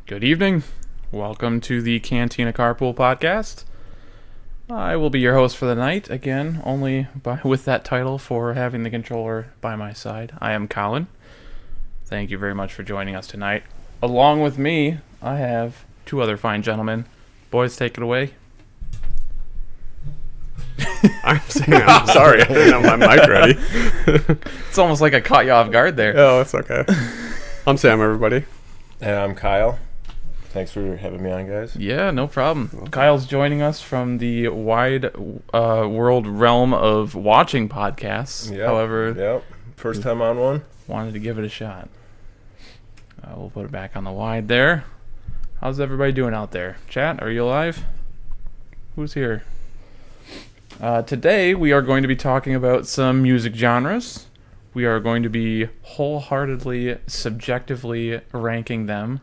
Good evening. Welcome to the Cantina Carpool Podcast. I will be your host for the night, again, with that title for having the controller by my side. I am Collin. Thank you very much for joining us tonight. Along with me, I have two other fine gentlemen. Boys, take it away. I'm sorry, I didn't have my mic ready. It's almost like I caught you off guard there. Oh, it's okay. I'm Sam, everybody. And I'm Kyle. Thanks for having me on, guys. Yeah, no problem. Kyle's joining us from the wide world realm of watching podcasts. Yep. However, First time on one. Wanted to give it a shot. We'll put it back on the wide there. How's everybody doing out there? Chat, are you alive? Who's here? Today we are going to be talking about some music genres. We are going to be wholeheartedly, subjectively ranking them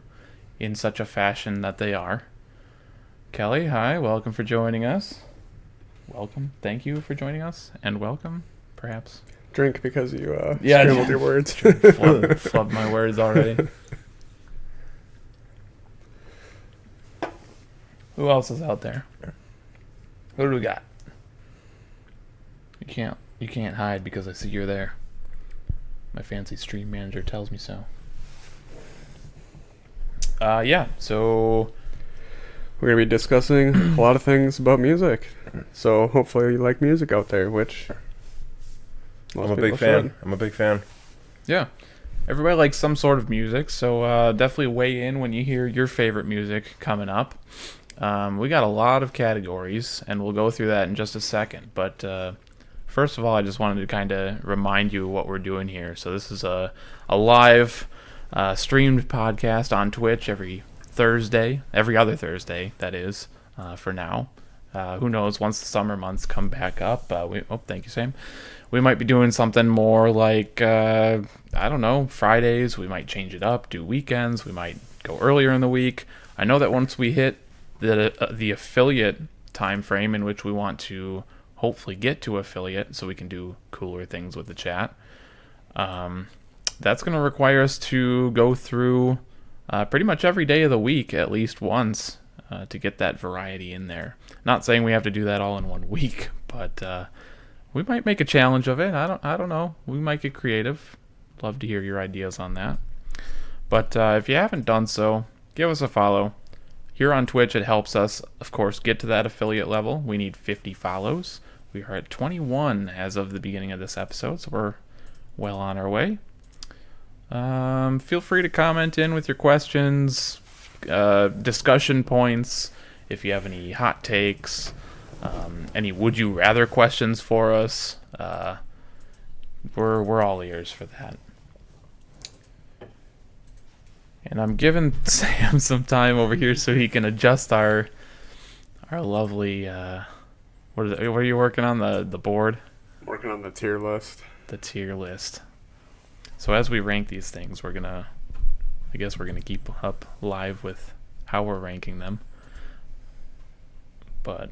in such a fashion that they are. Kelly, hi, welcome for joining us. Welcome, thank you for joining us, and welcome, perhaps. Drink because you Yeah, scrambled your words. Flubbed my words already. Who else is out there? Who do we got? You can't hide because I see you're there. My fancy stream manager tells me so. So We're going to be discussing a lot of things about music. So hopefully you like music out there, which most I'm a big people fan. should. I'm a big fan. yeah, everybody likes some sort of music, so definitely weigh in when you hear your favorite music coming up. We got a lot of categories, and we'll go through that in just a second. But first of all, I just wanted to kind of remind you what we're doing here. So this is a live streamed podcast on Twitch every other Thursday, that is, for now. Who knows, once the summer months come back up, thank you, Sam. We might be doing something more like, I don't know, Fridays. We might change it up, do weekends. We might go earlier in the week. I know that once we hit the affiliate time frame in which we want to hopefully get to affiliate so we can do cooler things with the chat, that's going to require us to go through pretty much every day of the week at least once to get that variety in there. Not saying we have to do that all in 1 week, but we might make a challenge of it. I don't know. We might get creative. Love to hear your ideas on that. But if you haven't done so, give us a follow. Here on Twitch, it helps us, of course, get to that affiliate level. We need 50 follows. We are at 21 as of the beginning of this episode, so we're well on our way. Feel free to comment in with your questions, discussion points, if you have any hot takes, any would you rather questions for us. We're all ears for that. And I'm giving Sam some time over here so he can adjust our lovely what are you working on, the board? Working on the tier list. The tier list. So as we rank these things, we're gonna keep up live with how we're ranking them. But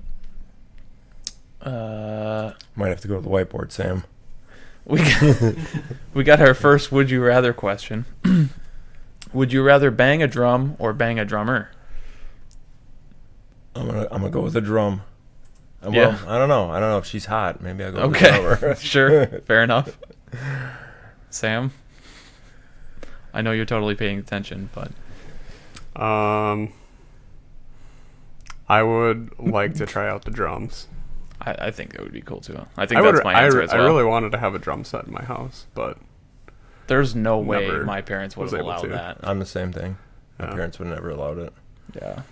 Might have to go to the whiteboard, Sam. we got our first would you rather question. Would you rather bang a drum or bang a drummer? I'm gonna go with the drum. Well, Yeah. I don't know if she's hot. Maybe I'll go with Okay. the drummer. Sure, fair enough. Sam, I know you're totally paying attention, but I would like to try out the drums. I think that would be cool too. I think that's my answer as well. I really wanted to have a drum set in my house, but There's no way Never my parents would was have able allowed to. that. I'm the same thing. My Yeah. parents would have never allowed it. Yeah.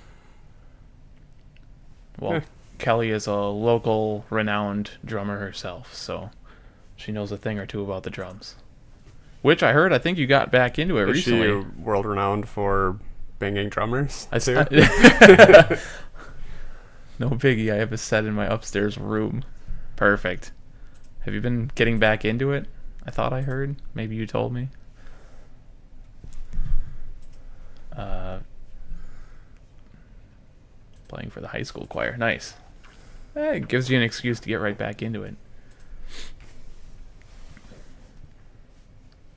Well, Yeah. Kelly is a local renowned drummer herself, so she knows a thing or two about the drums. Which I think you got back into it is recently. she world renowned for banging drummers too? No biggie, I have a set in my upstairs room. Perfect. Have you been getting back into it? I thought I heard. Maybe you told me. Playing for the high school choir. Nice. It gives you an excuse to get right back into it.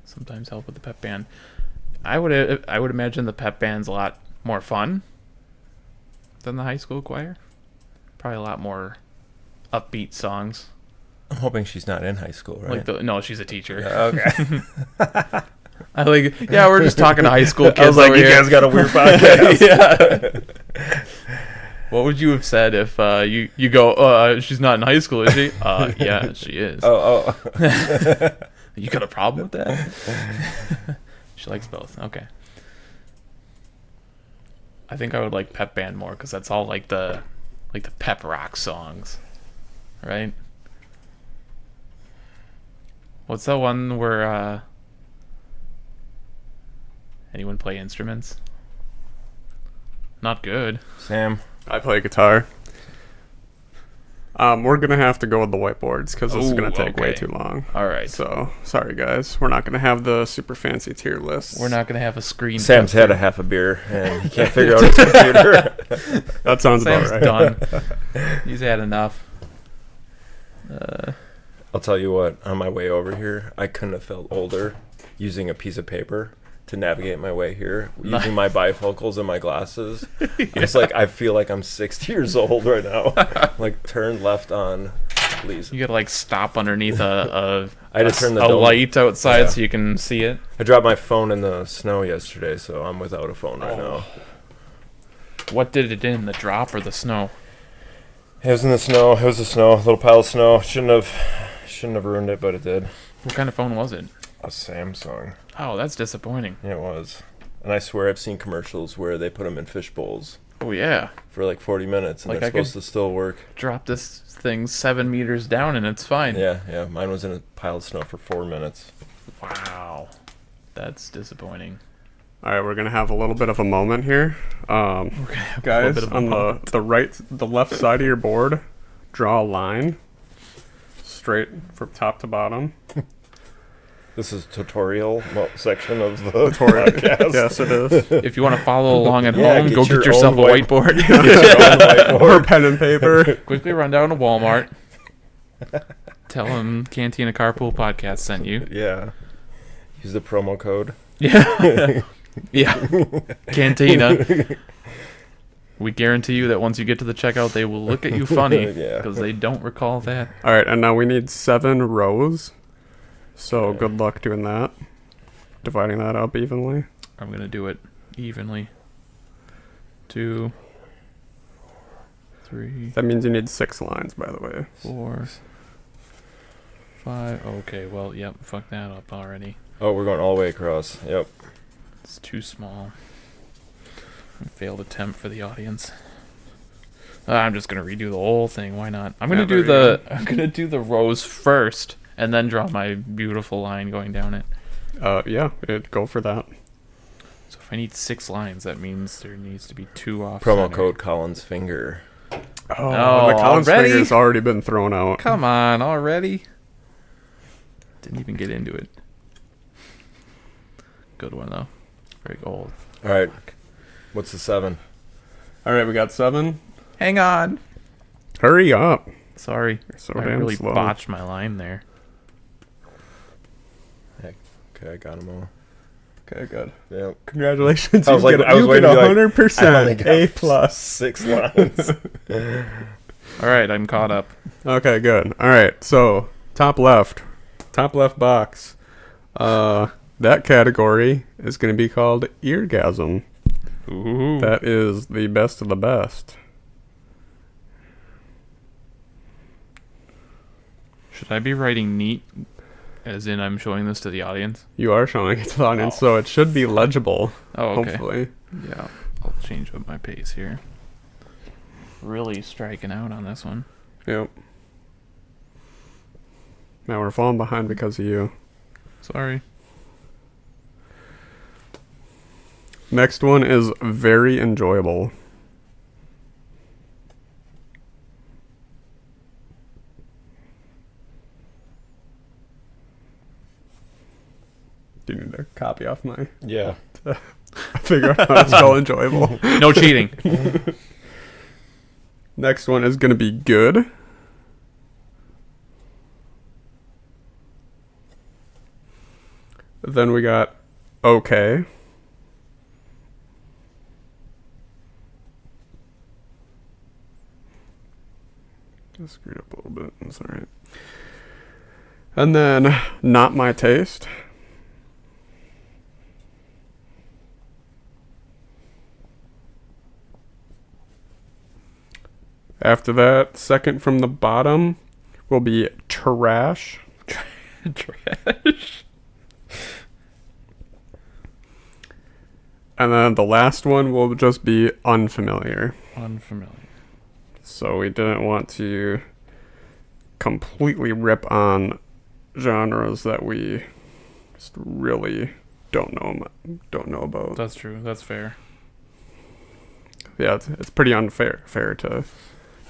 Sometimes help with the pep band. I would imagine the pep band's a lot more fun than the high school choir. Probably a lot more upbeat songs. I'm hoping she's not in high school, right? No, she's a teacher. Okay. We're just talking to high school kids. I was like, over you here. guys got a weird podcast. Yeah. What would you have said if you go, she's not in high school, is she? Yeah, she is. Oh. You got a problem with that? She likes both. Okay. I think I would like Pep Band more because that's all like the pep rock songs, right? What's that one where anyone play instruments? Not good. Sam. I play guitar. We're gonna have to go with the whiteboards because this is gonna take way too long. All right. So sorry guys, we're not gonna have the super fancy tier list. We're not gonna have a screen. Sam's had a half a beer and he can't figure out his computer. That sounds Sam's about right. done. He's had enough. I'll tell you what, on my way over here, I couldn't have felt older using a piece of paper to navigate my way here, using my bifocals and my glasses. It's like I feel like I'm 60 years old right now. Like, turn left on, please. You gotta like stop underneath I had to turn the a dome. light outside Yeah. so you can see it. I dropped my phone in the snow yesterday, so I'm without a phone right now. What did it in? The drop or the snow? It was in the snow. It was the snow. A little pile of snow. Shouldn't have ruined it, but it did. What kind of phone was it? A Samsung. Oh, that's disappointing. Yeah, it was. And I swear I've seen commercials where they put them in fish bowls Oh yeah. for like 40 minutes, and Like they're I supposed to still work. Drop this thing 7 meters down and it's fine. Yeah. Mine was in a pile of snow for 4 minutes. Wow. That's disappointing. All right, we're gonna have a little bit of a moment here. Guys, on the left side of your board, draw a line straight from top to bottom. This is tutorial section of the Tutorial. podcast. Yes, it is. If you want to follow along at Yeah, home, get go your get yourself a own whiteboard. Get your own whiteboard. Or pen and paper. Quickly run down to Walmart. Tell them Cantina Carpool Podcast sent you. Yeah. Use the promo code. Yeah. Yeah. Cantina. We guarantee you that once you get to the checkout, they will look at you funny Yeah. because they don't recall that. All right, and now we need 7 rows. So good luck doing that. Dividing that up evenly. I'm going to do it evenly. 2, 3, That means you need 6 lines, by the way. 4, 5. Okay, well, yep, fuck that up already. Oh, we're going all the way across. Yep. It's too small. Failed attempt for the audience. I'm just gonna redo the whole thing. Why not? I'm gonna do the rows first, and then draw my beautiful line going down it. Go for that. So if I need 6 lines, that means there needs to be 2 off. Promo center. code Collin's Finger. Oh, the Collins already? finger's already been thrown out. Come on, already? Didn't even get into it. Good one though. Very gold. All right. What's the 7? All right, we got 7. Hang on. Hurry up. Sorry. So I damn really slow. botched my line there. Okay, I got them all. Okay, good. Yep. Congratulations. I was You like- I was get waiting to be like, 100% A plus. 6 lines. All right, I'm caught up. Okay, good. All right, so top left box. That category is going to be called eargasm. Ooh. That is the best of the best. Should I be writing neat, as in I'm showing this to the audience? You are showing it to the audience, so it should be legible. Oh, okay. Hopefully. Yeah, I'll change up my pace here. Really striking out on this one. Yep. Now we're falling behind because of you. Sorry. Next one is very enjoyable. Do you need to copy off my Yeah. figure out how to spell enjoyable? No cheating. Next one is going to be good. Then we got okay. screwed up a little bit. That's all right. And then Not My Taste. After that, second from the bottom will be Trash. Trash. And then the last one will just be Unfamiliar. Unfamiliar. So we didn't want to completely rip on genres that we just really don't know about. That's true. That's fair. Yeah, it's pretty unfair to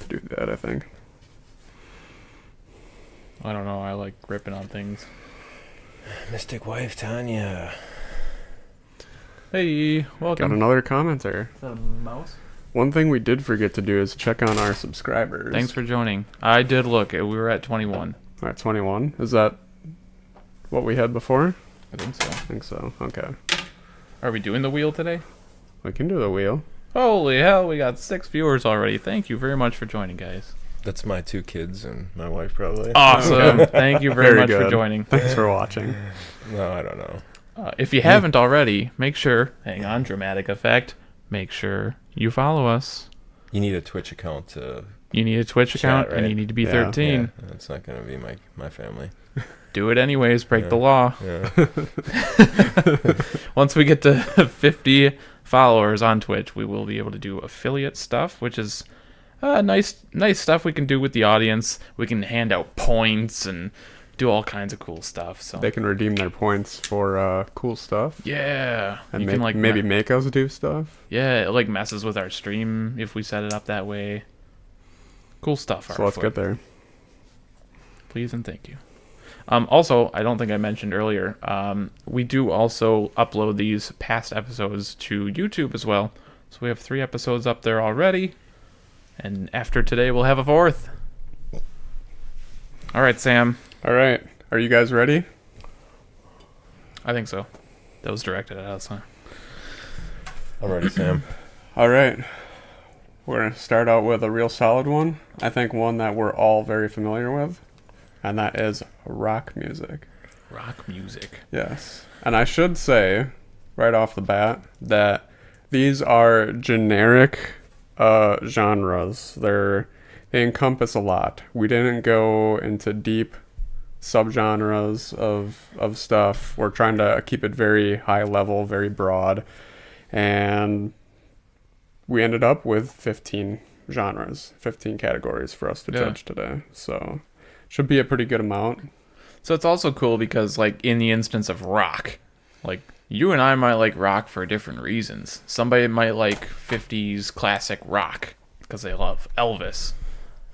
do that, I think. I don't know. I like ripping on things. Mystic Wife Tanya. Hey, welcome. Got another commenter. Is that a mouse? One thing we did forget to do is check on our subscribers. Thanks for joining. I did look. We were at 21. All right, 21. Is that what we had before? I think so. I think so. Okay. Are we doing the wheel today? We can do the wheel. Holy hell, we got 6 viewers already. Thank you very much for joining, guys. That's my 2 kids and my wife, probably. Awesome. Thank you very much good. for joining. Thanks for watching. No, I don't know. If you haven't already, make sure, hang on, dramatic effect, make sure you follow us. You need a Twitch account to... You need a Twitch account, right? and you need to be Yeah. 13. Yeah, that's not going to be my family. Do it anyways, break the law. Yeah. Once we get to 50 followers on Twitch, we will be able to do affiliate stuff, which is nice stuff we can do with the audience. We can hand out points and do all kinds of cool stuff. So They can redeem their points for cool stuff. yeah, And you can like maybe make us do stuff. yeah, it like messes with our stream if we set it up that way. Cool stuff. So let's get there. Please and thank you. Also, I don't think I mentioned earlier, we do also upload these past episodes to YouTube as well. So we have 3 episodes up there already. And after today, we'll have a 4th. All right, Sam. All right. Are you guys ready? I think so. That was directed at us, huh? I'm ready, Sam. All right. We're going to start out with a real solid one. I think one that we're all very familiar with. And that is rock music. Rock music. Yes. And I should say, right off the bat, that these are generic genres. They encompass a lot. We didn't go into deep subgenres of stuff. We're trying to keep it very high level, very broad. And we ended up with 15 genres, 15 categories for us to judge today. So should be a pretty good amount. So it's also cool because, like, in the instance of rock, like, you and I might like rock for different reasons. Somebody might like 50s classic rock because they love Elvis.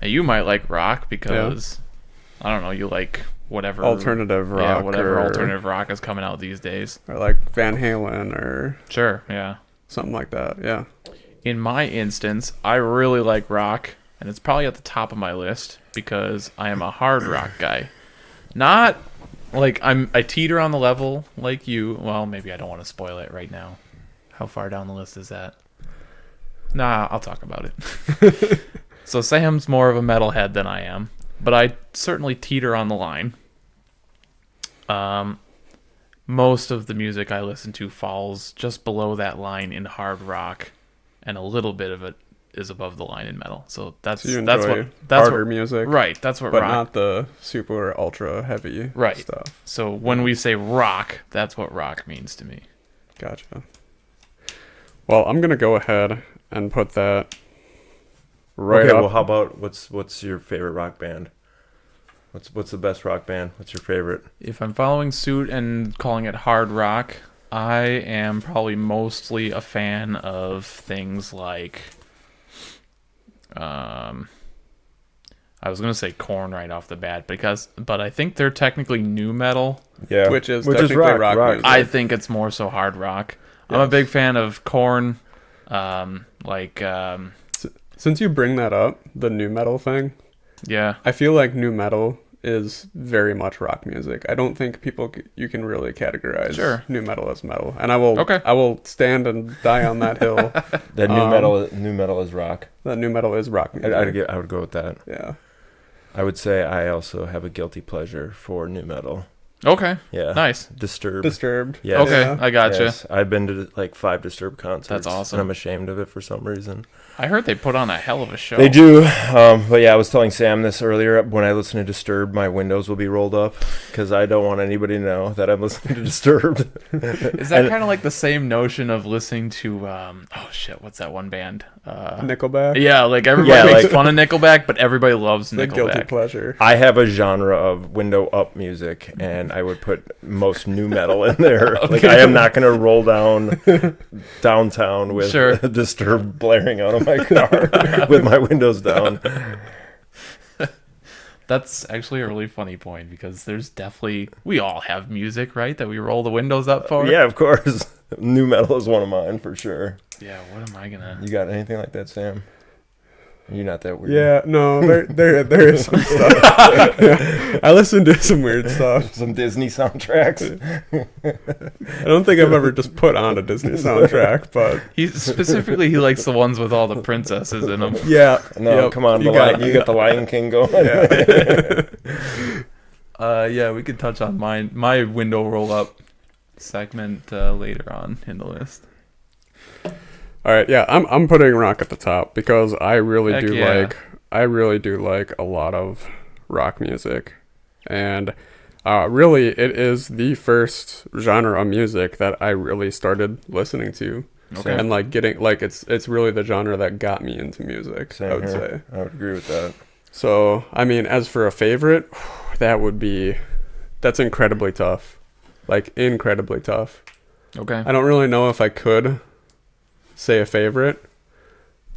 And you might like rock because, I don't know, you like whatever... Alternative rock. Yeah, whatever alternative rock is coming out these days. Or like Van Halen or... Sure, yeah. Something like that, yeah. In my instance, I really like rock, and it's probably at the top of my list because I am a hard rock guy. Not like I teeter on the level like you. Well, maybe I don't want to spoil it right now. How far down the list is that? Nah, I'll talk about it. So Sam's more of a metalhead than I am, but I certainly teeter on the line. Most of the music I listen to falls just below that line in hard rock, and a little bit of it is above the line in metal. So that's harder music, right? That's what but rock, not the super ultra heavy stuff. So when we say rock, that's what rock means to me. Gotcha. Well, I'm gonna go ahead and put that right okay, up. well, how about what's your favorite rock band? What's the best rock band? What's your favorite? If I'm following suit and calling it hard rock, I am probably mostly a fan of things like, I was gonna say Korn right off the bat but I think they're technically nu metal. Yeah, which is rock music. I think it's more so hard rock. Yes. I'm a big fan of Korn. Since you bring that up, the nu metal thing. Yeah, I feel like nu metal is very much rock music. I don't think you can really categorize nu metal as metal, and I will stand and die on that hill. That nu metal is rock. That nu metal is rock music. I would go with that. Yeah, I would say I also have a guilty pleasure for new metal. Okay. Yeah. Nice. Disturbed. Yes. Okay, Yeah. I gotcha. Yes. I've been to like 5 Disturbed concerts. That's awesome. And I'm ashamed of it for some reason. I heard they put on a hell of a show. They do. But yeah, I was telling Sam this earlier. When I listen to Disturbed, my windows will be rolled up because I don't want anybody to know that I'm listening to Disturbed. Is that kind of like the same notion of listening to, what's that one band? Nickelback. Yeah, like everybody makes like- fun of Nickelback, but everybody loves The guilty Nickelback. pleasure. I have a genre of window up music, and I would put most new metal in there. Like, I am not going to roll downtown with Sure. Disturbed blaring out of my car with my windows down. That's actually a really funny point because we all have music, right, that we roll the windows up for? Yeah, of course. New metal is one of mine for sure. Yeah, what am I gonna... You got anything like that, Sam? You're not that weird. Yeah, no, there is some stuff. I listen to some weird stuff. Some Disney soundtracks. I don't think I've ever just put on a Disney soundtrack, but He likes the ones with all the princesses in them. yeah. No, Yep, come on. you You got the Lion King going. Yeah. We could touch on my window roll up segment later on in the list. All right, yeah, I'm putting rock at the top because I really Heck do yeah. like a lot of rock music, and really it is the first genre of music that I really started listening to, Okay. and like getting like it's really the genre that got me into music. Same I would here. say. I would agree with that. So I mean, as for a favorite, that's incredibly tough, like incredibly tough. Okay. I don't really know if I could say a favorite,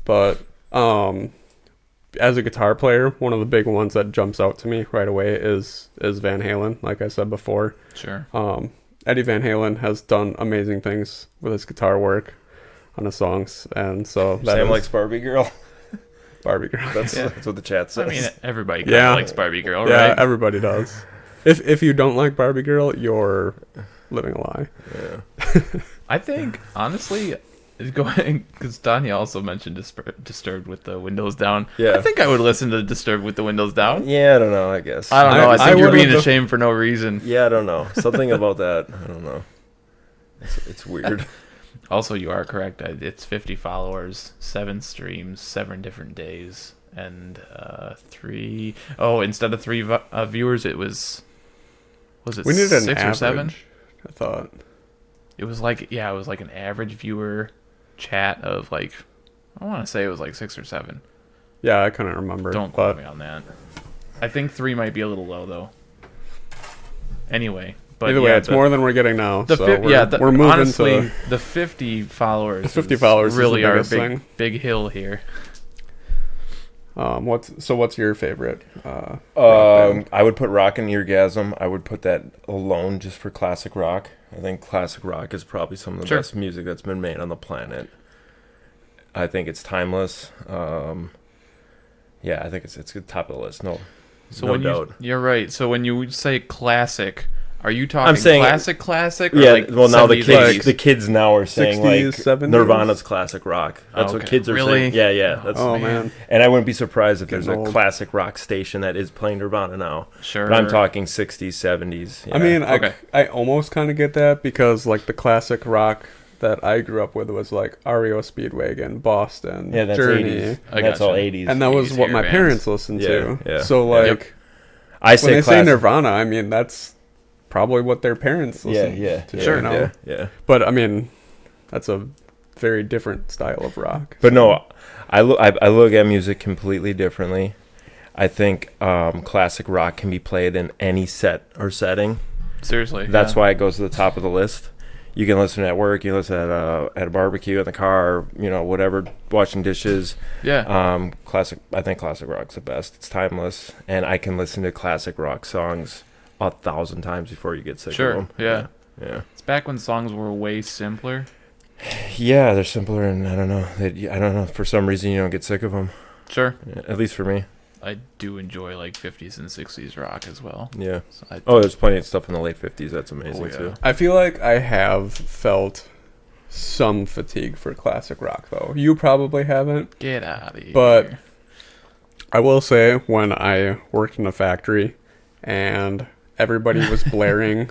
but as a guitar player, one of the big ones that jumps out to me right away is Van Halen, like I said before. Sure. Eddie Van Halen has done amazing things with his guitar work on his songs, and so Sam likes Barbie Girl. Barbie Girl. That's what the chat says. I mean, everybody kind of Yeah. likes Barbie Girl, Yeah, right? everybody does. If you don't like Barbie Girl, you're living a lie. Yeah. I think, honestly, going because Tanya also mentioned Disturbed with the windows down. Yeah. I think I would listen to Disturbed with the windows down. Yeah, I don't know, I guess. I don't know. I I think you're would've being def- ashamed for no reason. Yeah, I don't know. Something about that. I don't know. It's weird. Also, you are correct. It's 50 followers, 7 streams, 7 different days, and 3. Oh, instead of 3 viewers, it was it We needed an 6 or 7? average, I thought. It was like an average viewer chat of like, I want to say it was like 6 or 7. Yeah, I couldn't remember. Don't quote me on that. I think 3 might be a little low though. Anyway, but either way, it's more than we're getting now. So we're moving honestly, to the 50 followers. The 50 followers is really the our biggest thing. big hill here. What's your favorite? Rock band? I would put Rock and Eargasm. I would put that alone just for classic rock. I think classic rock is probably some of the Sure. best music that's been made on the planet. I think it's timeless. Yeah, I think it's at the top of the list. No doubt. You're right. So when you say classic, are you talking I'm saying- classic? Or Yeah, like well now the 70s, kids 80s? the kids now are saying 60s, like 70s? Nirvana's classic rock. That's Oh, what okay. kids are Really? saying. Yeah. That's Oh man. and I wouldn't be surprised if there's Getting a old. classic rock station that is playing Nirvana now. Sure. But I'm talking 60s, 70s. Yeah. I mean, Okay. I almost kind of get that because like the classic rock that I grew up with was like REO Speedwagon, Boston, yeah, that's Journey, 80s. I That's gotcha. all 80s. and that was 80s what my hair parents listened to. Yeah, yeah. So Yeah. like I when say they say classic. Nirvana, I mean that's probably what their parents Yeah, listened yeah, to. yeah, you know? yeah. But I mean, that's a very different style of rock. But no, I look at music completely differently. I think classic rock can be played in any set or setting. Seriously. That's why it goes to the top of the list. You can listen at work, you can listen at a barbecue, in the car, whatever, washing dishes. Yeah. I think classic rock's the best. It's timeless, and I can listen to classic rock songs 1,000 times before you get sick Sure. of them. Yeah. It's back when songs were way simpler. Yeah, they're simpler, and I don't know. For some reason, you don't get sick of them. Sure. At least for me. I do enjoy like 50s and 60s rock as well. Yeah. So There's plenty of stuff in the late 50s that's amazing yeah. too. I feel like I have felt some fatigue for classic rock though. You probably haven't. Get out of here. But I will say, when I worked in a factory and everybody was blaring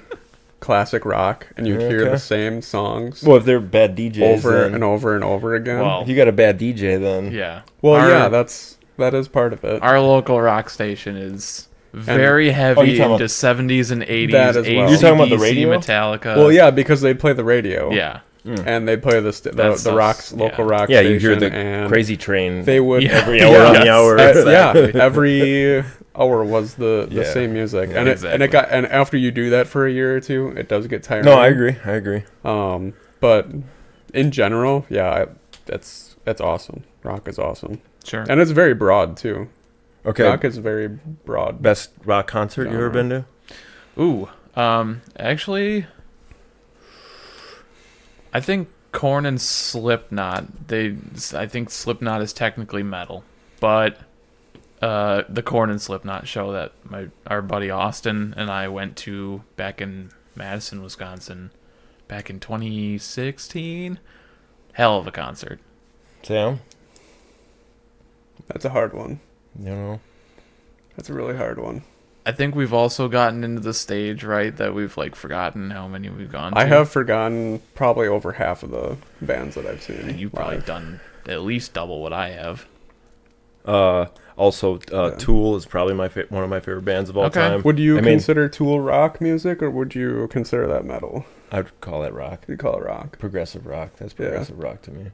classic rock, and you'd hear the same songs Well, if they're bad DJs, over then, and over and over again. Well, if you got a bad DJ, then yeah. Well, that is part of it. Our local rock station is very heavy talking into 70s and 80s. That as well. You're talking about the radio? Metallica. Well, yeah, because they'd play the radio. Yeah. And they'd play the local rock yeah, station. you hear the and Crazy Train. They would every hour on the hour. Yeah, every hour was the same music, Yeah, and after you do that for a year or two, it does get tiring. No, I agree. But in general, that's awesome. Rock is awesome. Sure. And it's very broad too. Okay. Rock is very broad. Best rock concert you ever been to? Ooh, actually, I think Korn and Slipknot. I think Slipknot is technically metal, but the Korn and Slipknot show that our buddy Austin and I went to back in Madison, Wisconsin, back in 2016. Hell of a concert. Sam? That's a hard one. You know? That's a really hard one. I think we've also gotten into the stage, right, that we've like forgotten how many we've gone to. I have forgotten probably over half of the bands that I've seen. And you've probably done at least double what I have. Also, Tool is probably one of my favorite bands of all time. Would you consider Tool rock music, or would you consider that metal? I'd call that rock. You'd call it rock. Progressive rock. That's progressive rock to me.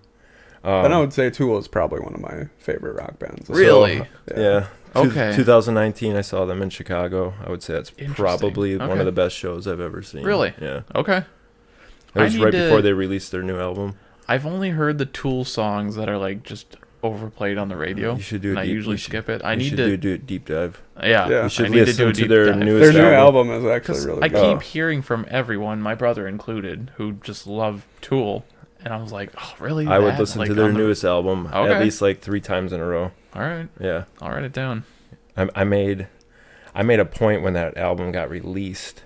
Then I would say Tool is probably one of my favorite rock bands. Really? So, yeah. Okay. 2019, I saw them in Chicago. I would say that's probably one of the best shows I've ever seen. Really? Yeah. Okay. It was right before they released their new album. I've only heard the Tool songs that are like just overplayed on the radio. You should do. And I usually skip it. I need to to do a deep dive. Yeah. You should I need to do listen a to deep their dive. newest Their new album. album is actually really I good. keep hearing from everyone, my brother included, who just love Tool, and I was like, oh, really? I would listen to their newest album at least like 3 times in a row. All right. Yeah. I'll write it down. I made a point when that album got released.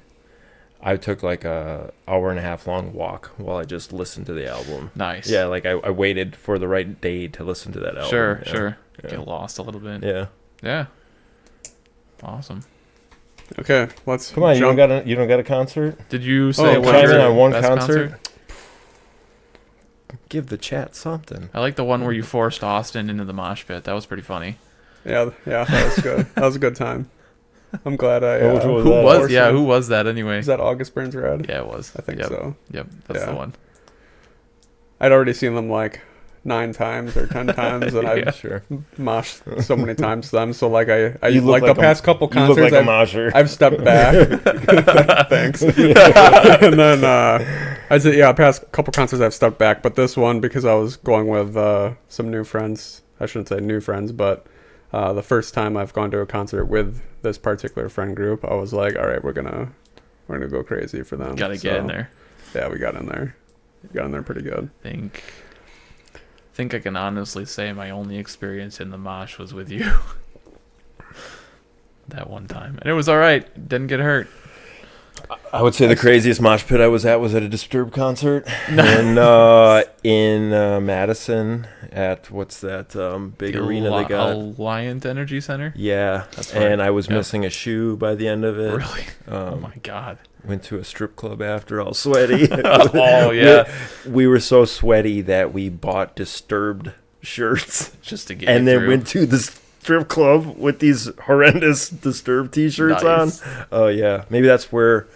I took like a hour and a half long walk while I just listened to the album. Nice. Yeah, like I waited for the right day to listen to that album. Sure. Yeah. Get lost a little bit. Yeah. Yeah. Awesome. Okay, let's come on. jump. You don't got a concert? Did you say what chime your in on one best concert? Give the chat something. I like the one where you forced Austin into the mosh pit. That was pretty funny. Yeah, that was good. That was a good time. I'm glad I. Who was that anyway? Is that August Burns Red? Yeah, it was. I think so. Yep, that's the one. I'd already seen them like 9 times or 10 times, and I've moshed so many times to them. So like I like the past couple concerts, you look like a mosher. I've stepped back. Thanks. And then I said, past couple concerts I've stepped back, but this one because I was going with some new friends. I shouldn't say new friends, but the first time I've gone to a concert with this particular friend group, I was like, all right, we're gonna go crazy for them. Gotta get in there. Yeah, we got in there. Got in there pretty good. Think I can honestly say my only experience in the mosh was with you. That one time. And it was alright. Didn't get hurt. I would say the craziest mosh pit I was at a Disturbed concert in Madison at what's that big arena they got? Alliant Energy Center? Yeah. That's right. And I was missing a shoe by the end of it. Really? Oh my god. Went to a strip club after, all sweaty. Oh yeah. We were so sweaty that we bought Disturbed shirts just to get and then through. Went to the strip club with these horrendous Disturbed t-shirts on. Oh yeah. Maybe that's where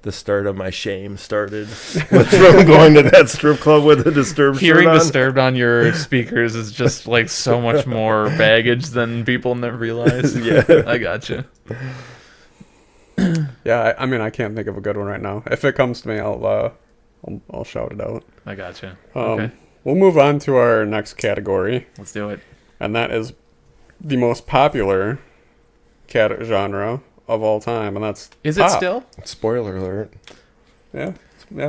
the start of my shame started. Was from going to that strip club with a Disturbed shirt on. Hearing Disturbed on your speakers is just like so much more baggage than people never realize. Yeah. I gotcha. Yeah, I mean, I can't think of a good one right now. If it comes to me, I'll shout it out. I gotcha. Okay. We'll move on to our next category. Let's do it. And that is the most popular genre of all time, and that's Is pop. it still? Spoiler alert. Yeah,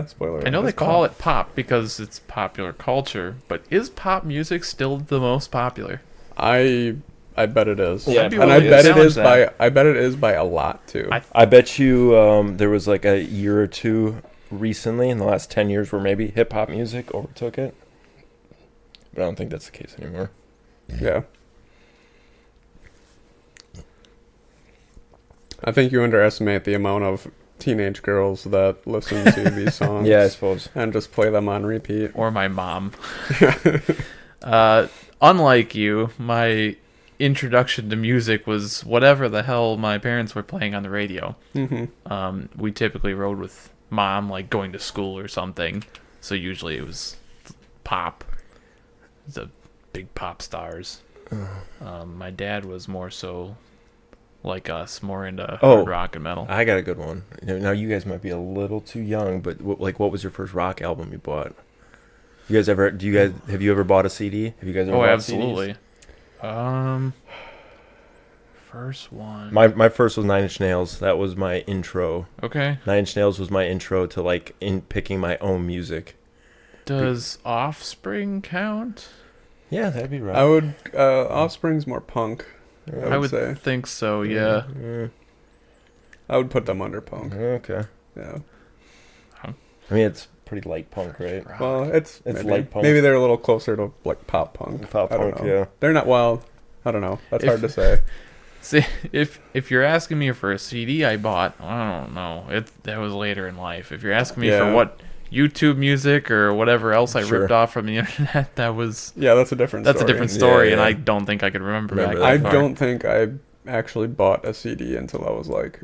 spoiler alert. I know they It's call pop. it pop because it's popular culture, but is pop music still the most popular? I bet it is. Yeah, and I bet it is by a lot too. I bet you there was like a year or two recently in the last 10 years where maybe hip hop music overtook it. But I don't think that's the case anymore. Yeah. I think you underestimate the amount of teenage girls that listen to these songs. Yeah, I suppose. And just play them on repeat. Or my mom. Unlike you, my introduction to music was whatever the hell my parents were playing on the radio. We typically rode with mom, like going to school or something. So usually it was pop. The big pop stars. My dad was more so like us, more into hard rock and metal. I got a good one. Now you guys might be a little too young, but what was your first rock album you bought? Have you ever bought a CD? Have you guys ever bought absolutely. CDs? First one. My first was Nine Inch Nails. That was my intro. Okay. Nine Inch Nails was my intro to like in picking my own music. Does Offspring count? Yeah, that'd be right. I would. Offspring's more punk. I would say. think so. Yeah. I would put them under punk. Okay. Yeah. I mean, it's pretty light punk, right? Well, it's maybe, light punk. Maybe they're a little closer to like pop punk. Pop I don't punk, know. yeah. They're not. Well, I don't know. That's hard to say. See, if you're asking me for a CD I bought, I don't know. That was later in life. If you're asking me for what YouTube music or whatever else I ripped off from the internet, that's a different story. a different story, and I don't think I could remember that. I don't think I actually bought a CD until I was like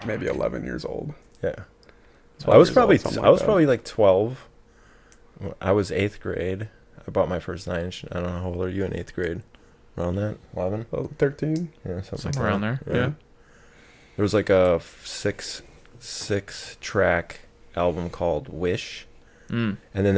maybe 11 years old. Yeah. I was probably like 12. I was 8th grade. I bought my first Nine Inch. I don't know how old are you in 8th grade? Around that? 11? 13? Yeah, something like around that. there. Yeah. There was like a six track album called Wish. And then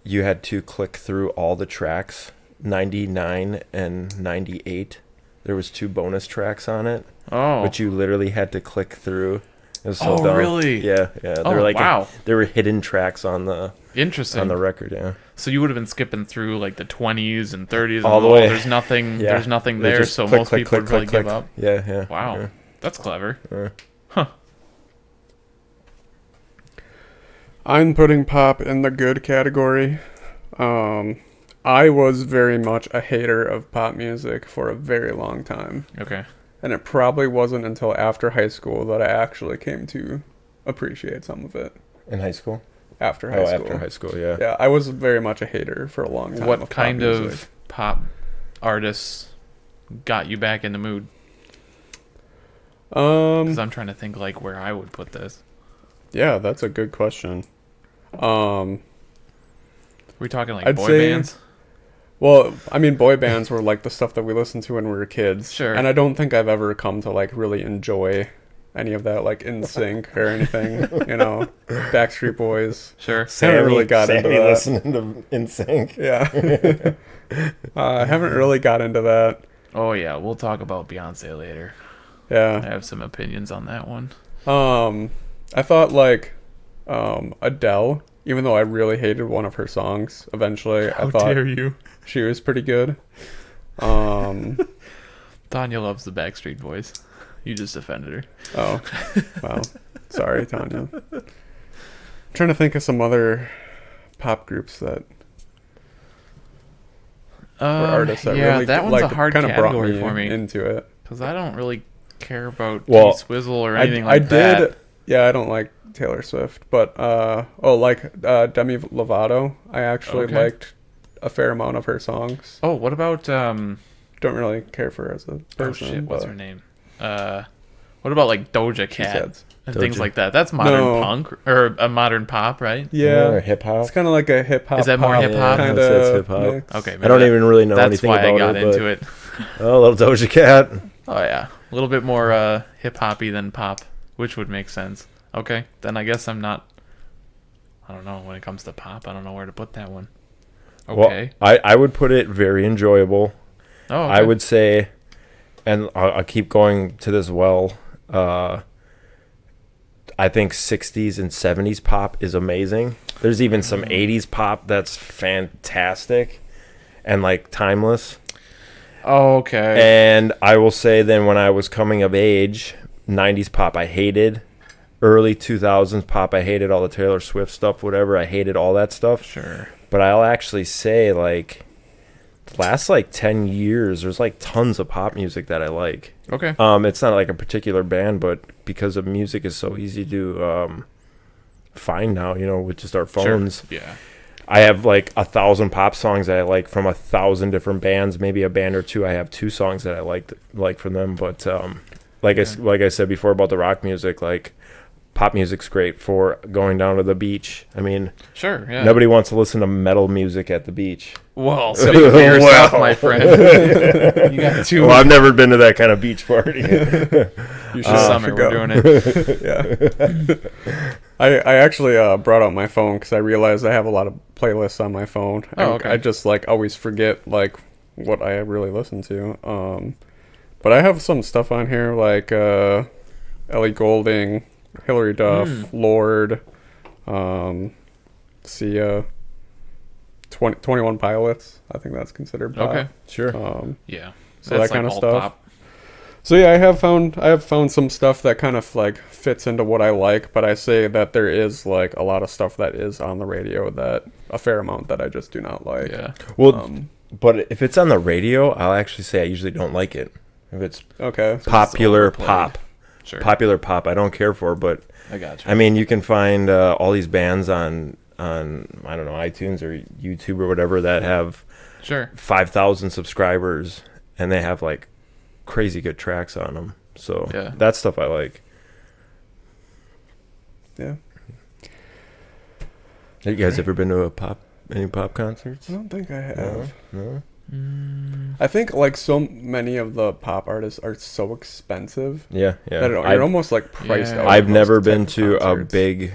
you had to click through all the tracks, 99 and 98. There was 2 bonus tracks on it. Oh. But you literally had to click through. It was so dumb. Really? Yeah. Wow. There were hidden tracks on the Interesting. on the record, yeah. So you would have been skipping through like the 20s and 30s all the way. There's nothing there, so click, most click, people click, would probably click, give up. Yeah. Wow. Yeah. That's clever. Yeah. I'm putting pop in the good category. I was very much a hater of pop music for a very long time. Okay. And it probably wasn't until after high school that I actually came to appreciate some of it. In high school? After high school. After high school, yeah. Yeah, I was very much a hater for a long time. What kind of pop artists got you back in the mood? Because I'm trying to think like where I would put this. Yeah, that's a good question. We're talking like boy bands? Well, I mean, boy bands were like the stuff that we listened to when we were kids. Sure. And I don't think I've ever come to like really enjoy any of that, like NSYNC or anything, Backstreet Boys. Sure. Haven't really got into that. Listening to NSYNC. Yeah. I haven't really got into that. Oh yeah, we'll talk about Beyonce later. Yeah. I have some opinions on that one. I thought like Adele, even though I really hated one of her songs, eventually I thought dare you? She was pretty good. Tanya loves the Backstreet Boys. You just offended her. Oh, well, sorry, Tanya. I'm trying to think of some other pop groups that were artists that really that one's a hard kind of brought category me for me into it. Because I don't really care about T-Swizzle or I anything like that. Yeah, I don't like Taylor Swift, but Demi Lovato, I actually liked a fair amount of her songs. Oh, what about don't really care for her as a person. Oh shit, what's her name? What about like Doja Cat and things like that? That's modern punk or a modern pop, right? Yeah, or hip hop. It's kind of like a hip hop. Is that more hip hop? Kind of hip hop. Okay, I don't even really know anything about it. That's why I got into it. Oh, a little Doja Cat. Oh yeah, a little bit more hip hoppy than pop, which would make sense. Okay, then I guess I'm not. I don't know when it comes to pop. I don't know where to put that one. Okay. Well, I would put it very enjoyable. Oh, okay. I would say, and I'll keep going to this well. I think 60s and 70s pop is amazing. There's even some 80s pop that's fantastic and like timeless. Oh, okay. And I will say then when I was coming of age, 90s pop I hated. Early 2000s pop I hated, all the Taylor Swift stuff, whatever. I hated all that stuff. Sure. But I'll actually say like last like 10 years, there's like tons of pop music that I like. Okay. It's not like a particular band, but because of music is so easy to find now, with just our phones. Sure. Yeah. I have like 1,000 pop songs that I like from 1,000 different bands. Maybe a band or two. I have 2 songs that I like from them. But like I said before about the rock music, like pop music's great for going down to the beach. I mean, sure. Yeah. Nobody wants to listen to metal music at the beach. Well, speak for yourself, my friend. You got 2. Well, I've never been to that kind of beach party. You should summer. We're doing it. Yeah. I actually brought out my phone because I realized I have a lot of playlists on my phone. Oh, okay. I just like always forget like what I really listen to. But I have some stuff on here like Ellie Goulding, Hilary Duff, Lord, Sia, 21 Pilots. I think that's considered pop. Okay, sure. Yeah. So that kind of stuff. Pop. So yeah, I have found some stuff that kind of like fits into what I like, but I say that there is like a lot of stuff that is on the radio that a fair amount that I just do not like. Yeah. Well, but if it's on the radio, I'll actually say I usually don't like it. If it's popular pop, sure. Popular pop, I don't care for. But I got you. I mean, you can find all these bands on I don't know, iTunes or YouTube or whatever that have 5,000 subscribers, and they have like crazy good tracks on them. So that stuff I like. Yeah. Have you guys ever been to any pop concerts? I don't think I have. No. I think like so many of the pop artists are so expensive. Yeah. That you're almost like priced out. I've never been to a big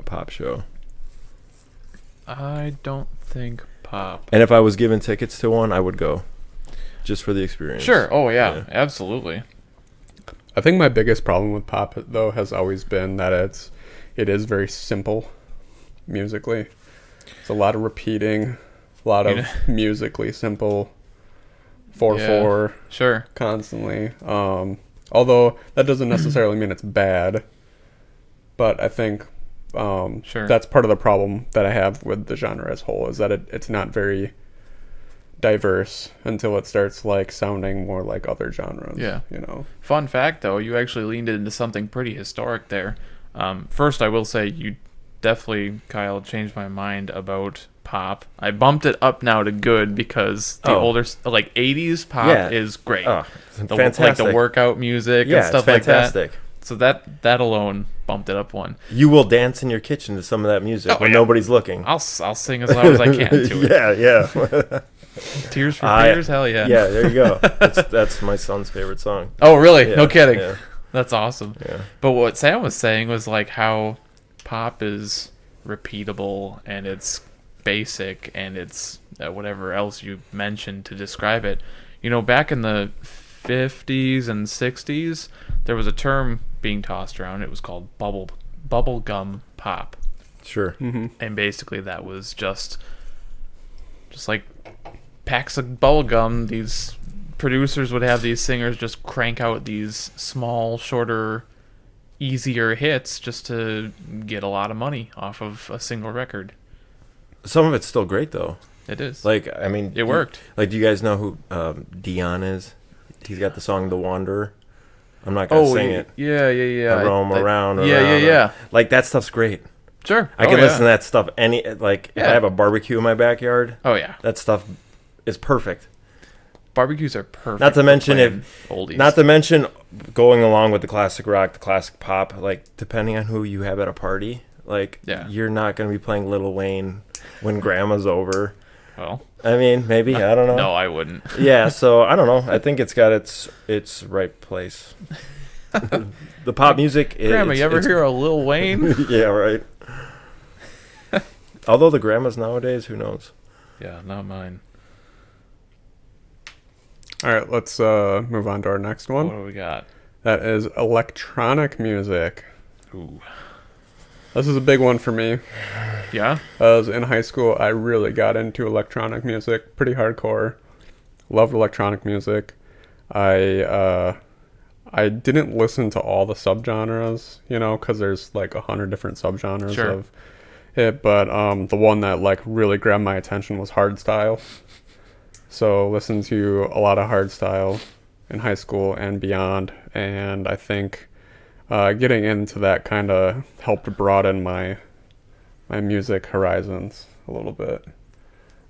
pop show. I don't think pop. And if I was given tickets to one, I would go, just for the experience. Sure. Oh yeah. Absolutely. I think my biggest problem with pop though has always been that it is very simple musically. It's a lot of repeating, a lot of musically simple 4/4 sure constantly. Although that doesn't necessarily mean it's bad, but I think that's part of the problem that I have with the genre as a whole, is that it's not very diverse until it starts like sounding more like other genres. Yeah. Fun fact though, you actually leaned into something pretty historic there. First, I will say you definitely, Kyle, changed my mind about pop. I bumped it up now to good because the older, like 80s pop is great. Oh, fantastic. Like the workout music and stuff like that. So that alone bumped it up one. You will dance in your kitchen to some of that music when nobody's looking. I'll sing as loud as I can to it. Yeah. Tears for Fears, hell yeah. Yeah, there you go. That's my son's favorite song. Oh, really? Yeah, no kidding. Yeah. That's awesome. Yeah. But what Sam was saying was like how pop is repeatable and it's basic and it's whatever else you mentioned to describe it. Back in the 50s and 60s, there was a term being tossed around. It was called bubblegum pop. Sure. Mm-hmm. And basically that was just like packs of bubblegum. These producers would have these singers just crank out these small, shorter, easier hits just to get a lot of money off of a single record. Some of it's still great though. It is. Like, I mean, it worked. Like, do you guys know who Dion is? He's got the song "The Wanderer." I'm not gonna sing it. Yeah. I roam around. Yeah. Like, that stuff's great. Sure. I can listen to that stuff if I have a barbecue in my backyard. Oh yeah. That stuff is perfect. Barbecues are perfect. Not to mention oldies. Not to mention going along with the classic rock, the classic pop. Like, depending on who you have at a party, you're not going to be playing Lil Wayne when grandma's over. Well, I mean, maybe, I don't know. No, I wouldn't. Yeah, so I don't know. I think it's got its right place. The pop music. Grandma, you ever hear a Lil Wayne? Yeah, right. Although the grandmas nowadays, who knows? Yeah, not mine. All right, let's move on to our next one. What do we got? That is electronic music. Ooh. This is a big one for me. Yeah? As in high school, I really got into electronic music, pretty hardcore. Loved electronic music. I didn't listen to all the subgenres, because there's like 100 different subgenres of but the one that like really grabbed my attention was hardstyle. So listened to a lot of hardstyle in high school and beyond, and I think getting into that kind of helped broaden my music horizons a little bit.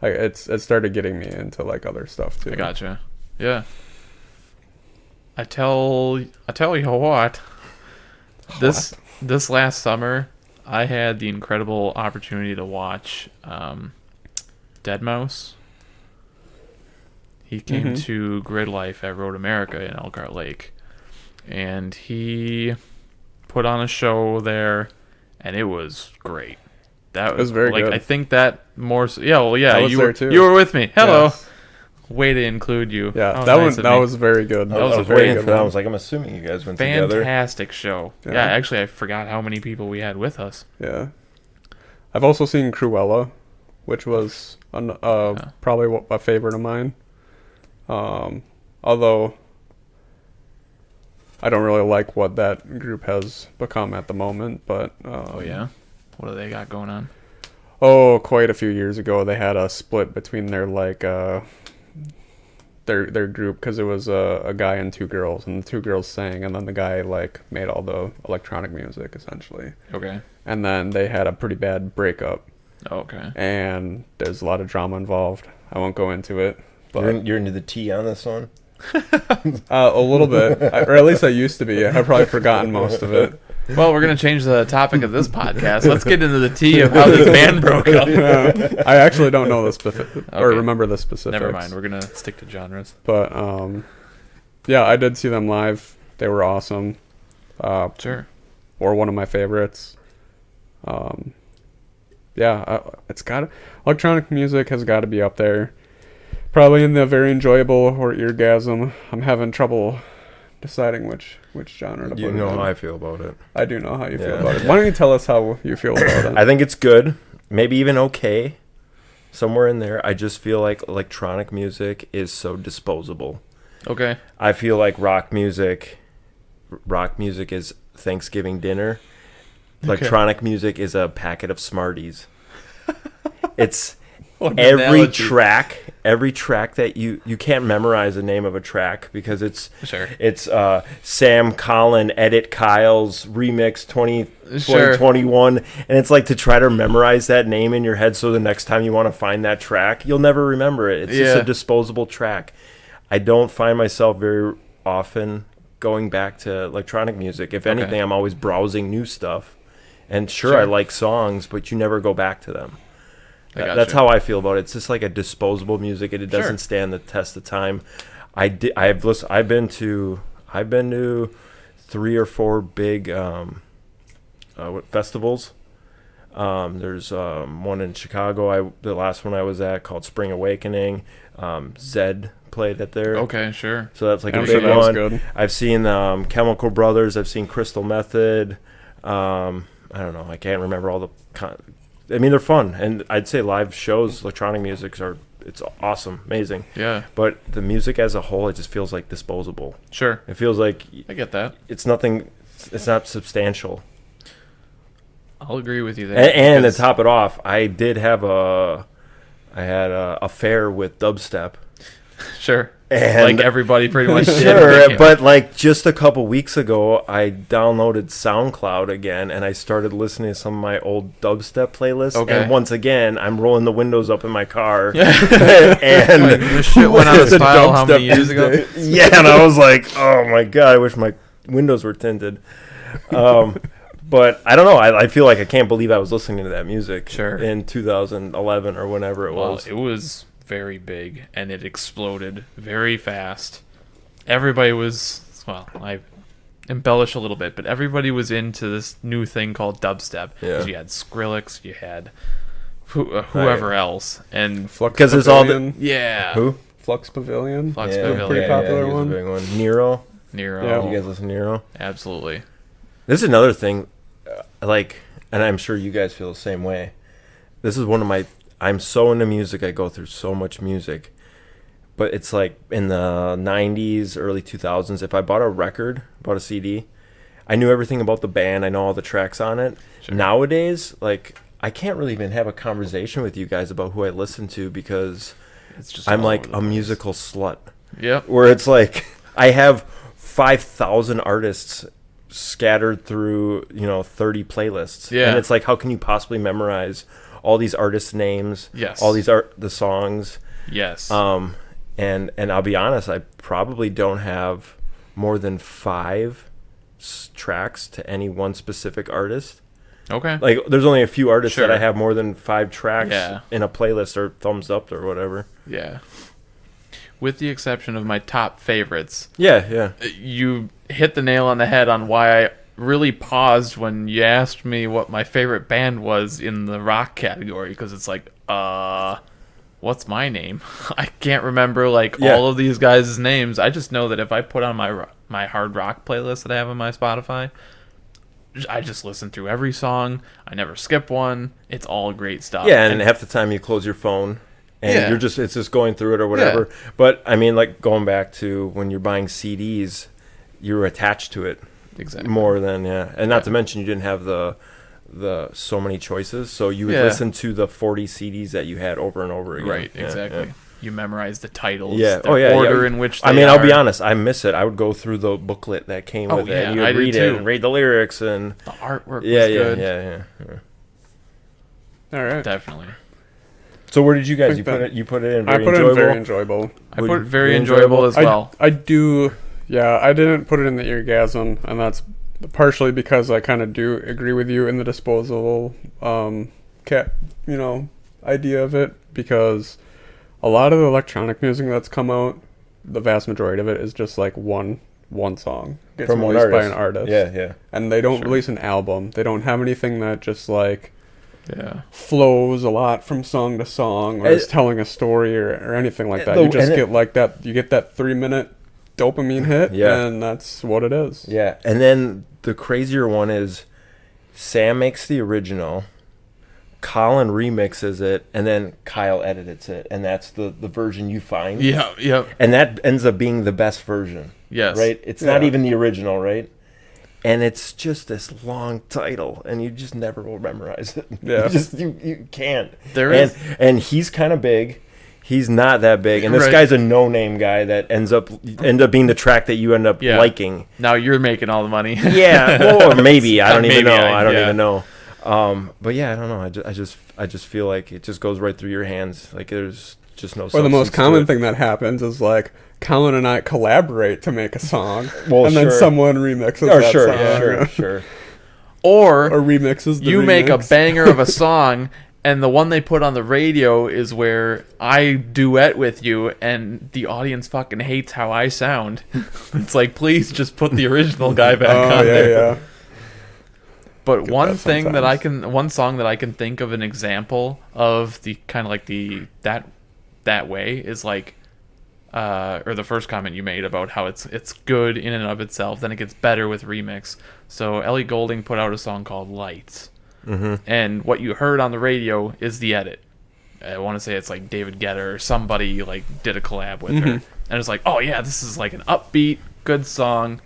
Like it started getting me into like other stuff too. I gotcha. Yeah. I tell you what. This last summer, I had the incredible opportunity to watch Deadmau5. He came to Grid Life at Road America in Elkhart Lake, and he put on a show there, and it was great. That was very good. I think that more. I was there too. You were with me. Hello. Yes. Way to include you. Yeah, that was very good. I was very waiting for that. I was like, I'm assuming you guys went together. Fantastic show. Yeah, actually, I forgot how many people we had with us. Yeah. I've also seen Cruella, which was probably a favorite of mine. Although I don't really like what that group has become at the moment, but What do they got going on? Quite a few years ago they had a split between their like their group, because it was a guy and two girls, and the two girls sang, and then the guy like made all the electronic music essentially. Okay. And then they had a pretty bad breakup. Okay. And there's a lot of drama involved. I won't go into it. But You're into the tea on this one? a little bit, or at least I used to be. I've probably forgotten most of it. Well, we're going to change the topic of this podcast. Let's get into the tea of how this band broke up. I actually don't know the specific or remember the specifics. Never mind. We're going to stick to genres. But yeah, I did see them live. They were awesome. Sure. Or one of my favorites. It's got electronic music has got to be up there. Probably in the very enjoyable or eargasm. I'm having trouble deciding which genre to put it in. You know how I feel about it. I do know how you feel about it. Why don't you tell us how you feel about it? I think it's good. Maybe even okay. Somewhere in there. I just feel like electronic music is so disposable. Okay. I feel like rock music is Thanksgiving dinner. Electronic music is a packet of Smarties. It's every track that you can't memorize the name of a track because it's Sam Collin edit Kyle's remix 2021, and it's like to try to memorize that name in your head so the next time you want to find that track you'll never remember it. It's just a disposable track. I don't find myself very often going back to electronic music. If anything, I'm always browsing new stuff, and I like songs, but you never go back to them. That's how I feel about it. It's just like a disposable music, and it doesn't stand the test of time. I've been to 3 or 4 big festivals. There's one in Chicago. The last one I was at called Spring Awakening. Zed played it there. Okay, sure. So that's like a big one. Good. I've seen Chemical Brothers. I've seen Crystal Method. I don't know. I can't remember all the. I mean, they're fun, and I'd say live shows, electronic music it's awesome, amazing. Yeah. But the music as a whole, it just feels like disposable. Sure. It feels like I get that. It's nothing. It's not substantial. I'll agree with you there. And to top it off, I had a affair with dubstep. Sure. And like everybody pretty much did. Sure, but like just a couple weeks ago, I downloaded SoundCloud again, and I started listening to some of my old dubstep playlists. Okay. And once again, I'm rolling the windows up in my car. And the shit went out of style how many years ago? Yeah, and I was like, oh my God, I wish my windows were tinted. But I don't know. I feel like I can't believe I was listening to that music in 2011 or whenever it was. It was very big, and it exploded very fast. Everybody was, I embellish a little bit, but everybody was into this new thing called dubstep. Yeah. You had Skrillex, you had whoever else, and because it's all the Who? Flux Pavilion. Pavilion, pretty popular one. A big one. Nero. Yeah. You guys listen to Nero? Absolutely. This is another thing, and I'm sure you guys feel the same way. This is one of my. I'm so into music. I go through so much music. But it's like in the 90s, early 2000s, if I bought a CD, I knew everything about the band. I know all the tracks on it. Sure. Nowadays, like I can't really even have a conversation with you guys about who I listen to because It's just I'm all like over the a place. musical slut. Yep. Where it's like I have 5,000 artists scattered through 30 playlists. Yeah. And it's like, how can you possibly memorize all these artists' names? Yes. All these the songs. Yes. And I'll be honest, I probably don't have more than 5 tracks to any one specific artist. Okay. Like, there's only a few artists Sure. that I have more than 5 tracks Yeah. in a playlist or thumbs up or whatever. Yeah. With the exception of my top favorites, Yeah. you hit the nail on the head on why I really paused when you asked me what my favorite band was in the rock category, because it's like, what's my name? I can't remember Yeah. all of these guys' names. I just know that if I put on my hard rock playlist that I have on my Spotify, I just listen through every song. I never skip one. It's all great stuff. Yeah, and half the time you close your phone and Yeah. it's just going through it or whatever. But I mean, like, going back to when you're buying CDs, you're attached to it Exactly. more than and not to mention you didn't have the so many choices, so you would Yeah. listen to the 40 CDs that you had over and over again. Right, Yeah, exactly. yeah. You memorize the titles, Yeah. the order in which they I mean, I'll be are. honest, I miss it. I would go through the booklet that came Oh, with it, yeah, and you I would did read it too. and read the lyrics and The artwork yeah, was yeah, good. yeah. All right. Definitely. So where did you guys? Think You put it in I very put it enjoyable. in very enjoyable. I Would put you- very very enjoyable enjoyable? as well. I do. Yeah, I didn't put it in the eargasm, and that's partially because I kind of do agree with you in the disposable idea of it, because a lot of the electronic music that's come out, the vast majority of it is just like one song gets From one released by artist. an artist. Yeah. And they don't Sure. release an album. They don't have anything that just like Yeah. flows a lot from song to song or is telling a story or anything like that. the- You just and it- get like that. You get that 3-minute dopamine hit, Yeah. and that's what it is. Yeah, and then the crazier one is Sam makes the original, Collin remixes it, and then Kyle edits it, and that's the version you find. Yeah. Yep. And that ends up being the best version, Yes. right? It's not Yeah. even the original, right? And it's just this long title, and you just never will memorize it. Yeah. You can't. There and, is- and he's kind of big. He's not that big, and this Right. guy's a no-name guy that ends up being the track that you end up Yeah. liking. Now you're making all the money. Yeah, well, or maybe I don't even Maybe, know. I don't yeah. even know. But yeah, I don't know. I just feel like it just goes right through your hands. Like there's just no. Or the most substance to common it. thing that happens is like Colin and I collaborate to make a song, Well, and then sure. someone remixes Oh, that sure, song, yeah, sure. Or or remixes the you make a remix. banger of a song, and the one they put on the radio is where I duet with you, and the audience fucking hates how I sound. It's like, please just put the original guy back Oh on yeah, there. yeah. But Get one that thing that sometimes. one song that I can think of an example of the kind of like that way is like, or the first comment you made about how it's good in and of itself, then it gets better with remix. So Ellie Goulding put out a song called Lights, and what you heard on the radio is the edit. I want to say it's like David Guetta or somebody like did a collab with her, and it's like, oh yeah, this is like an upbeat, good song.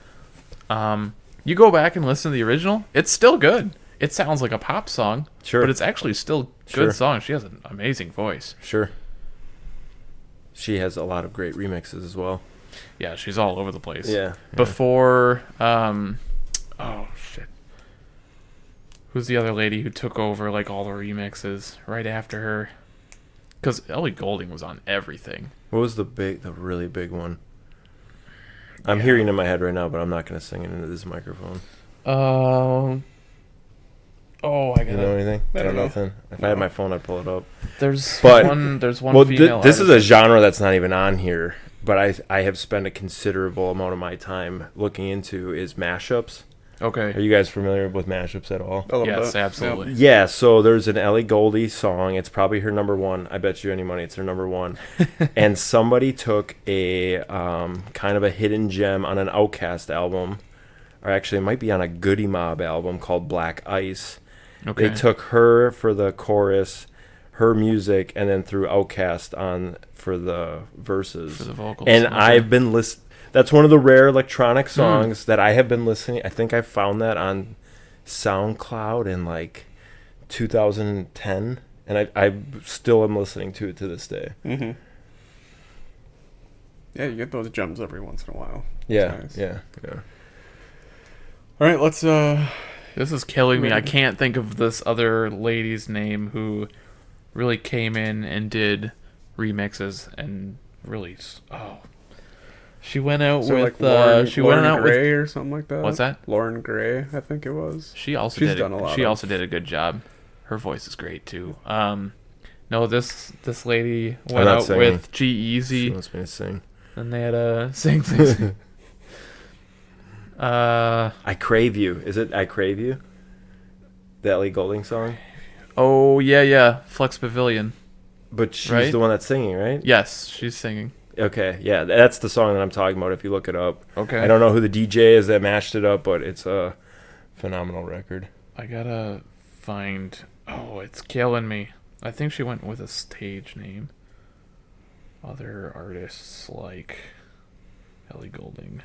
You go back and listen to the original, it's still good. It sounds like a pop song, Sure. but it's actually still Sure. good song. She has an amazing voice. Sure. She has a lot of great remixes as well. Yeah, she's all over the place. Yeah. Before, oh shit, who's the other lady who took over like all the remixes right after her? Because Ellie Goulding was on everything. What was the really big one? I'm hearing it in my head right now, but I'm not going to sing it into this microphone. Oh, I You got know anything? I don't know. Nothing. If I had my phone, I'd pull it up. There's But- one. There's one. Well, female this is a artist. genre that's not even on here, but I have spent a considerable amount of my time looking into is mashups. Are Okay. you guys familiar with mashups at all? A little Yes, bit. absolutely. Yeah, so there's an Ellie Goulding song. It's probably her number one. I bet you any money it's her number one. And somebody took a kind of a hidden gem on an Outkast album, or actually it might be on a Goody Mob album called Black Ice. Okay. They took her for the chorus, her music, and then threw Outkast on for the verses. For the vocals. And Okay. I've been that's one of the rare electronic songs that I have been listening. I think I found that on SoundCloud in like 2010, and I still am listening to it to this day. Mm-hmm. Yeah, you get those gems every once in a while. Yeah, Nice. yeah. All right, let's. This is killing me. I can't think of this other lady's name who really came in and did remixes and really. Oh, she went out So with. Lauren, She Lauren went out Gray with. or something like that. What's that? Lauren Gray, I think it was. She also She's did. done a lot She of- also did a good job. Her voice is great too. No, this lady I'm went not out singing. with She G-Eazy, wants me to sing. and they had a sing. I Crave You. Is it I Crave You? The Ellie Goulding song? Oh yeah, Flex Pavilion. But she's Right? the one that's singing, right? Yes, she's singing. Okay, yeah, that's the song that I'm talking about if you look it up. Okay. I don't know who the DJ is that matched it up, but it's a phenomenal record. I gotta find. Oh, it's killing me. I think she went with a stage name. Other artists like Ellie Goulding.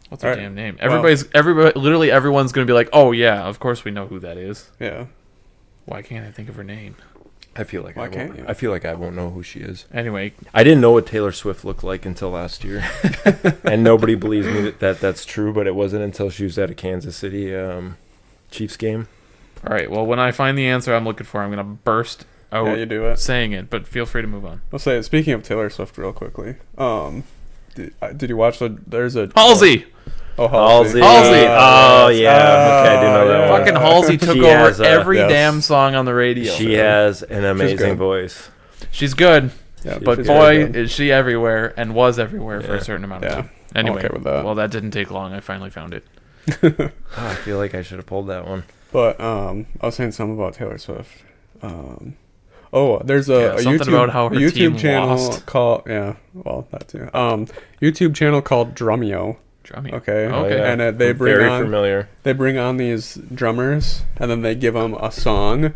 What's her All right. damn name? Well- Everybody, literally everyone's gonna be like, "Oh yeah, of course we know who that is." Yeah. Why can't I think of her name? I feel like Why I can't won't. you? I feel like I won't know who she is. Anyway, I didn't know what Taylor Swift looked like until last year, and nobody believes me that's true. But it wasn't until she was at a Kansas City Chiefs game. all right. Well, when I find the answer I'm looking for, I'm gonna burst out Yeah, you do it. saying it. But feel free to move on. I'll say, speaking of Taylor Swift, real quickly. Did you watch there's a Halsey. Oh, Halsey. Halsey. Oh, yeah. Okay, I didn't know that one. Fucking Halsey took She over has a- every yes. damn song on the radio. She has an amazing good. voice. She's good. Yeah, But she's boy, very good. is she everywhere and was everywhere for a Yeah. certain amount of Yeah. time. Anyway, okay with that. well, that didn't take long. I finally found it. Oh, I feel like I should have pulled that one. But I was saying something about Taylor Swift. There's Yeah, a something YouTube, about how her a YouTube team channel lost. called that too. YouTube channel called Drumeo. Drummy. Okay. Oh, Okay. yeah. And they Very bring familiar. on these drummers, and then they give them a song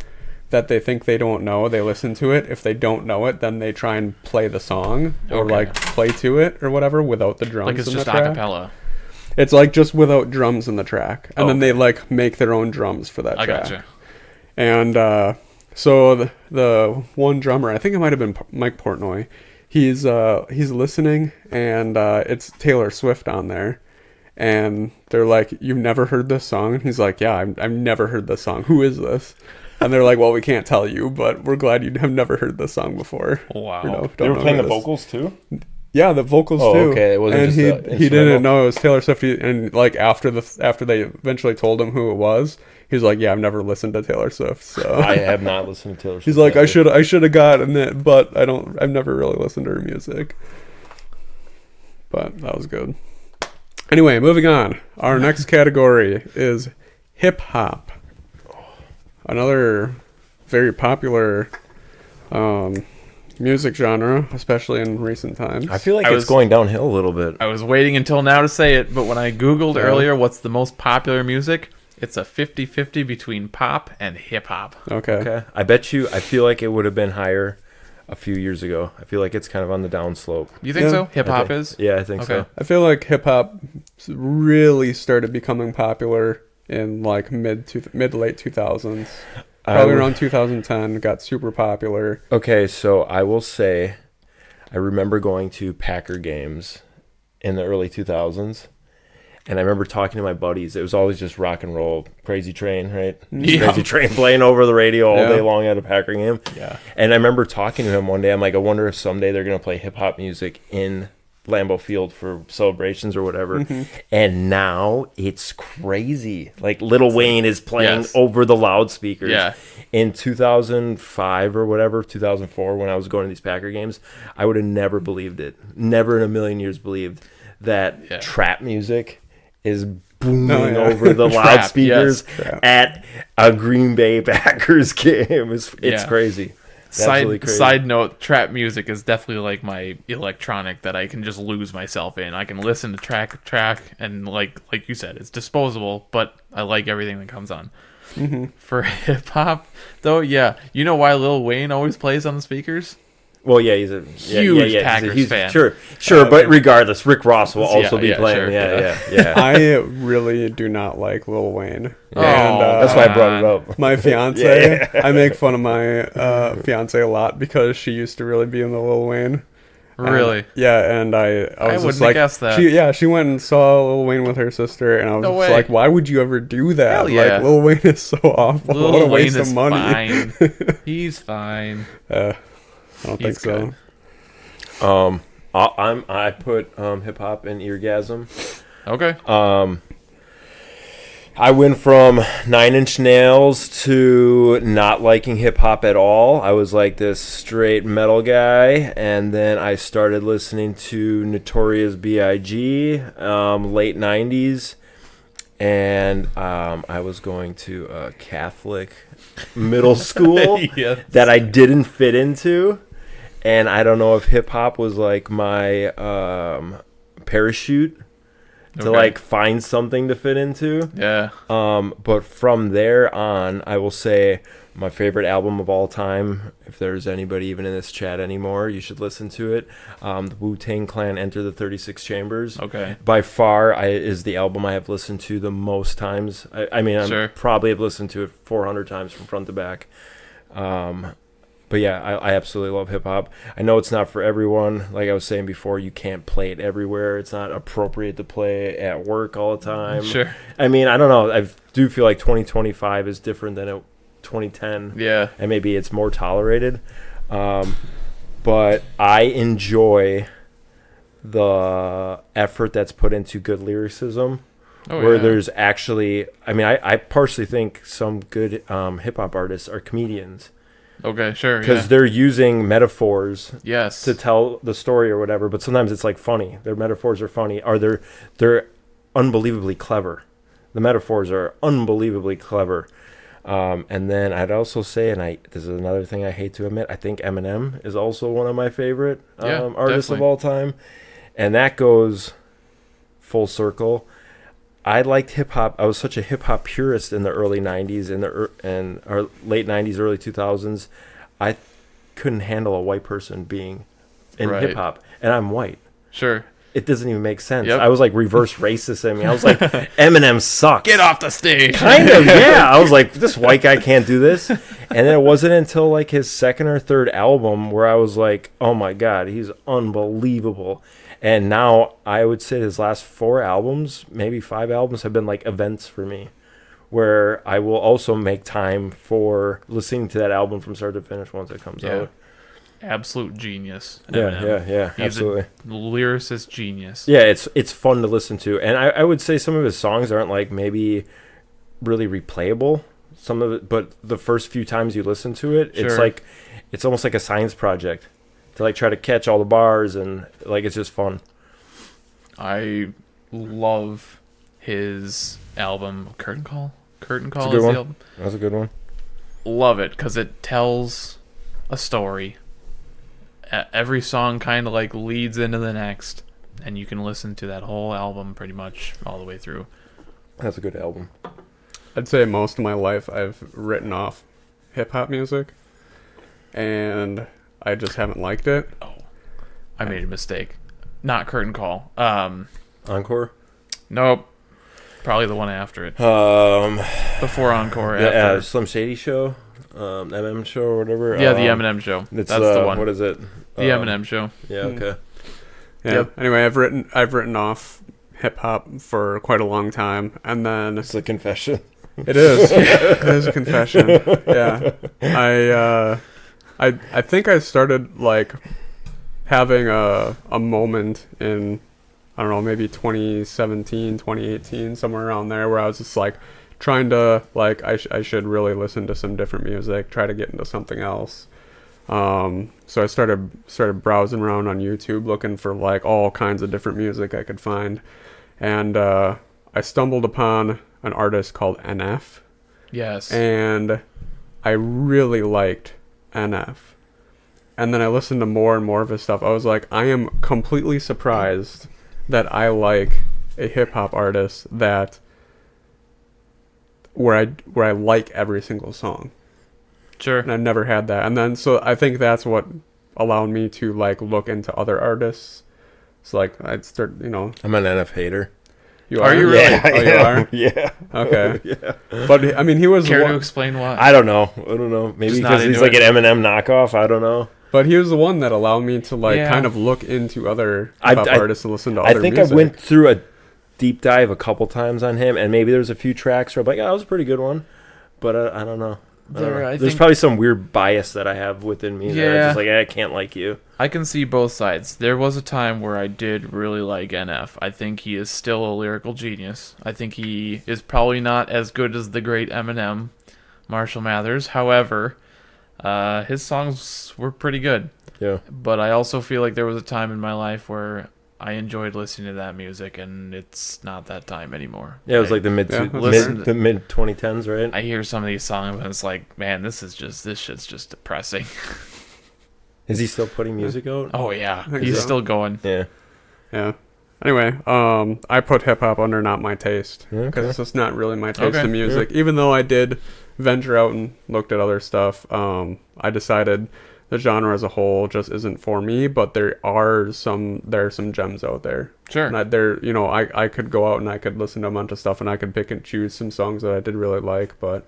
that they think they don't know. They listen to it. If they don't know it, then they try and play the song or Okay. like play to it or whatever without the drums Like it's in just the a track. cappella. It's like just without drums in the track, and Oh, then they like make their own drums for that I track. gotcha. And so the one drummer, I think it might have been Mike Portnoy, he's listening, and it's Taylor Swift on there, and they're like, "You've never heard this song?" And he's like, "Yeah, I've never heard this song. Who is this?" And they're like, "Well, we can't tell you, but we're glad you have never heard this song before." Wow. You know, They don't were know playing who the it is. vocals too? Yeah, the vocals Oh, too. okay, it wasn't and just he the he didn't instrumental? know it was Taylor Swift. And like after they eventually told him who it was, he's like, "Yeah, I've never listened to Taylor Swift." So I have not listened to Taylor Swift. he's like, ever. I should have gotten it, but I've never really listened to her music. But that was good. Anyway, moving on. Our next category is hip hop. Another very popular music genre, especially in recent times. I feel like I it's was- going downhill a little bit. I was waiting until now to say it, but when I Googled Yeah. earlier what's the most popular music, it's a 50-50 between pop and hip hop. Okay. Okay. I bet you, I feel like it would have been higher a few years ago. I feel like it's kind of on the downslope. You think Yeah. so? Hip hop I think- is? Yeah, I think Okay. so. I feel like hip hop really started becoming popular in like mid to late 2000s. Probably I- around 2010 got super popular. Okay, so I will say, I remember going to Packer games in the early 2000s, and I remember talking to my buddies. It was always just rock and roll, Crazy Train, right? Yeah. Crazy Train playing over the radio all Yeah. day long at a Packer game. Yeah. And I remember talking to him one day. I'm like, I wonder if someday they're going to play hip hop music in Lambeau Field for celebrations or whatever. Mm-hmm. And now it's crazy. Like Lil Wayne is playing Yes. over the loudspeakers. Yeah. In 2005 or whatever, 2004, when I was going to these Packer games, I would have never believed it. Never in a million years believed that Yeah. trap music is booming Oh, yeah. over the Trap, loudspeakers yes. Trap. at a Green Bay Packers game. It's Yeah. crazy. Absolutely crazy. Side note, trap music is definitely like my electronic that I can just lose myself in. I can listen to track and like you said, it's disposable, but I like everything that comes on. Mm-hmm. For hip hop though, yeah. You know why Lil Wayne always plays on the speakers? Well, yeah, he's a Huge he's Packers fan. Sure, but regardless, Rick Ross will also be playing. Sure, Yeah. I really do not like Lil Wayne. Oh, And, That's why I brought it up. my fiance, I make fun of my fiance a lot because she used to really be in the Lil Wayne. Really? And I was wouldn't just like, have guessed that. She went and saw Lil Wayne with her sister, and I was No just way. like, why would you ever do that? Hell yeah. Like, Lil Wayne is so awful. What a Lil Wayne waste is of money. fine. He's fine. I don't think so. Good. I put hip hop in eargasm. Okay. I went from 9 Inch Nails to not liking hip hop at all. I was like this straight metal guy, and then I started listening to Notorious B.I.G. Late 90s, and I was going to a Catholic middle school Yes. that I didn't fit into, and I don't know if hip hop was like my parachute to like find something to fit into. Yeah. But from there on, I will say my favorite album of all time, if there's anybody even in this chat anymore, you should listen to it. The Wu-Tang Clan Enter the 36 Chambers. Okay. By far is the album I have listened to the most times. I mean, I probably have listened to it 400 times from front to back. But yeah, I absolutely love hip-hop. I know it's not for everyone. Like I was saying before, you can't play it everywhere. It's not appropriate to play at work all the time. Sure. I mean, I don't know. I do feel like 2025 is different than 2010. Yeah. And maybe it's more tolerated. But I enjoy the effort that's put into good lyricism. Where there's actually... I mean, I partially think some good hip-hop artists are comedians. Okay, sure. Because they're using metaphors yes. to tell the story or whatever, but sometimes it's like funny. Their metaphors are funny, or they're unbelievably clever. The metaphors are unbelievably clever. And then I'd also say, and this is another thing I hate to admit, I think Eminem is also one of my favorite artists of all time. And that goes full circle. I liked hip hop. I was such a hip hop purist in the early 90s and or late 90s, early 2000s. I couldn't handle a white person being in hip hop, and I'm white. Sure. It doesn't even make sense. Yep. I was like reverse racist. I mean, I was like, Eminem sucks. Get off the stage. Kind of, yeah. I was like, this white guy can't do this. And then it wasn't until like his second or third album where I was like, oh my God, he's unbelievable. And now I would say his last 4 albums, maybe 5 albums, have been like events for me, where I will also make time for listening to that album from start to finish once it comes out. Absolute genius. Yeah, He's absolutely. A lyricist genius. Yeah, it's fun to listen to, and I would say some of his songs aren't like maybe really replayable. Some of it, but the first few times you listen to it, it's almost like a science project to like try to catch all the bars, and like it's just fun. I love his album Curtain Call. Curtain Call is the one. album. That's a good one. Love it because it tells a story. Every song kind of like leads into the next, and you can listen to that whole album pretty much all the way through. That's a good album. I'd say most of my life I've written off hip-hop music, and I just haven't liked it. Oh, I made a mistake. Not Curtain Call. Encore? Nope. Probably the one after it. Before Encore. Yeah, Slim Shady Show, Eminem Show or whatever. Yeah, the Eminem Show. That's the one. What is it? The Eminem Show. Yeah. Okay. Yeah. Yep. Anyway, I've written off hip hop for quite a long time, and then It's a confession. it is. It is a confession. Yeah. I think I started like having a moment in, I don't know, maybe 2017, 2018, somewhere around there, where I was just like trying to like I should really listen to some different music, try to get into something else. So I started browsing around on YouTube looking for like all kinds of different music I could find, and I stumbled upon an artist called NF. Yes. And I really liked NF. And then I listened to more and more of his stuff. I was like, I am completely surprised that I like a hip hop artist where I like every single song. Sure. And I never had that. And then so I think that's what allowed me to like look into other artists. So like I'd start, I'm an NF hater. You Are you really? Yeah, I Oh, you am. are? Yeah. Okay. Yeah. But I mean, he was Care the to one, explain why? I don't know. Maybe Just not because he's into like it. an Eminem knockoff. I don't know. but he was the one that allowed me to like Yeah. kind of look into other I- hip hop I- artists and listen to I other think music. I went through a deep dive a couple times on him, and maybe there's a few tracks where I'm like, oh, that was a pretty good one. But I don't know. There's think- probably some weird bias that I have within me. That I'm Yeah. just like, I can't like you. I can see both sides. There was a time where I did really like NF. I think he is still a lyrical genius. I think he is probably not as good as the great Eminem, Marshall Mathers. However, his songs were pretty good. Yeah. But I also feel like there was a time in my life where I enjoyed listening to that music, and it's not that time anymore. Yeah, it was like the mid Yeah, listen- the mid 2010s, right? I hear some of these songs and it's like, man, this shit's just depressing. Is he still putting music out? Oh yeah, think he's so. still going. Yeah. Yeah. Anyway, I put hip hop under not my taste because Okay. it's just not really my taste Okay, in music. Even though I did venture out and looked at other stuff, I decided the genre as a whole just isn't for me. But there are some gems out there. Sure. And I could go out and I could listen to a bunch of stuff and I could pick and choose some songs that I did really like. But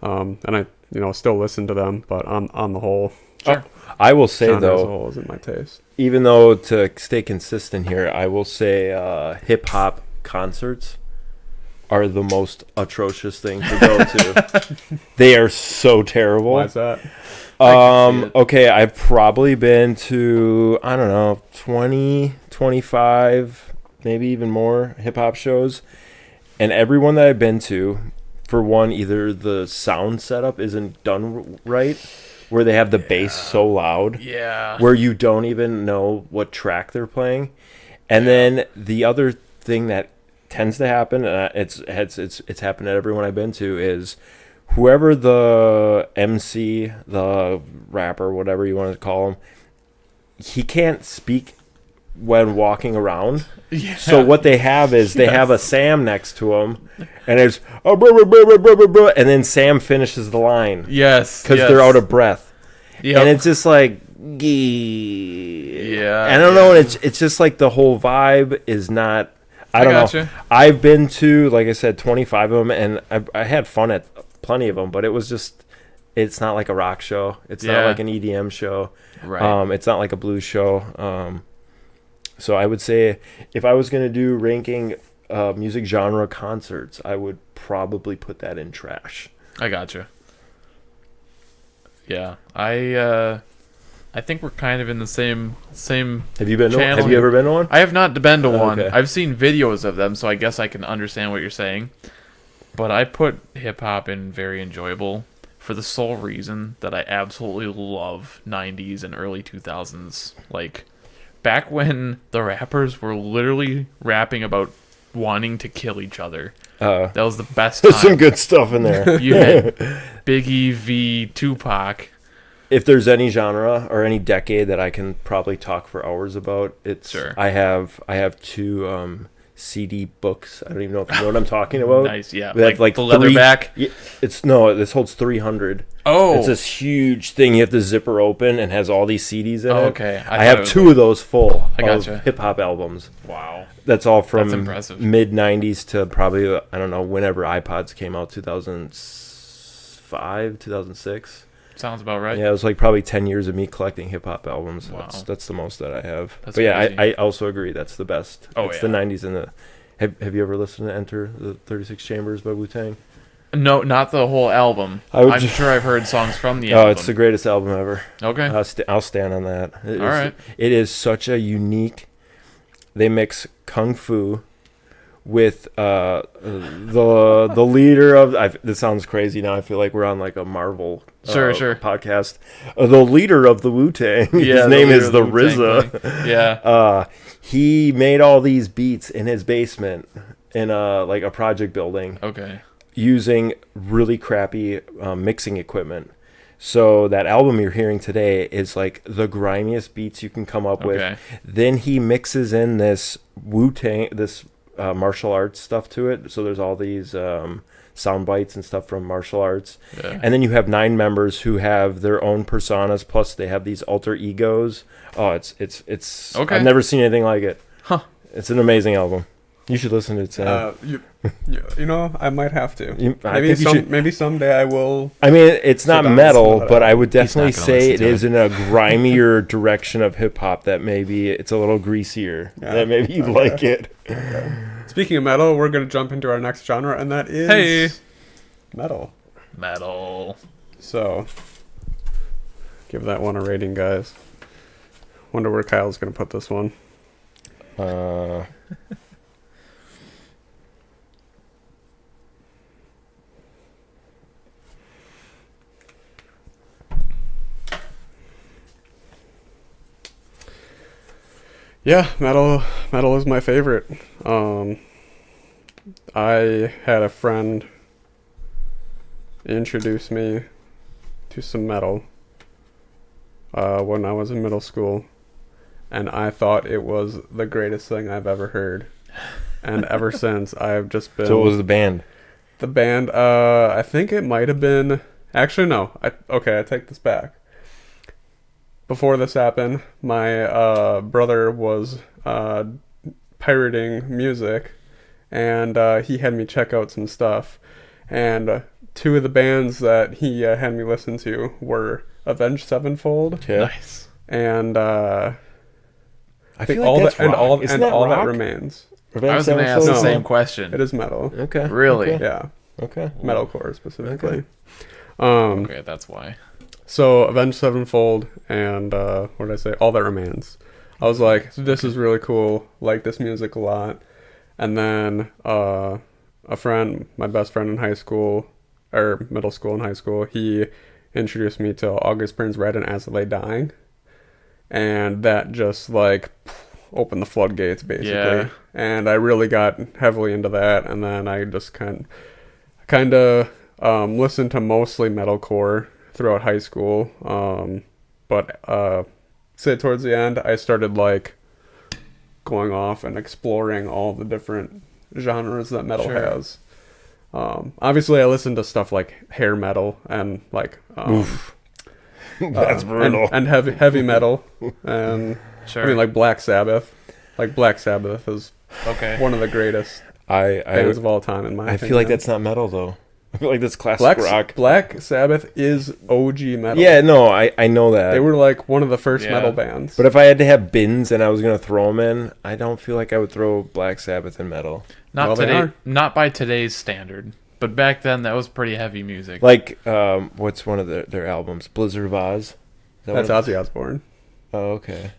and I still listen to them. But on the whole, Sure. I will say genre as a though, whole isn't my taste. even though to stay consistent here, I will say hip hop concerts are the most atrocious thing to go to. They are so terrible. Why is that? can see it. Okay, I've probably been to, I don't know, 20, 25, maybe even more hip hop shows. And everyone that I've been to, for one, either the sound setup isn't done right, where they have the bass so loud, Yeah. where you don't even know what track they're playing. And then the other thing that tends to happen, and it's happened at everyone I've been to, is whoever the MC, the rapper, whatever you want to call him, he can't speak when walking around. Yeah. So what they have is they have a Sam next to him, and it's oh, blah, blah, blah, blah, blah, blah, blah, and then Sam finishes the line Yes. because yes. they're out of breath, Yep. and it's just like, yeah, Yeah, I don't know. yeah. And it's just like the whole vibe is not. I don't know. gotcha. I've been to, like I said, 25 of them, and I had fun at plenty of them, but it was just, it's not like a rock show. It's not Yeah. like an EDM show. Right. It's not like a blues show. So I would say if I was going to do ranking music genre concerts, I would probably put that in trash. I gotcha. Yeah. I think we're kind of in the same. Have you been to one? Channel Have you ever been to one? I have not been to one. Okay. I've seen videos of them, so I guess I can understand what you're saying. But I put hip hop in very enjoyable for the sole reason that I absolutely love 90s and early 2000s. Like back when the rappers were literally rapping about wanting to kill each other. That was the best time. There's some good stuff in there. You had Biggie v Tupac. If there's any genre or any decade that I can probably talk for hours about, it's Sure. I have two CD books. I don't even know if you know what I'm talking about. Nice, yeah. They have, Like the leatherback. Yeah, this holds 300. Oh. It's this huge thing. You have to zipper open and has all these CDs in it. Okay. I thought it have was two of those full I of gotcha. hip hop albums. Wow. That's all That's from impressive. mid 90s to probably, I don't know, whenever iPods came out, 2005, 2006. Sounds about right. Yeah, it was like probably 10 years of me collecting hip hop albums. Wow. That's the most that I have. That's but yeah, crazy. I also agree that's the best. Oh, It's yeah. the 90s and the. Have you ever listened to Enter the 36 Chambers by Wu-Tang? No, not the whole album. I would I'm ju- sure I've heard songs from the Oh, album. it's the greatest album ever. Okay. I'll stand on that. All right. It is such a unique. They mix kung fu with the leader of. This sounds crazy now. I feel like we're on like a Marvel Sure. podcast. The leader of the Wu-Tang. Yeah, His the name leader is of the the Wu-Tang RZA. Yeah. He made all these beats in his basement in like a project building Okay. using really crappy mixing equipment. So that album you're hearing today is like the grimiest beats you can come up Okay. with. Then he mixes in this Wu-Tang, this martial arts stuff to it. So there's all these sound bites and stuff from martial arts. Yeah. And then you have 9 members who have their own personas, plus they have these alter egos. Oh, it's Okay. I've never seen anything like it. Huh. It's an amazing album. You should listen to it, Sam. You know, I might have to. I think you should. Maybe someday I will. I mean, it's not down and metal, listen to but that. I would He's not definitely gonna say listen it to is in a grimier direction of hip hop that maybe it's a little greasier. Yeah. That maybe you'd Okay. like it. Speaking of metal, we're gonna jump into our next genre, and that is Hey. metal. Metal. So, give that one a rating, guys. Wonder where Kyle's gonna put this one. Yeah, metal is my favorite. I had a friend introduce me to some metal when I was in middle school, and I thought it was the greatest thing I've ever heard. And ever since, I've just been... So what was the band? The band, I think it might have been... Actually, no. I take this back. Before this happened, my brother was pirating music, and he had me check out some stuff. And 2 of the bands that he had me listen to were Avenged Sevenfold, Okay. Nice. and I think feel like that's rock. all Isn't that rock? remains. I was going to ask No. the same question. It is metal. Okay. Really? Okay. Yeah, Okay. metalcore specifically. Okay. Okay, that's why. So Avenged Sevenfold and what did I say? All That Remains. I was like, this is really cool. Like this music a lot. And then a friend, my best friend in high school, or middle school and high school, he introduced me to August Burns Red and As I Lay Dying, and that just like opened the floodgates basically. Yeah. And I really got heavily into that, and then I just kind of listened to mostly metalcore throughout high school, but say towards the end I started like going off and exploring all the different genres that metal Sure. has. Obviously I listened to stuff like hair metal and like That's brutal. and heavy metal, and Sure. I mean like Black Sabbath. Like Black Sabbath is Okay. one of the greatest I bands of all time in my opinion. feel like that's not metal though. I feel like that's classic rock. Black Sabbath is OG metal. Yeah, no, I know that. They were like one of the first Yeah. metal bands. But if I had to have bins and I was gonna throw them in, I don't feel like I would throw Black Sabbath in metal. Not Well, they today. are. Not by today's standard. But back then, that was pretty heavy music. Like, what's one of their albums? Blizzard of Oz. Is that That's one of- Ozzy Osbourne. Oh, okay.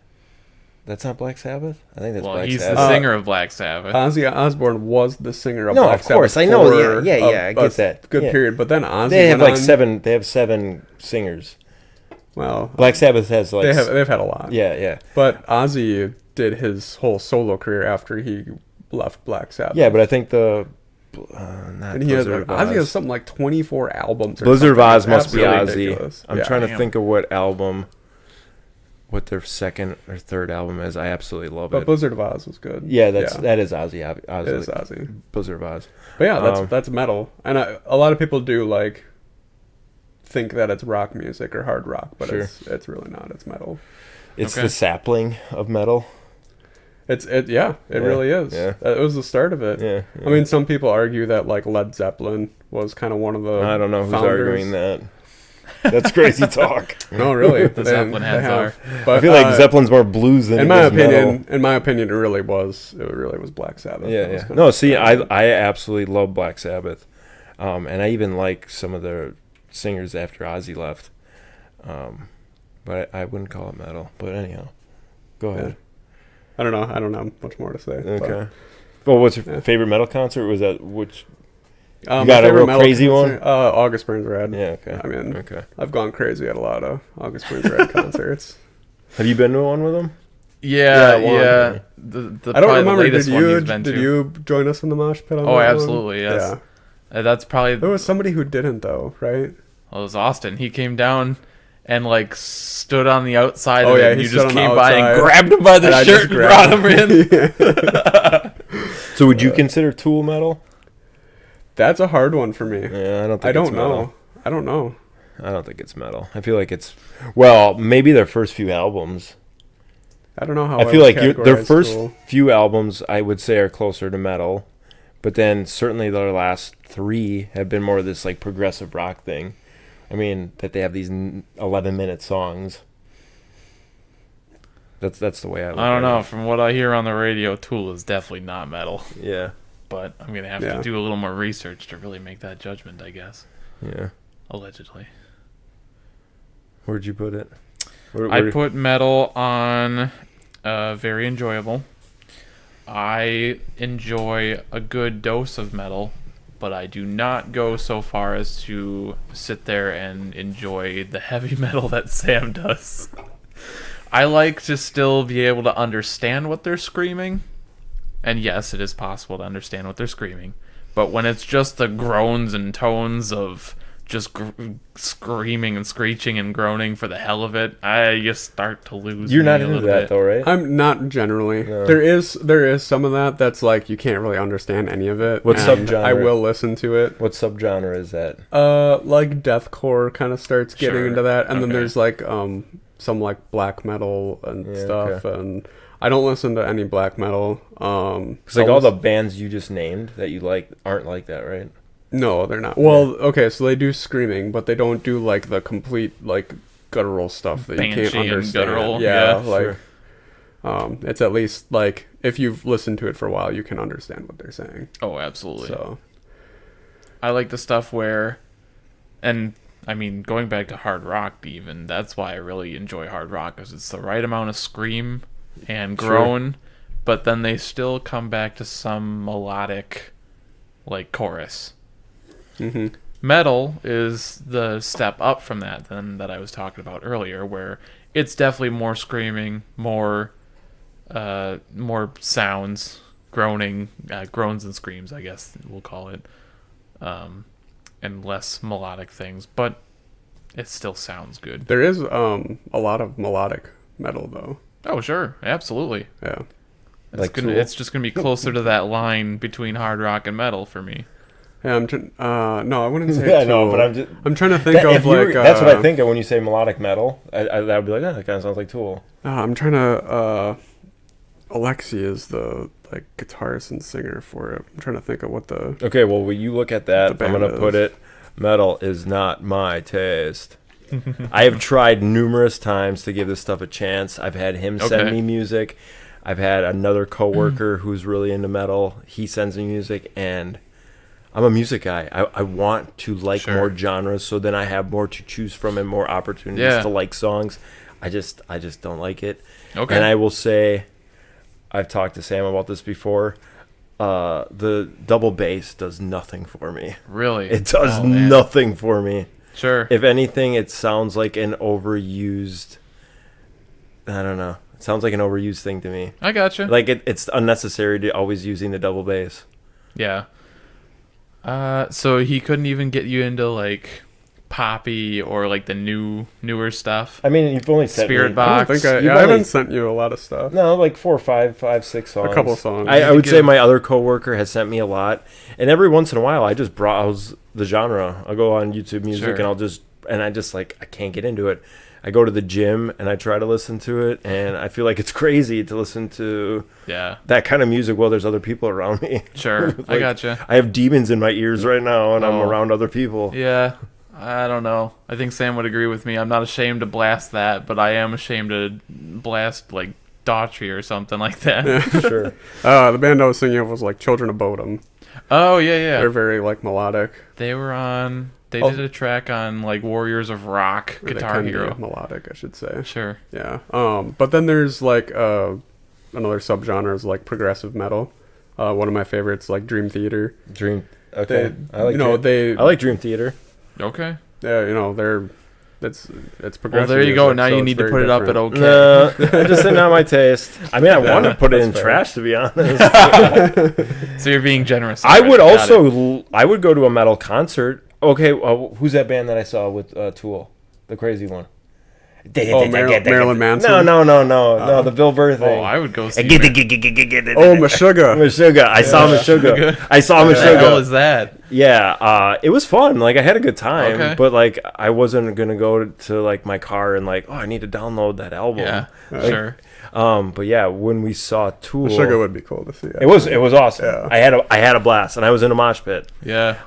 That's not Black Sabbath. I think that's well, Black he's Sabbath. the singer of Black Sabbath. Ozzy Osbourne was the singer of No, Black of course, Sabbath. I know, for yeah, a- I get a that, Good yeah. period, but then Ozzy They have went like on- 7. They have 7 singers. Well, Black Sabbath has like. they've had a lot. Yeah. But Ozzy did his whole solo career after he left Black Sabbath. Yeah, but I think the. Not and he has Blizzard of Ozzy has Oz. something like 24 albums. Or Blizzard of something. Oz It's must be absolutely Ozzy. ridiculous. I'm Yeah. trying to Damn. think of what album, what their second or third album is. I absolutely love But it. Blizzard of Oz was good. Yeah, that is Ozzy. it is Ozzy. Blizzard of Oz. But yeah, Um, that's metal, and a lot of people do like think that it's rock music or hard rock, but Sure. it's really not. It's metal. It's Okay. the sapling of metal. It Yeah, really is. yeah. It was the start of it. Yeah. I mean, some people argue that like Led Zeppelin was kind of one of the. I don't know who's founders. arguing that. That's crazy talk. No, really. The Zeppelin they heads have. are. But I feel like Zeppelin's more blues than in it my is opinion, metal. it really was Black Sabbath. Yeah, That was yeah. kind No, of- see, I absolutely love Black Sabbath, and I even like some of the singers after Ozzy left, but I wouldn't call it metal. But anyhow, go ahead. I don't know. I don't have much more to say. Okay. Well, what's your Yeah. favorite metal concert? Was that which? But, You got a my favorite real metal crazy one? concert- August Burns Red. Yeah. Okay. I mean, Okay. I've gone crazy at a lot of August Burns Red concerts. Have you been to one with them? Yeah, Yeah, one. yeah. The I don't probably remember. The Did latest one you he's been did to. you join us in the mosh pit? On Oh, that one? absolutely, yes. Yeah. That's probably. There was somebody who didn't though, right? Well, it was Austin. He came down and like stood on the outside Oh, of yeah, it, and he you stood just on the came by and outside, grabbed him by the and I shirt just and brought him grabbed in. So would you consider Tool metal? That's a hard one for me. Yeah, I don't think I don't it's know. metal. I don't know. I don't think it's metal. I feel like it's, well, maybe their first few albums. I don't know how I feel would like their categorize first Tool. few albums, I would say, are closer to metal. But then certainly their last 3 have been more of this like progressive rock thing. I mean, that they have these 11-minute songs. That's the way I look I don't at know. it. From what I hear on the radio, Tool is definitely not metal. Yeah. But I'm going to have Yeah. to do a little more research to really make that judgment, I guess. Yeah. Allegedly. Where'd you put it? I put metal on very enjoyable. I enjoy a good dose of metal, but I do not go so far as to sit there and enjoy the heavy metal that Sam does. I like to still be able to understand what they're screaming. And yes, it is possible to understand what they're screaming. But when it's just the groans and tones of just screaming and screeching and groaning for the hell of it, I just start to lose. You're not me a into little that bit. though, right? I'm not generally. No. There is some of that that's like you can't really understand any of it. What and subgenre? I will listen to it. What subgenre is that? Like deathcore kind of starts getting Sure. into that, and then Okay. there's like some like black metal and Yeah, stuff, okay. and I don't listen to any black metal. Because like all the bands you just named that you like aren't like that, right? No, they're not. Well, okay, so they do screaming, but they don't do like the complete like guttural stuff that you Banshee can't and understand. guttural, Yeah, yeah, like sure. it's at least like if you've listened to it for a while, you can understand what they're saying. Oh, absolutely. So I like the stuff where, and I mean, going back to hard rock even, that's why I really enjoy hard rock, because it's the right amount of scream and groan, but then they still come back to some melodic, like, chorus. hmm Metal is the step up from that than that I was talking about earlier, where it's definitely more screaming, more sounds, groaning, groans and screams, I guess we'll call it, and less melodic things, but it still sounds good. there is a lot of melodic metal though. Oh, sure, absolutely. Yeah. It's just gonna be closer to that line between hard rock and metal for me. Yeah, no, I wouldn't say Yeah, Tool. no, but I'm trying to think of like that's what I think of when you say melodic metal. I that would be like, oh, that kind of sounds like Tool. I'm trying to Alexi is the like guitarist and singer for it. I'm trying to think of what the Okay, well, when you look at that, The I'm band gonna put is. it. Metal is not my taste. I have tried numerous times to give this stuff a chance. I've had him send Okay. me music. I've had another coworker who's really into metal. He sends me music, and I'm a music guy. I want to like Sure. more genres, so then I have more to choose from and more opportunities Yeah. to like songs. I just don't like it. Okay. And I will say, I've talked to Sam about this before. The double bass does nothing for me. Really? It does Oh, man. nothing for me. Sure. If anything, it sounds like an overused. I don't know. It sounds like an overused thing to me. I gotcha. Like it's unnecessary to always using the double bass. Yeah. So he couldn't even get you into like poppy or like the newer stuff. I mean, you've only sent Spirit me, Box. I don't think You've I only- haven't sent you a lot of stuff. No, like 4 or 5, 6 songs. A couple songs. I You would could say give- my other coworker has sent me a lot, and every once in a while I just browse the genre. I'll go on YouTube Music Sure. and I just like I can't get into it. I go to the gym and I try to listen to it, and I feel like it's crazy to listen to Yeah. that kind of music while there's other people around me. Sure. I Like, gotcha. I have demons in my ears right now, and I'm Oh. around other people. Yeah. I don't know. I think Sam would agree with me. I'm not ashamed to blast that, but I am ashamed to blast like Daughtry or something like that. Sure. The band I was thinking of was like Children of Bodom. Oh yeah, They're yeah. very like melodic. They were on. They Oh. did a track on like Warriors of Rock, Or they Guitar can be Hero. melodic, I should say. Sure. Yeah. But then there's like another subgenre is like progressive metal. One of my favorites, like Dream Theater. Dream. Okay. They, I like. they. I like Dream Theater. Okay. Yeah, they're. It's Well, progressive. there you go. music, Now so you it's need to very put it up different. at okay. No, just not my taste. I mean, I want to put it in That's fair. trash, to be honest. So you're being generous. I would Got it. also. I would go to a metal concert. Okay, who's that band that I saw with Tool? The crazy one. Marilyn Manson. No, the Bill Burr thing. Oh, I would go see. Meshuggah. Meshuggah. I saw Meshuggah. What the hell is that? Yeah, it was fun. Like, I had a good time, Okay. but like, I wasn't gonna go to like my car and like, oh, I need to download that album. Yeah, Like, sure. But yeah, when we saw Tool, Meshuggah would be cool to see. it was awesome. Yeah. I had a blast, and I was in a mosh pit. Yeah.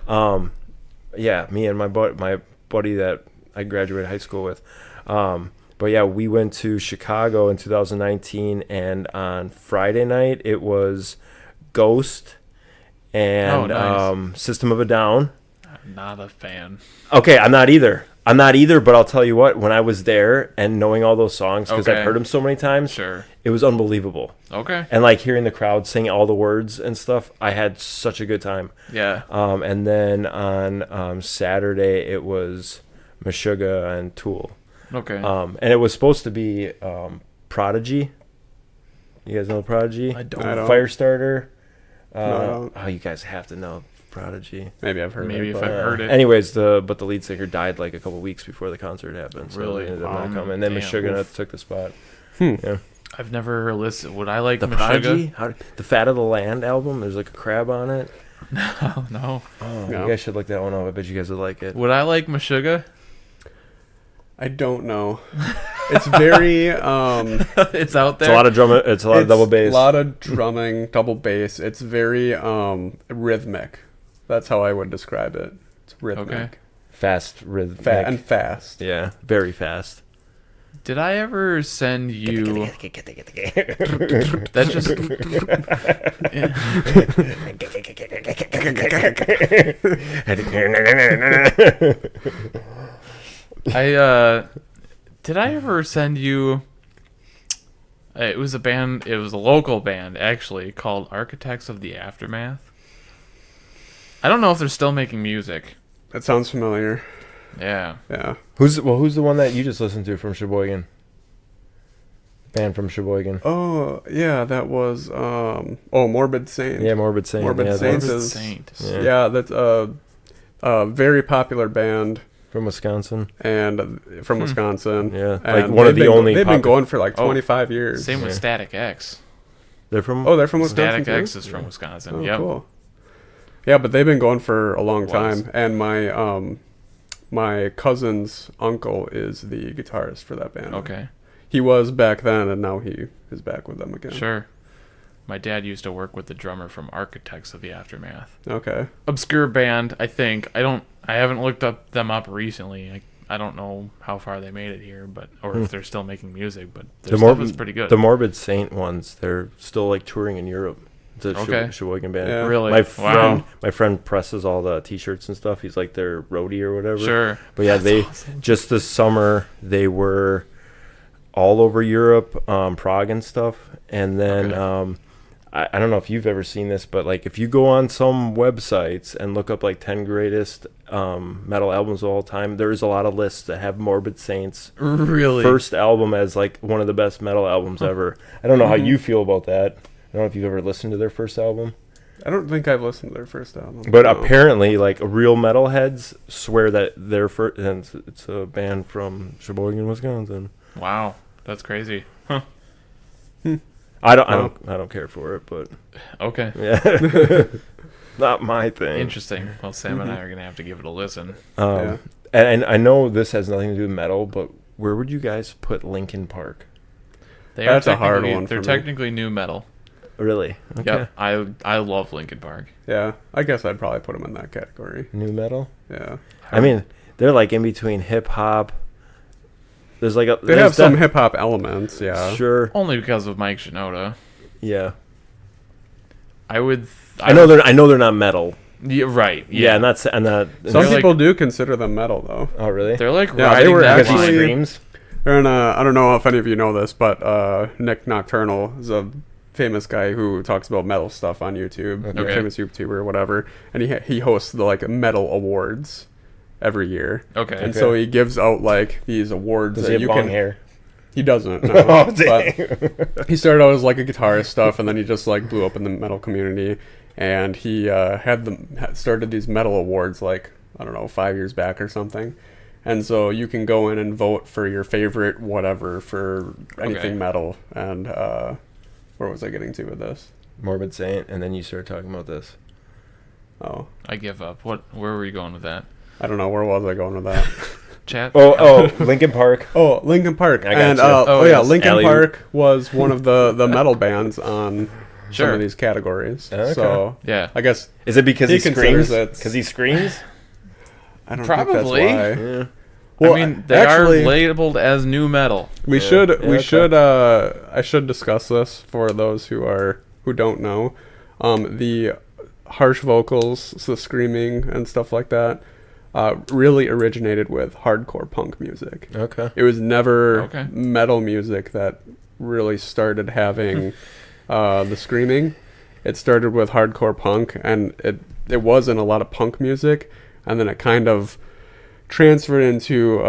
Yeah, me and my buddy that I graduated high school with. But yeah, we went to Chicago in 2019, and on Friday night it was Ghost and nice. System of a Down. I'm not a fan. Okay, I'm not either, but I'll tell you what, when I was there and knowing all those songs, because Okay. I've heard them so many times, Sure. it was unbelievable. Okay. And like hearing the crowd sing all the words and stuff, I had such a good time. Yeah. And then on Saturday it was Meshuggah and Tool. Okay. And it was supposed to be Prodigy. You guys know Prodigy? I don't. Firestarter. No, I don't. Oh, you guys have to know Prodigy. Maybe I've heard Maybe it. if but- I've heard it. Anyways, the lead singer died like a couple weeks before the concert happened. So Really? they ended up not Wow. coming. And then Damn. Meshuggah took the spot. Hmm. Yeah. I've never listened. Would I like The Meshuggah? Prodigy? The Fat of the Land album. There's like a crab on it. Oh, no. Oh, No. you guys should look that one up. I bet you guys would like it. Would I like Meshuggah? I don't know. It's very It's out It's there. a lot of drum. It's a lot of double bass. A lot of drumming, double bass. It's very rhythmic. That's how I would describe it. It's rhythmic. Okay. Fast rhythm. And fast. Yeah, very fast. Did I ever send you? That's just. Did I ever send you? It was a band. It was a local band actually called Architects of the Aftermath. I don't know if they're still making music. That sounds familiar. Yeah. Yeah. Who's the one that you just listened to from Sheboygan? Band from Sheboygan. Oh, yeah, that was Morbid Saint. Yeah, Morbid Saint. Morbid yeah, Saint Morbid is- Saint. Yeah. Yeah, that's a very popular band from Wisconsin. and from Wisconsin. Yeah, And like one of the only. They've been popu- going for like Oh, 25 years. Same with Yeah. Static X. They're from. Oh, they're from Wisconsin Static too? X is from Wisconsin. Oh, Yep. cool. Yeah, but they've been going for a long Was. time, and my cousin's uncle is the guitarist for that band. Okay. He was back then, and now he is back with them again. Sure. My dad used to work with the drummer from Architects of the Aftermath. Okay. Obscure band, I think. I haven't looked them up recently. I don't know how far they made it here, or if they're still making music, but their stuff is pretty good. The Morbid Saint ones, they're still like touring in Europe. It's a Okay. Sheboygan band. Yeah. Really? My friend presses all the T-shirts and stuff. He's like their roadie or whatever. Sure. But yeah, That's awesome. just this summer they were all over Europe, Prague and stuff. And then Okay. I don't know if you've ever seen this, but like if you go on some websites and look up like 10 greatest metal albums of all time, there's a lot of lists that have Morbid Saint's Really? first album as like one of the best metal albums ever. I don't know how you feel about that. I don't know if you've ever listened to their first album. I don't think I've listened to their first album. But No. apparently, like, real metalheads swear that their first, and it's a band from Sheboygan, Wisconsin. Wow. That's crazy. Huh. I don't care for it, but Okay. yeah, not my thing. Interesting. Well, Sam and I are going to have to give it a listen. Yeah. And I know this has nothing to do with metal, but where would you guys put Linkin Park? That's a hard one They're for me. technically new metal. Really? Okay. Yep. I love Linkin Park. Yeah, I guess I'd probably put them in that category. New metal? Yeah. I mean, they're like in between hip hop. There's like They have some hip hop elements, yeah. Sure. Only because of Mike Shinoda. Yeah. I would. I know they're not metal. Yeah, right. Yeah, Yeah. and that's and that. Some They're people like- do consider them metal, though. Oh, really? They're like Yeah, they riding were that Because he actually- line. screams. They're in I don't know if any of you know this, but Nick Nocturnal is a famous guy who talks about metal stuff on YouTube. Okay. Famous YouTuber or whatever, and he hosts the like metal awards every year. Okay. And so he gives out like these awards Does that he have you long can. hair? He doesn't. No, Oh, but he started out as like a guitarist stuff, and then he just like blew up in the metal community. And he started these metal awards like I don't know 5 years back or something. And so you can go in and vote for your favorite whatever for anything metal. And where was I getting to with this? Morbid Saint, and then you started talking about this. Oh, I give up. Where were you going with that? I don't know. Where was I going with that? Chat? Oh, Linkin Park. Oh, Linkin Park. I got And you. yeah, yes. Linkin Alley-oop. Park was one of the metal bands on some of these categories. Okay. So Yeah. I guess Is it because He he screams? considers it- Because he screams? I don't Probably. think that's why. Yeah. Well, I mean, they actually, are labeled as new metal. We Yeah. should Yeah, we okay. should I should discuss this for those who don't know. The harsh vocals, the screaming and stuff like that, really originated with hardcore punk music. Okay. It was never Okay. metal music that really started having the screaming. It started with hardcore punk, and it was in a lot of punk music, and then it kind of transferred into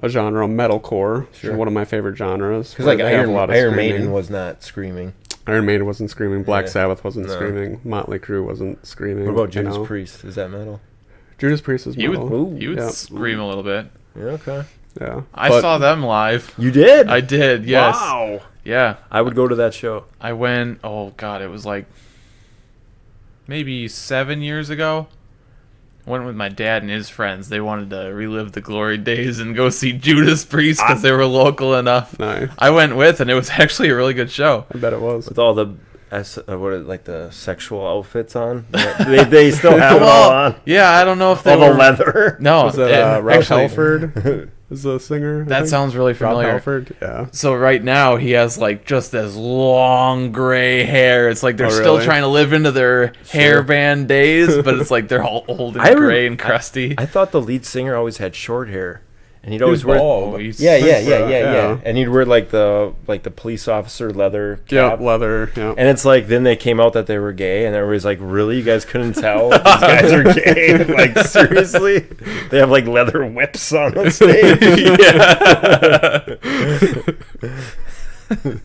a genre, metalcore, which Sure. is one of my favorite genres. Because where like they have Iron, a lot of Iron screaming. Maiden was not screaming. Iron Maiden wasn't screaming. Black Yeah. Sabbath wasn't No. screaming. Motley Crue wasn't screaming. What about you Judas know? Priest? Is that metal? Judas Priest is You metal. would, you would Yeah. scream a little bit. Yeah, okay. Yeah. I But saw them live. You did? I did, yes. Wow. Yeah. I would go to that show. I went, oh God, it was like maybe 7 years ago. I went with my dad and his friends. They wanted to relive the glory days and go see Judas Priest because they were local enough. Nice. I went with, and it was actually a really good show. I bet it was. With all the the sexual outfits on. They still have it all on. Yeah, I don't know if they All were... the leather. No, Was it Rob actually, Halford is the singer? I that think? sounds really Rob familiar. Halford? Yeah. So right now he has like just this long gray hair. It's like they're Oh, still really? trying to live into their hairband days, but it's like they're all old and gray and crusty. I thought the lead singer always had short hair. And he'd He was always wear bald. Yeah. Yeah. And he'd wear like the police officer leather Yeah, cap. leather. Yeah. And it's like then they came out that they were gay, and everybody's like, "Really? You guys couldn't tell these guys are gay? Like seriously? They have like leather whips on the stage.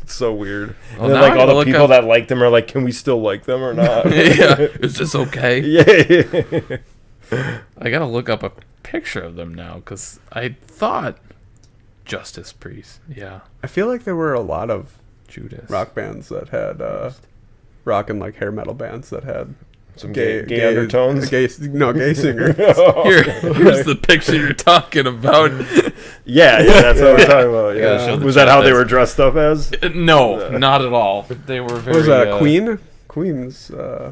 It's so weird. Well, And then now like I all gotta the look people up- that liked them are like, "Can we still like them or not?" Yeah, is this okay? Yeah. I gotta look up a picture of them now because I thought Justice Priest. Yeah, I feel like there were a lot of Judas. rock bands that had rock and like hair metal bands that had Some gay undertones. Gay singers. Here's the picture you're talking about. Yeah, that's what we're talking about. gotta show Yeah. the Was that how they chat were dressed up as? No, not at all. They were very. What was that? Queen? Queen's.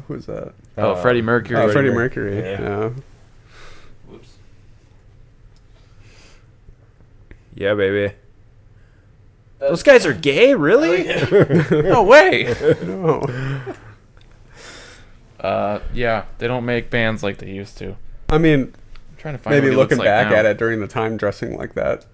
Who's that? Oh, Freddie Mercury. Freddie Mercury. Yeah. Yeah. Whoops. Yeah, baby. Those guys are gay, really? No way. No. Yeah, they don't make bands like they used to. I mean, I'm trying to find. maybe what he looking looks like back now. at it during the time dressing like that,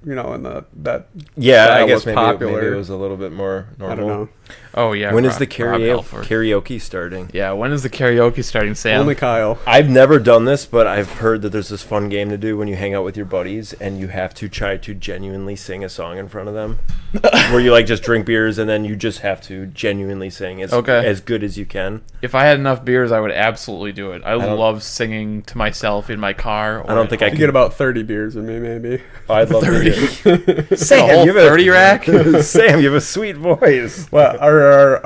you know, and that Yeah, I style guess was maybe popular. it was a little bit more normal. I don't know. Oh yeah. When is Rob- the Rob Halford. karaoke starting? Yeah, when is the karaoke starting, Sam? Only Kyle. I've never done this, but I've heard that there's this fun game to do when you hang out with your buddies and you have to try to genuinely sing a song in front of them. Where you like just drink beers and then you just have to genuinely sing as good as you can. If I had enough beers, I would absolutely do it. I don't- love singing to myself in my car. I don't think I You could. get about 30 beers in me, maybe. I'd love 30. to do it. Sam, a whole you have a- 30 rack. Sam, you have a sweet voice. Well, our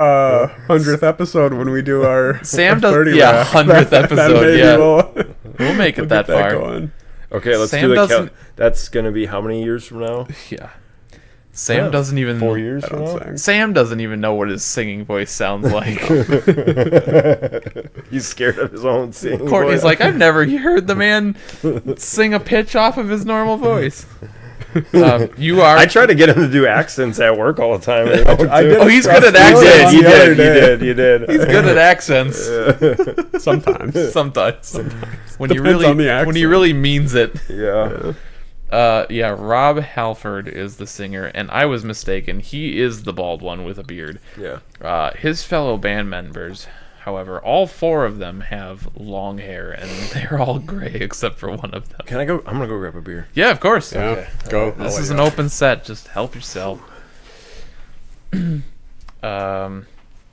100th episode when we do our Sam does- 30 yeah, rack, 100th then episode, maybe yeah. we'll Make it get that far. going. Okay, let's Sam do it. doesn't- That's going to be how many years from now? Yeah. Sam Yeah, doesn't even. 4 years I from don't now? sing. Sam doesn't even know what his singing voice sounds like. He's scared of his own singing Courtney's voice. like, I've never heard the man sing a pitch off of his normal voice. You are. I try to get him to do accents at work all the time. I did Oh, he's good at Trust me, accents. You the other did. day. You did. He's good at accents. Sometimes. Sometimes. When he Depends really on the when he accent. really means it. Yeah. Yeah, Rob Halford is the singer, and I was mistaken. He is the bald one with a beard. Yeah. His fellow band members, however, all four of them have long hair, and they're all gray except for one of them. Can I go? I'm gonna go grab a beer. Yeah, of course. Yeah. Okay. Go. This is an open set. Just help yourself.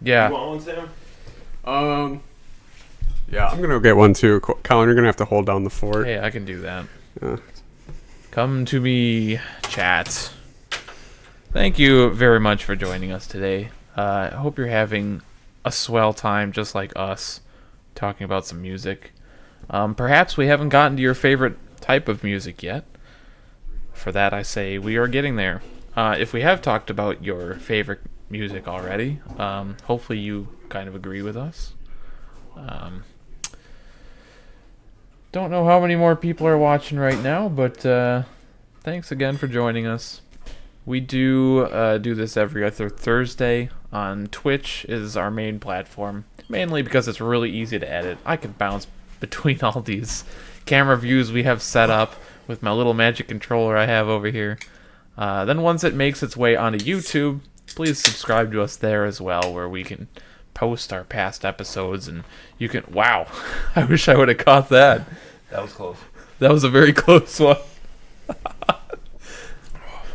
Yeah. You want one, Sam? Yeah, I'm gonna go get one too. Colin, you're gonna have to hold down the fort. Hey, I can do that. Yeah. Come to me, chat. Thank you very much for joining us today. I hope you're having a swell time just like us, talking about some music. Perhaps we haven't gotten to your favorite type of music yet. For that, I say we are getting there. If we have talked about your favorite music already, hopefully you kind of agree with us. Don't know how many more people are watching right now, but thanks again for joining us. We do this every other Thursday on Twitch is our main platform, mainly because it's really easy to edit. I can bounce between all these camera views we have set up with my little magic controller I have over here. Then once it makes its way onto YouTube, please subscribe to us there as well, where we can post our past episodes and you can... Wow, I wish I would have caught that. That was close. That was a very close one.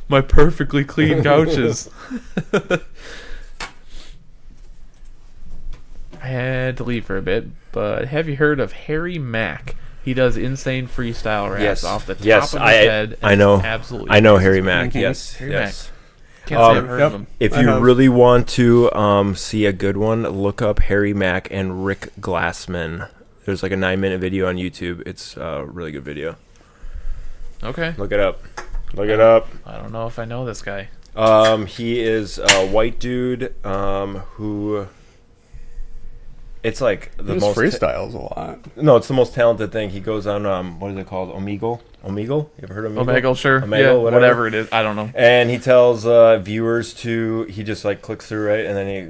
My perfectly clean couches. I had to leave for a bit, but have you heard of Harry Mack? He does insane freestyle raps off the top of his head. I know. Absolutely. I know Harry Mack. Yes. Harry yes. Mack. Can't say I've heard of him. If you really want to see a good one, look up Harry Mack and Rick Glassman. There's like a 9-minute video on YouTube. It's a really good video. Okay. Look it up. Look it up. I don't know if I know this guy. He is a white dude who... It's like the most freestyles a lot. No, it's the most talented thing. He goes on what is it called? Omegle? You ever heard of Omegle? Omegle, sure. Omegle, yeah, whatever it is. I don't know. And he tells viewers to he just like clicks through right, and then he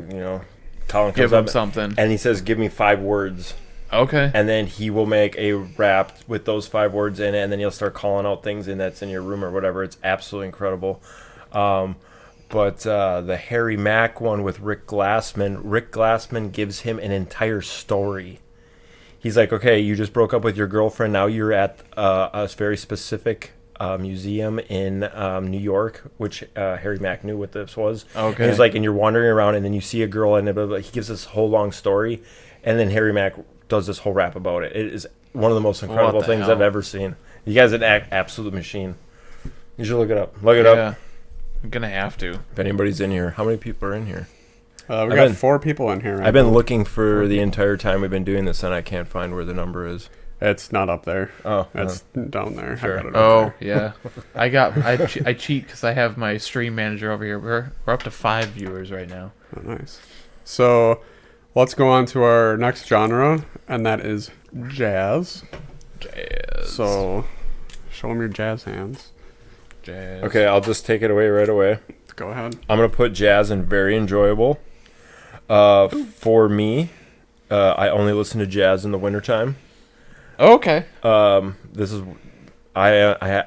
Collin comes Give him up something. and he says, "Give me 5 words." Okay. And then he will make a rap with those 5 words in it, and then he'll start calling out things that's in your room or whatever. It's absolutely incredible. But the Harry Mack one with Rick Glassman gives him an entire story. He's like, okay, you just broke up with your girlfriend. Now you're at a very specific museum in New York, which Harry Mack knew what this was. Okay. And he's like, and you're wandering around, and then you see a girl, and he gives this whole long story, and then Harry Mack does this whole rap about it. It is one of the most incredible things hell? I've ever seen. You guys are an absolute machine. You should look it up. Look it up. I'm gonna have to. If anybody's in here, how many people are in here? We got 4 people in here. I've been looking for the entire time we've been doing this, and I can't find where the number is. It's not up there. Oh, it's down there. Sure. I got it up there. Yeah. I cheat because I have my stream manager over here. We're up to 5 viewers right now. Oh, nice. So let's go on to our next genre, and that is jazz. Jazz. So show them your jazz hands. Jazz. Okay, I'll just take it away right away. Go ahead. I'm going to put jazz in very enjoyable. For me, I only listen to jazz in the wintertime. Okay. This is... I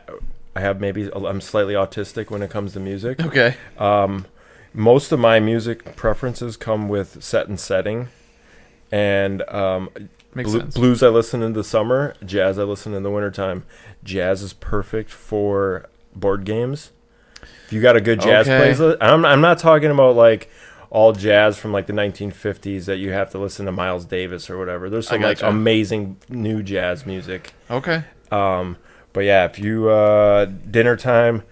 have maybe... I'm slightly autistic when it comes to music. Okay. Most of my music preferences come with set and setting. And Makes sense. blues I listen in the summer. Jazz I listen in the wintertime. Jazz is perfect for board games. If you got a good jazz playlist, I'm not talking about like all jazz from like the 1950s that you have to listen to Miles Davis or whatever. There's some like amazing new jazz music. Okay. But yeah, if you dinner time,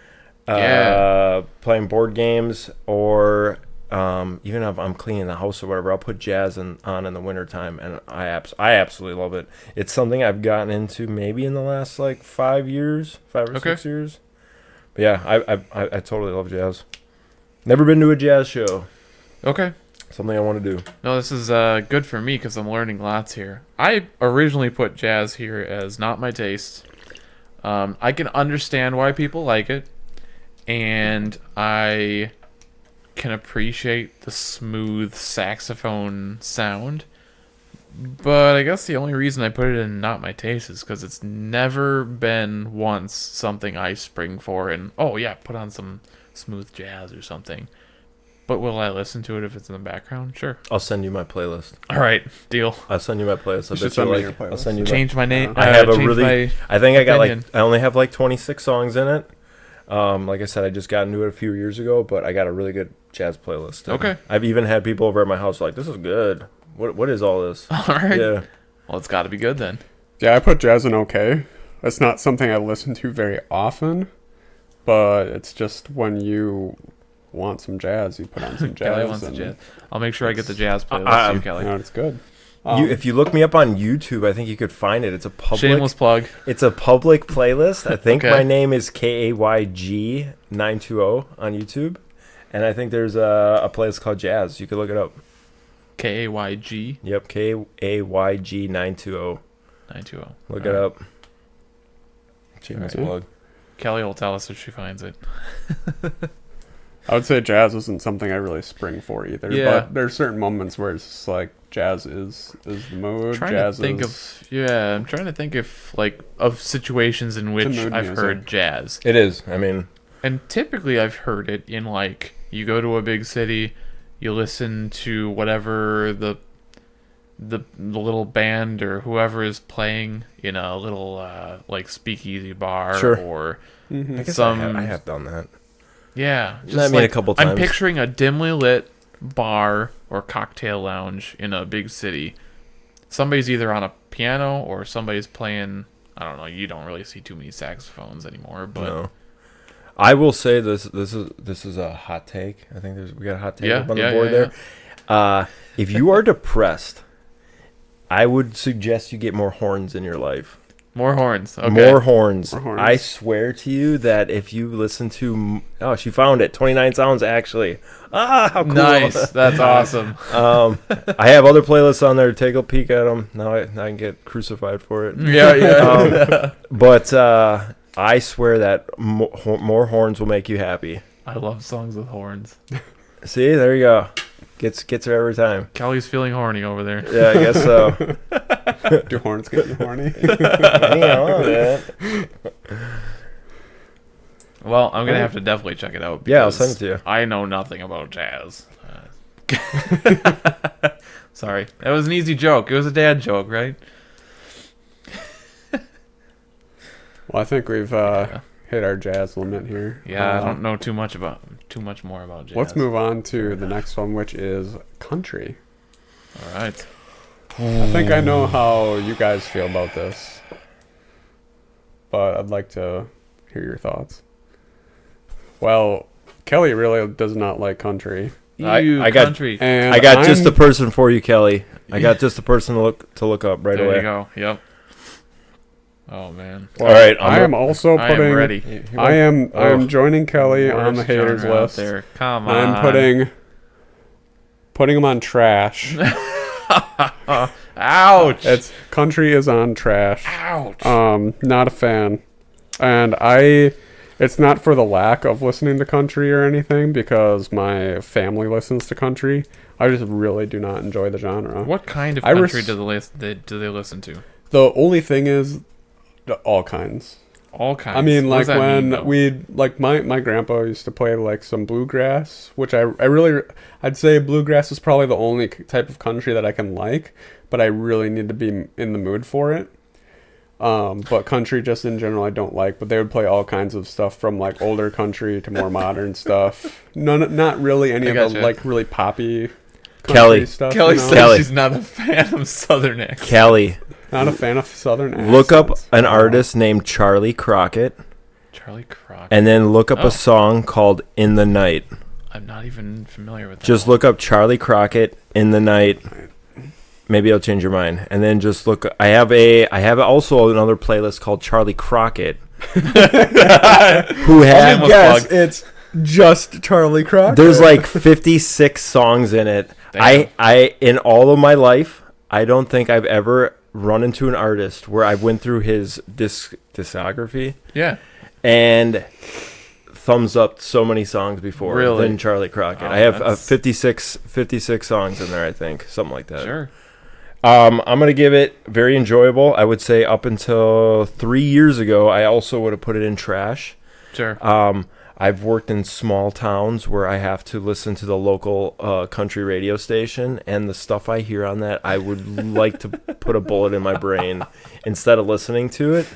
playing board games, or even if I'm cleaning the house or whatever, I'll put jazz on in the wintertime, and I absolutely love it. It's something I've gotten into maybe in the last like 5 years, 5 or 6 years. But yeah, I totally love jazz. Never been to a jazz show. Okay. Something I want to do. No, this is good for me because I'm learning lots here. I originally put jazz here as not my taste. I can understand why people like it, and I can appreciate the smooth saxophone sound. But I guess the only reason I put it in not my taste is because it's never been once something I spring for and, oh yeah, put on some smooth jazz or something. But will I listen to it if it's in the background? Sure. I'll send you my playlist. All right, deal. I'll send you my playlist. You should send me your playlist. I'll send you Change my name. I have a change really... my I think I got opinion. I only have like 26 songs in it. Like I said, I just got into it a few years ago, but I got a really good jazz playlist. Okay. I've even had people over at my house like, this is good. What is all this? All right. Yeah. Well, it's got to be good then. Yeah, I put jazz in okay. It's not something I listen to very often, but it's just when you want some jazz, you put on some jazz. Kelly wants the jazz. I'll make sure I get the jazz playlist too, Kelly. It's good. If you look me up on YouTube, I think you could find it. It's a public. Shameless plug. It's a public playlist. I think Okay. my name is KAYG920 on YouTube, and I think there's a playlist called Jazz. You could look it up. KAYG Yep, KAYG920. 920. Look All it right. up. Shameless Alright. plug. Kelly will tell us if she finds it. I would say jazz isn't something I really spring for either. Yeah. But there's certain moments where it's just like jazz is the mood. I'm Jazz trying to think of situations in which mood I've music. heard jazz. It is. I mean, And typically I've heard it in like you go to a big city, you listen to whatever the little band or whoever is playing in a little like speakeasy bar Sure. or I guess some I have done that. yeah. I mean, a couple I'm times. picturing a dimly lit bar or cocktail lounge in a big city. Somebody's either on a piano or somebody's playing. I don't know. You don't really see too many saxophones anymore, but No. I will say this is a hot take. I think we got a hot take up on the board there. If you are depressed, I would suggest you get more horns in your life. more horns. Okay. More horns. More horns. I swear to you that if you listen to... Oh, she found it. 29 sounds, actually. Ah, how cool. Nice. That's awesome. I have other playlists on there. Take a peek at them. Now I can get crucified for it. Yeah. But I swear that more horns will make you happy. I love songs with horns. See, there you go. Gets her every time. Kelly's feeling horny over there. Yeah, I guess so. Do horns get you horny? Hang on, man. Well, I'm gonna have to definitely check it out. Yeah, I'll send because it to you. I know nothing about jazz. Sorry, that was an easy joke. It was a dad joke, right? Well, I think we've hit our jazz limit here. Yeah, I don't know too much more about jazz. Let's move on to the next one, which is country. All right. I think I know how you guys feel about this, but I'd like to hear your thoughts. Well, Kelly really does not like country. I got- country. And I got just the person for you, Kelly. I got just the person to look up right there away. you go. Yep. Oh man. All right, I am also I am putting. ready. I am joining Kelly on the Worst haters genre out list. there. Come And on. I'm putting him on trash. Ouch. It's country is on trash. Ouch. Not a fan. And it's not for the lack of listening to country or anything, because my family listens to country. I just really do not enjoy the genre. What kind of I country res- do they listen to? The only thing is all kinds. All kinds. I mean, What does like that mean, when though? my grandpa used to play like some bluegrass, which I'd say bluegrass is probably the only type of country that I can like, but I really need to be in the mood for it. But country just in general I don't like, but they would play all kinds of stuff from like older country to more modern stuff. Not really any I of the gotcha. like really poppy country Kelly. stuff. Kelly you know? says Kelly. she's not a fan of Southern accents. Kelly, Not a fan of Southern accents. look up an artist named Charlie Crockett, Charlie Crockett. and then look up Oh. a song called "In the Night." I'm not even familiar with that. Just one. look up Charlie Crockett, "In the Night." Maybe I'll change your mind. And then just look. I have also another playlist called Charlie Crockett. Who have Shameless guess plug. it's just Charlie Crockett. there's like 56 songs in it. Damn. I in all of my life, I don't think I've ever run into an artist where I went through his discography Yeah. and thumbs up so many songs before Really? than Charlie Crockett. Oh, I have that's- 56 songs in there, I think, something like that. Sure. I'm gonna give it very enjoyable. I would say up until 3 years ago, I also would have put it in trash. Sure. I've worked in small towns where I have to listen to the local country radio station, and the stuff I hear on that, I would like to put a bullet in my brain instead of listening to it.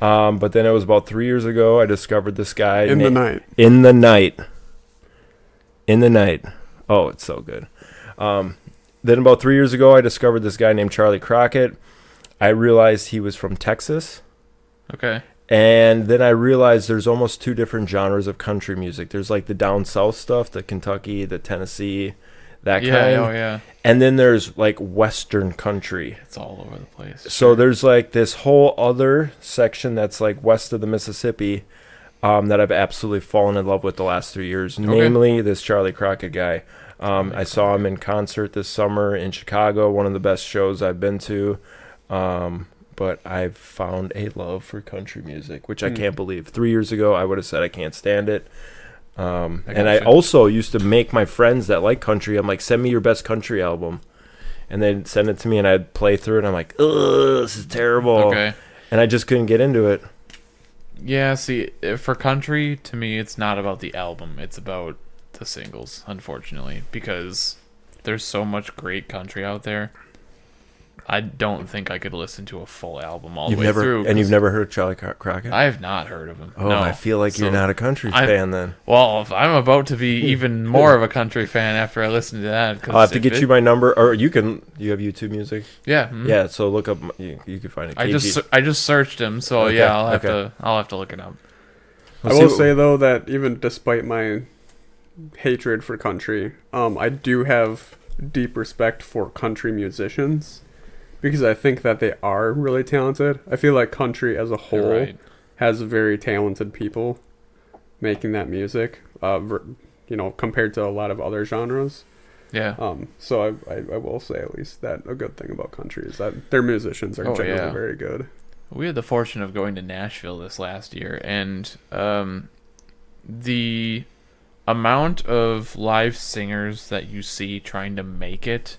But then it was about 3 years ago, I discovered this guy. In the night. In the Night. In the Night. Oh, it's so good. Then about 3 years ago, I discovered this guy named Charlie Crockett. I realized he was from Texas. Okay. And then I realized there's almost two different genres of country music. There's like the down south stuff, the Kentucky, the Tennessee, that kind. Oh yeah. And then there's like Western country. It's all over the place. So there's like this whole other section that's like west of the Mississippi that I've absolutely fallen in love with the last 3 years. Okay. Namely, this Charlie Crockett guy. I saw him in concert this summer in Chicago, one of the best shows I've been to. But I've found a love for country music, which I can't believe. 3 years ago, I would have said I can't stand it. And I also used to make my friends that like country, I'm like, send me your best country album. And they'd send it to me, and I'd play through it, and I'm like, ugh, this is terrible. Okay. And I just couldn't get into it. Yeah, see, for country, to me, it's not about the album. It's about the singles, unfortunately, because there's so much great country out there. I don't think I could listen to a full album all the way through. And you've never heard of Charlie Crockett? I have not heard of him. Oh, no. I feel like you're not a country fan then. Well, if I'm about to be even more of a country fan after I listen to that. I'll have to get you my number, or you have YouTube Music? Yeah. Mm-hmm. Yeah, so look up, you can find it. I just searched him, so okay, yeah, I'll have to look it up. I will say though that even despite my hatred for country, I do have deep respect for country musicians. Because I think that they are really talented. I feel like country as a whole has very talented people making that music, compared to a lot of other genres. Yeah. So I will say at least that a good thing about country is that their musicians are generally very good. We had the fortune of going to Nashville this last year, and the amount of live singers that you see trying to make it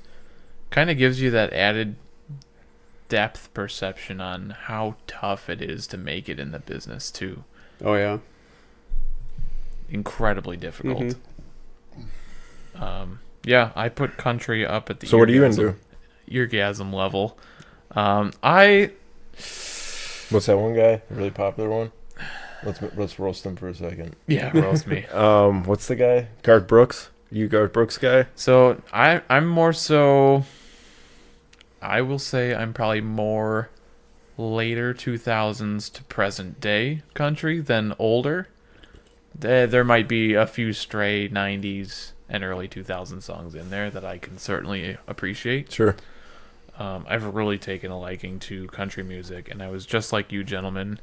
kind of gives you that added depth perception on how tough it is to make it in the business too. Oh yeah. Incredibly difficult. Mm-hmm. Yeah, I put country up at the So what are you into? Eargasm level. What's that one guy? A really popular one? Let's roast him for a second. Yeah, roast me. What's the guy? Garth Brooks? You Garth Brooks guy? So I'm more so, I will say I'm probably more later 2000s to present day country than older. There might be a few stray 90s and early 2000s songs in there that I can certainly appreciate. Sure. I've really taken a liking to country music, and I was just like you gentlemen,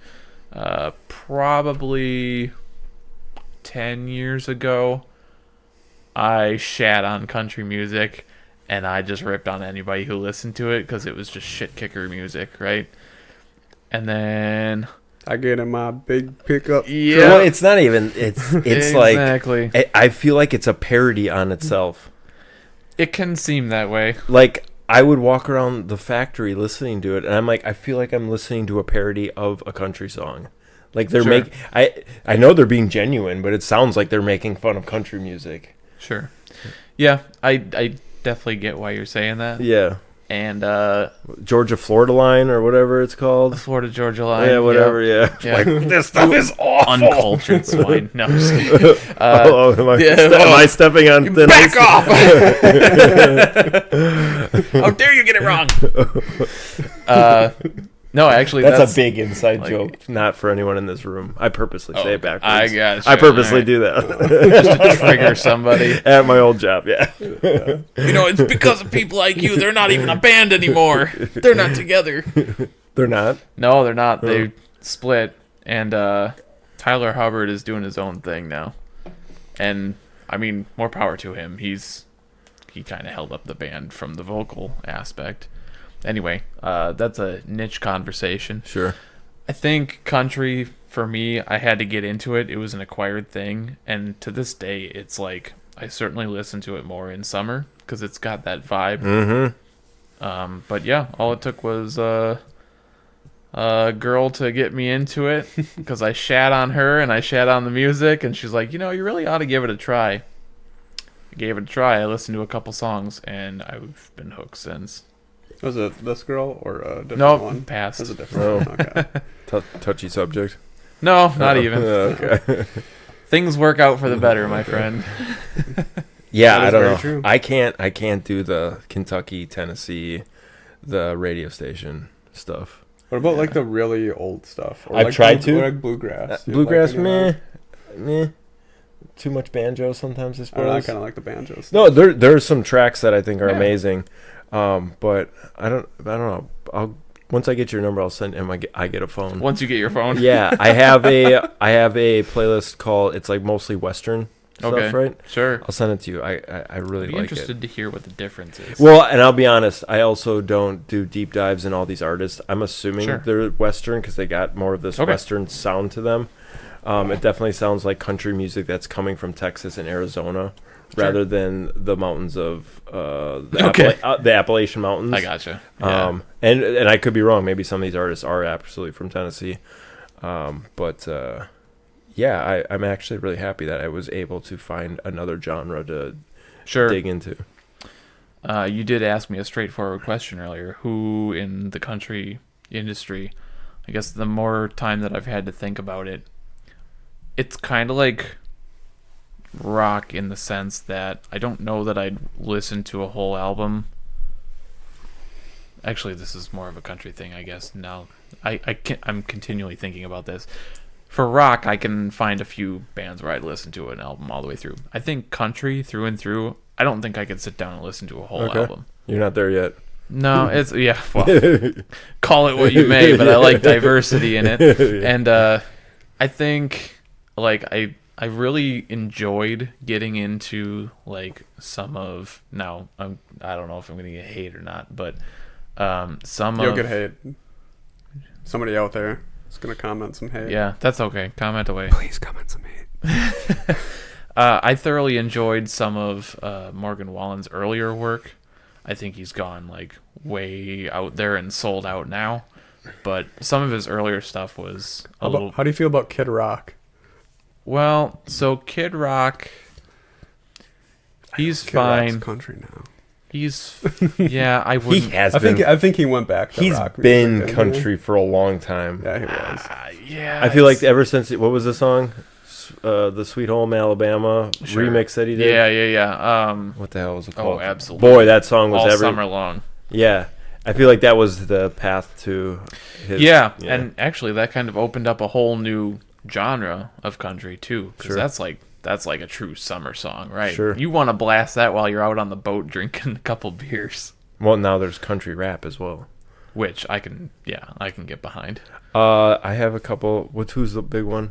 probably 10 years ago, I shat on country music. And I just ripped on anybody who listened to it because it was just shit kicker music, right? And then I get in my big pickup. Yeah, well, it's not even. It's exactly. Like I feel like it's a parody on itself. It can seem that way. Like I would walk around the factory listening to it, and I'm like, I feel like I'm listening to a parody of a country song. Like they're I know they're being genuine, but it sounds like they're making fun of country music. Sure. Yeah, I definitely get why you're saying that. Yeah. And Georgia Florida line or whatever it's called. the Florida Georgia line. Yeah, whatever. Yeah. Yeah. Like this stuff is awful. Uncultured swine. No, I'm just kidding. Am I stepping on thin Back ice? off! How dare you get it wrong? No, actually, that's a big inside like, joke, not for anyone in this room. I purposely say it backwards. I got you. I purposely Right. do that. Just to trigger somebody. At my old job, yeah. It's because of people like you. They're not even a band anymore. They're not together. They're not? No, they're not. They split, and Tyler Hubbard is doing his own thing now. And, I mean, more power to him. He kind of held up the band from the vocal aspect. Anyway, that's a niche conversation. Sure. I think country, for me, I had to get into it. It was an acquired thing. And to this day, it's like, I certainly listen to it more in summer because it's got that vibe. Mm-hmm. But yeah, all it took was a girl to get me into it because I shat on her and I shat on the music. And she's like, you really ought to give it a try. I gave it a try. I listened to a couple songs and I've been hooked since. Was it this girl or a different one? No, pass. It was a different one. Okay. Touchy subject. No, not even. Okay. Things work out for the better, my friend. Yeah, That I is don't very know. true. I can't do the Kentucky, Tennessee, the radio station stuff. What about like the really old stuff? Or I've like tried to. Or like bluegrass. Do you Bluegrass, like any of meh. Too much banjo sometimes, I that? I don't know, I suppose. kind of like the banjo stuff. No, there are some tracks that I think are Yeah. amazing, but I don't know. Once I get your number, I'll send him. I get a phone. Once you get your phone. Yeah, I have a playlist called. It's like mostly Western stuff, Okay. right? Sure. I'll send it to you. I really I'd be like interested it. to hear what the difference is. Well, and I'll be honest, I also don't do deep dives in all these artists. I'm assuming Sure. they're Western because they got more of this Okay. Western sound to them. It definitely sounds like country music that's coming from Texas and Arizona, Sure. rather than the mountains of the, Okay. the Appalachian Mountains. I gotcha. Yeah. And I could be wrong. Maybe some of these artists are absolutely from Tennessee. But I'm actually really happy that I was able to find another genre to Sure. dig into. You did ask me a straightforward question earlier. Who in the country industry? I guess the more time that I've had to think about it, it's kind of like rock in the sense that I don't know that I'd listen to a whole album. Actually, this is more of a country thing, I guess. Now, I'm continually thinking about this. For rock, I can find a few bands where I'd listen to an album all the way through. I think country, through and through, I don't think I could sit down and listen to a whole album. You're not there yet. No, it's well, call it what you may, but I like diversity in it, and I think like I really enjoyed getting into like some of now I don't know if I'm gonna get hate or not, but You'll get hate. Somebody out there is gonna comment some hate. Yeah, that's okay. Comment away. Please comment some hate. I thoroughly enjoyed some of Morgan Wallen's earlier work. I think he's gone like way out there and sold out now. But some of his earlier stuff was a little. How do you feel about Kid Rock? Well, so Kid Rock, he's Kid fine. Rock's country now. He's yeah. I He wouldn't. has I been. think he went back to He's rock been music, didn't he? country for a long time. Yeah, he was. Yeah. I feel like ever since what was the song, the Sweet Home Alabama Sure. remix that he did. Yeah. What the hell was it called? Oh, absolutely. Boy, that song was all every summer long. Yeah, I feel like that was the path to his. Yeah, and actually that kind of opened up a whole new genre of country too, because Sure. that's like a true summer song, right? Sure. You want to blast that while you're out on the boat drinking a couple beers, Well, now there's country rap as well. which I can get behind. I have a couple. Who's the big one?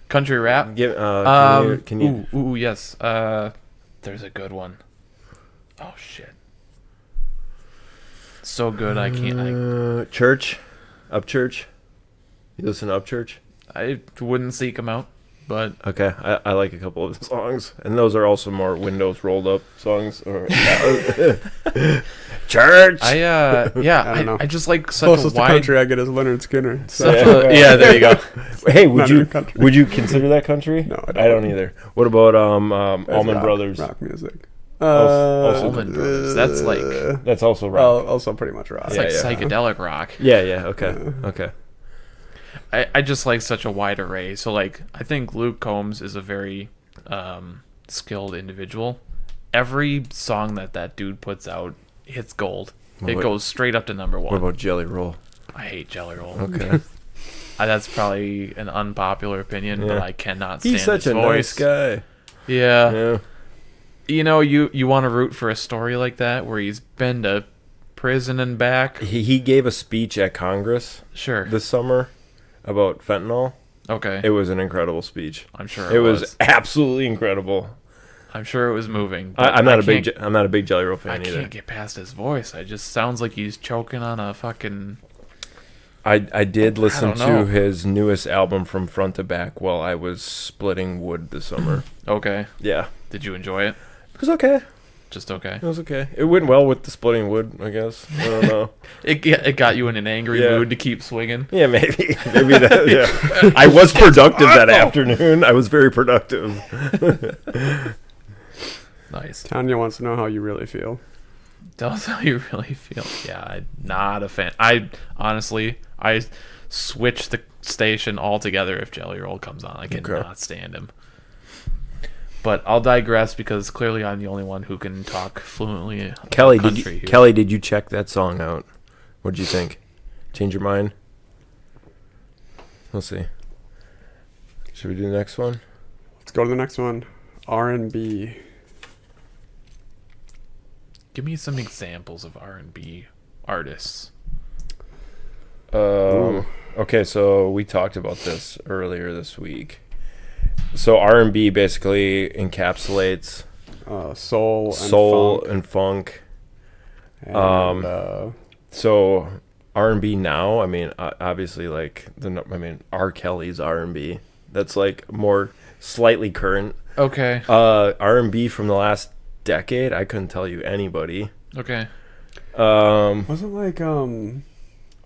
Country rap. Can you? Ooh, yes. There's a good one. Oh shit. So good, I can't. Church, Upchurch. You listen to Upchurch? I wouldn't seek them out, but Okay, I like a couple of the songs, and those are also more windows rolled up songs. Church. I don't know. I just like such Closest a to wide. country I get is Leonard Skinner. So. Yeah, there you go. Hey, Not even country. would you consider that country? No, I I don't either. What about That's Allman rock- Brothers? rock music. Also- Allman Brothers, that's like- That's also rock. well, also pretty much rock. It's Yeah, like yeah. psychedelic rock. Yeah. Okay. Okay. I just like such a wide array. So like I think Luke Combs is a very skilled individual. Every song that dude puts out hits gold. It What- goes straight up to number one. What about Jelly Roll? I hate Jelly Roll. Okay. That's probably an unpopular opinion, but Yeah. I cannot stand He's such his a voice. nice guy. Yeah. Yeah. You know, you want to root for a story like that where he's been to prison and back. He gave a speech at Congress Sure. this summer about fentanyl. Okay. It was an incredible speech. I'm sure It was absolutely incredible. I'm sure it was moving. but I'm not a can't- big I'm not a big Jelly Roll fan I either. can't get past his voice. It just sounds like he's choking on a fucking. I did listen don't know. to his newest album from front to back while I was splitting wood this summer. Okay. Yeah. Did you enjoy it? It was okay. Just okay. It was okay. It went well with the splitting wood, I guess. I don't know. It got you in an angry Yeah. mood to keep swinging. Yeah, maybe that. Yeah. I was productive that afternoon. I was very productive. Nice. Tanya wants to know how you really feel. Tell us how you really feel. Yeah, I'm not a fan. I honestly switch the station altogether if Jelly Roll comes on. I cannot stand him. But I'll digress because clearly I'm the only one who can talk fluently. Kelly, country here. Kelly, did you check that song out? What'd you think? Change your mind? We'll see. Should we do the next one? Let's go to the next one. R&B. Give me some examples of R&B artists. Okay, so we talked about this earlier this week. So R&B basically encapsulates soul and funk. and So R&B now, I mean, obviously, like R. Kelly's R&B. That's like more slightly current. Okay. R&B from the last decade, I couldn't tell you anybody. Okay. wasn't like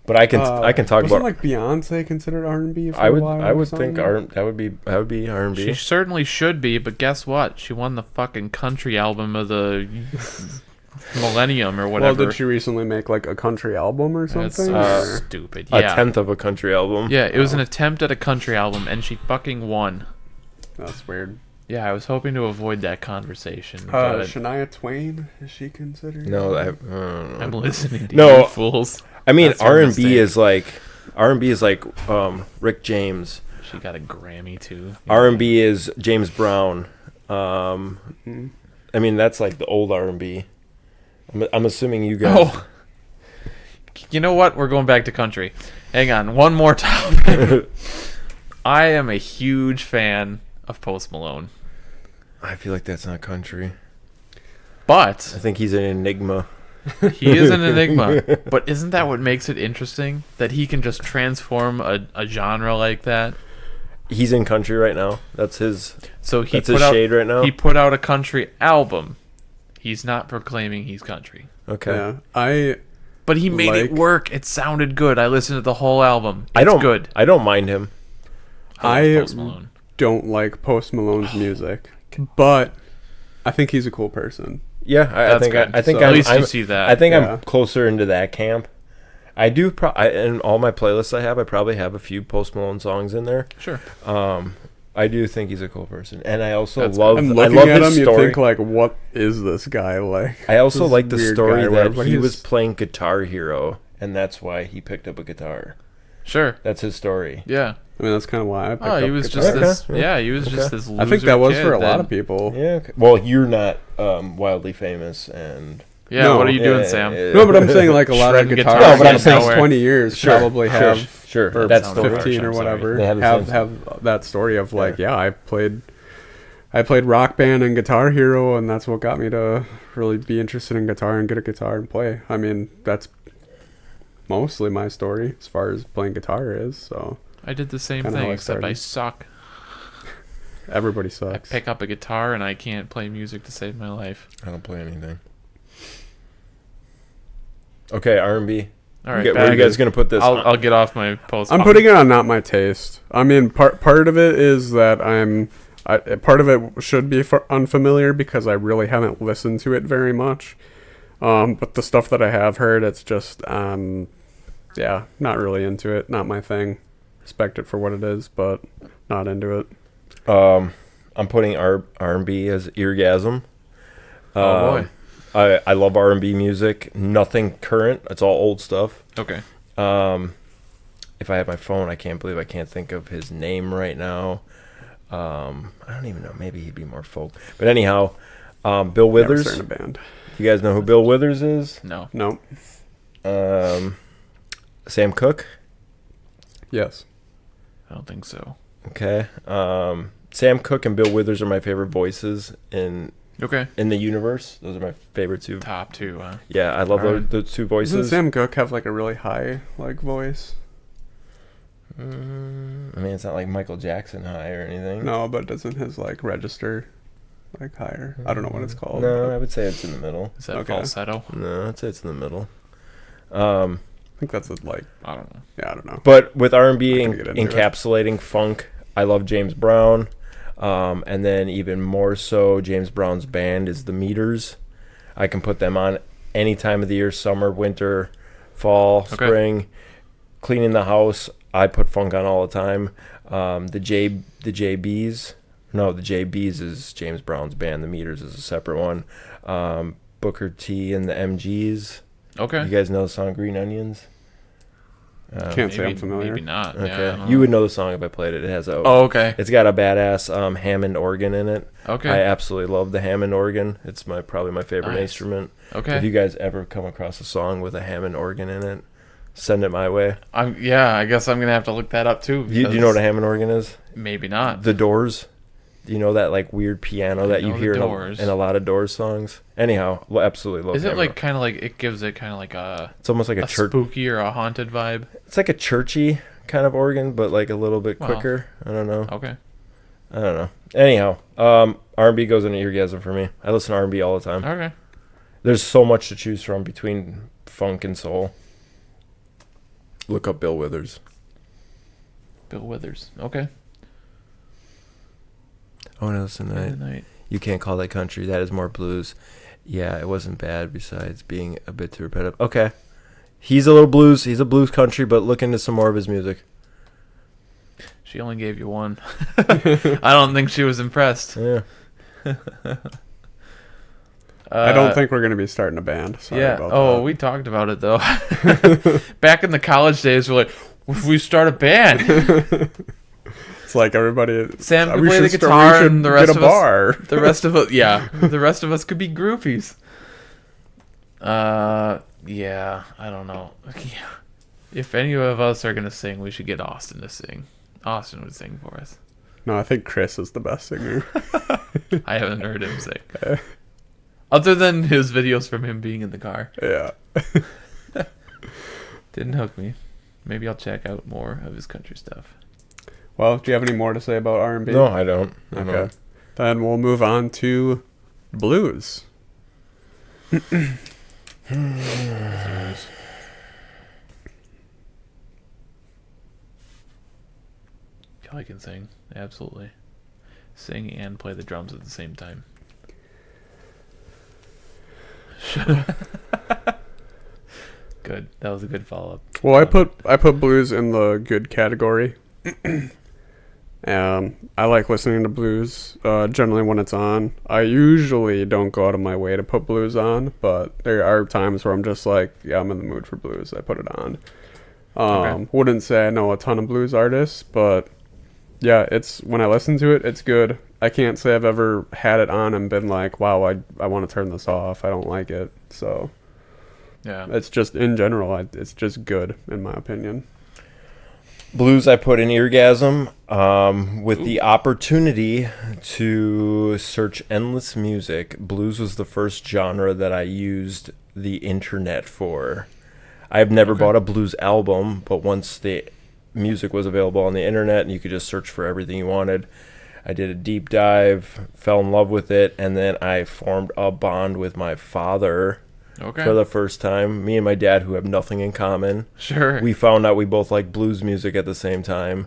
But I can talk wasn't about. like Beyonce considered R&B for I a would while? I or would something? think that would be R&B. She certainly should be, but guess what? She won the fucking country album of the millennium or whatever. Well, did she recently make like a country album or That's something? so or- stupid. A Yeah. tenth of a country album. Yeah, it was an attempt at a country album, and she fucking won. That's weird. Yeah, I was hoping to avoid that conversation. But Shania Twain, is she considered? No, I'm listening to No. you fools. I mean That's your R&B mistake. is like Rick James. She got a Grammy too. R&B is James Brown. Mhm. I mean that's like the old R&B. I'm assuming you guys. Oh, you know what? We're going back to country. Hang on, one more topic. I am a huge fan of Post Malone, I feel like that's not country. but I think he's an enigma. he is an enigma. But isn't that what makes it interesting? That he can just transform a genre like that. He's in country right now. That's his. So he That's put his out shade right now. he put out a country album. He's not proclaiming he's country, Okay. Yeah, but he made it Like- work. It sounded good. I listened to the whole album. It's I don't. good. I don't mind him. I love I Post Malone. don't like Post Malone's music, but I think he's a cool person. Yeah, I That's think. good. I think. So- At I'm, least you I'm- see that. I think Yeah. I'm closer into that camp. I do. In all my playlists I probably have a few Post Malone songs in there. Sure. I do think he's a cool person, and I also That's love. I'm I looking love at his him, you story. think like, what is this guy like? I also This like the weird story guy, that whatever, he he's- was playing Guitar Hero, and that's why he picked up a guitar. Sure. That's his story. Yeah. I mean, that's kind of why I picked Oh, he up was guitar. just Okay. this. Yeah. Yeah, he was Okay. just this. Loser I think that was kid for a lot that- of people. Yeah. Okay. Well, you're not wildly famous, and Yeah. No. What are you doing, Yeah, Sam? yeah, No, but I'm saying like a lot of Shredding guitars guitars in out the of past nowhere. 20 years probably have sure. or That's sound story. harsh, 15 I'm or sorry. whatever They have the have same- that story of like, yeah, I played Rock Band and Guitar Hero, and that's what got me to really be interested in guitar and get a guitar and play. I mean, that's mostly my story as far as playing guitar is. So I did the same Kinda thing, how I except I started. suck. everybody I sucks. pick up a guitar and I can't play music to save my life. I don't play anything. Okay, R&B. All right, Where are you back- guys gonna put this? I'll get off my post. I'm putting it on not my taste. I mean, part of it is that part of it should be unfamiliar because I really haven't listened to it very much. But the stuff that I have heard, it's just, yeah, not really into it. Not my thing. Respect it for what it is, but not into it. I'm putting R&B as Eargasm. Oh boy. I love R&B music. Nothing current. It's all old stuff. Okay. If I had my phone, I can't believe I can't think of his name right now. I don't even know. Maybe he'd be more folk. But anyhow, Bill Never Withers. started a band. You guys know who Bill Withers is? No. No. Sam Cooke. Yes. I don't think so. Okay. Sam Cooke and Bill Withers are my favorite voices in Okay. the universe. Those are my favorite two. Top two. Yeah, I love Alright. those two Doesn't voices. Sam Cooke have like a really high like voice? I mean, it's not like Michael Jackson high or anything. No, but doesn't his like register like higher? I don't know what it's called. No, but I would say it's in the middle. Is that Okay. falsetto? No, I'd say it's in the middle. I think that's like, I don't know. yeah, I don't know. But with R&B I can get into it. encapsulating funk, I love James Brown. And then even more so, James Brown's band is the Meters. I can put them on any time of the year, summer, winter, fall, Okay. spring. Cleaning the house, I put funk on all the time. The JBs. No, the JBs is James Brown's band. The Meters is a separate one. Booker T and the MGs. Okay. You guys know the song Green Onions? Can't say I'm familiar. Maybe not. Okay, Yeah, you would know the song if I played it. It has a. Oh, okay. It's got a badass Hammond organ in it. Okay. I absolutely love the Hammond organ. It's probably my favorite instrument. Okay. If you guys ever come across a song with a Hammond organ in it, send it my way. I guess I'm gonna have to look that up too. Do you know what a Hammond organ is? Maybe not. The Doors. Do you know that like weird piano that you hear in a lot of Doors songs? Anyhow, absolutely love it. Is it like kind of like it gives it kind of like a? It's almost like a church, spooky or a haunted vibe. It's like a churchy kind of organ, but like a little bit quicker. I don't know. Okay. I don't know. Anyhow, R&B goes into eargasm for me. I listen to R&B all the time. Okay. There's so much to choose from between funk and soul. Look up Bill Withers. Bill Withers. Okay. Oh no, listen tonight. You can't call that country. That is more blues. Yeah, it wasn't bad besides being a bit too repetitive. Okay. He's a little blues. He's a blues country, but look into some more of his music. She only gave you one. I don't think she was impressed. Yeah. I don't think we're going to be starting a band. Sorry about that. We talked about it, though. Back in the college days, we're like, if we start a band. It's like everybody. Sam could play the guitar, and the rest of us. The rest of us could be groupies. Yeah, I don't know. If any of us are gonna sing, we should get Austin to sing. Austin would sing for us. No, I think Chris is the best singer. I haven't heard him sing. Other than his videos from him being in the car. Yeah. Didn't hook me. Maybe I'll check out more of his country stuff. Well, do you have any more to say about R&B? No, I don't. Okay. Then we'll move on to blues. Kelly can sing. Absolutely. Sing and play the drums at the same time. Good. That was a good follow-up. Well, I put blues in the good category. I like listening to blues generally when it's on. I usually don't go out of my way to put blues on, but there are times where I'm just like, yeah, I'm in the mood for blues. I put it on. Okay. Wouldn't say I know a ton of blues artists, but yeah, it's when I listen to it, it's good. I can't say I've ever had it on and been like, wow, I want to turn this off. I don't like it. So yeah, it's just in general, it's just good in my opinion. Blues I put in eargasm with the opportunity to search endless music. Blues was the first genre that I used the internet for. I've never bought a blues album, but once the music was available on the internet and you could just search for everything you wanted, I did a deep dive, fell in love with it, and then I formed a bond with my father. For the first time. Me and my dad, who have nothing in common. Sure. We found out we both like blues music at the same time.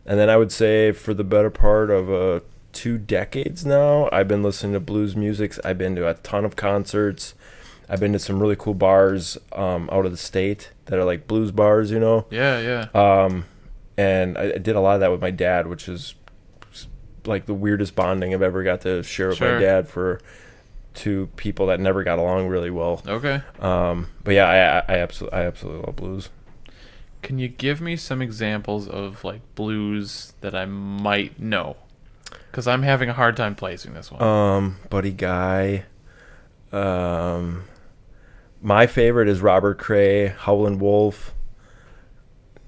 And then I would say for the better part of 2 decades now, I've been listening to blues music. I've been to a ton of concerts. I've been to some really cool bars out of the state that are like blues bars, you know? Yeah. And I did a lot of that with my dad, which is like the weirdest bonding I've ever got to share with my dad for 2 people that never got along really well. Okay. But yeah, I absolutely love blues. Can you give me some examples of like blues that I might know? Because I'm having a hard time placing this one. Buddy Guy. My favorite is Robert Cray, Howlin' Wolf.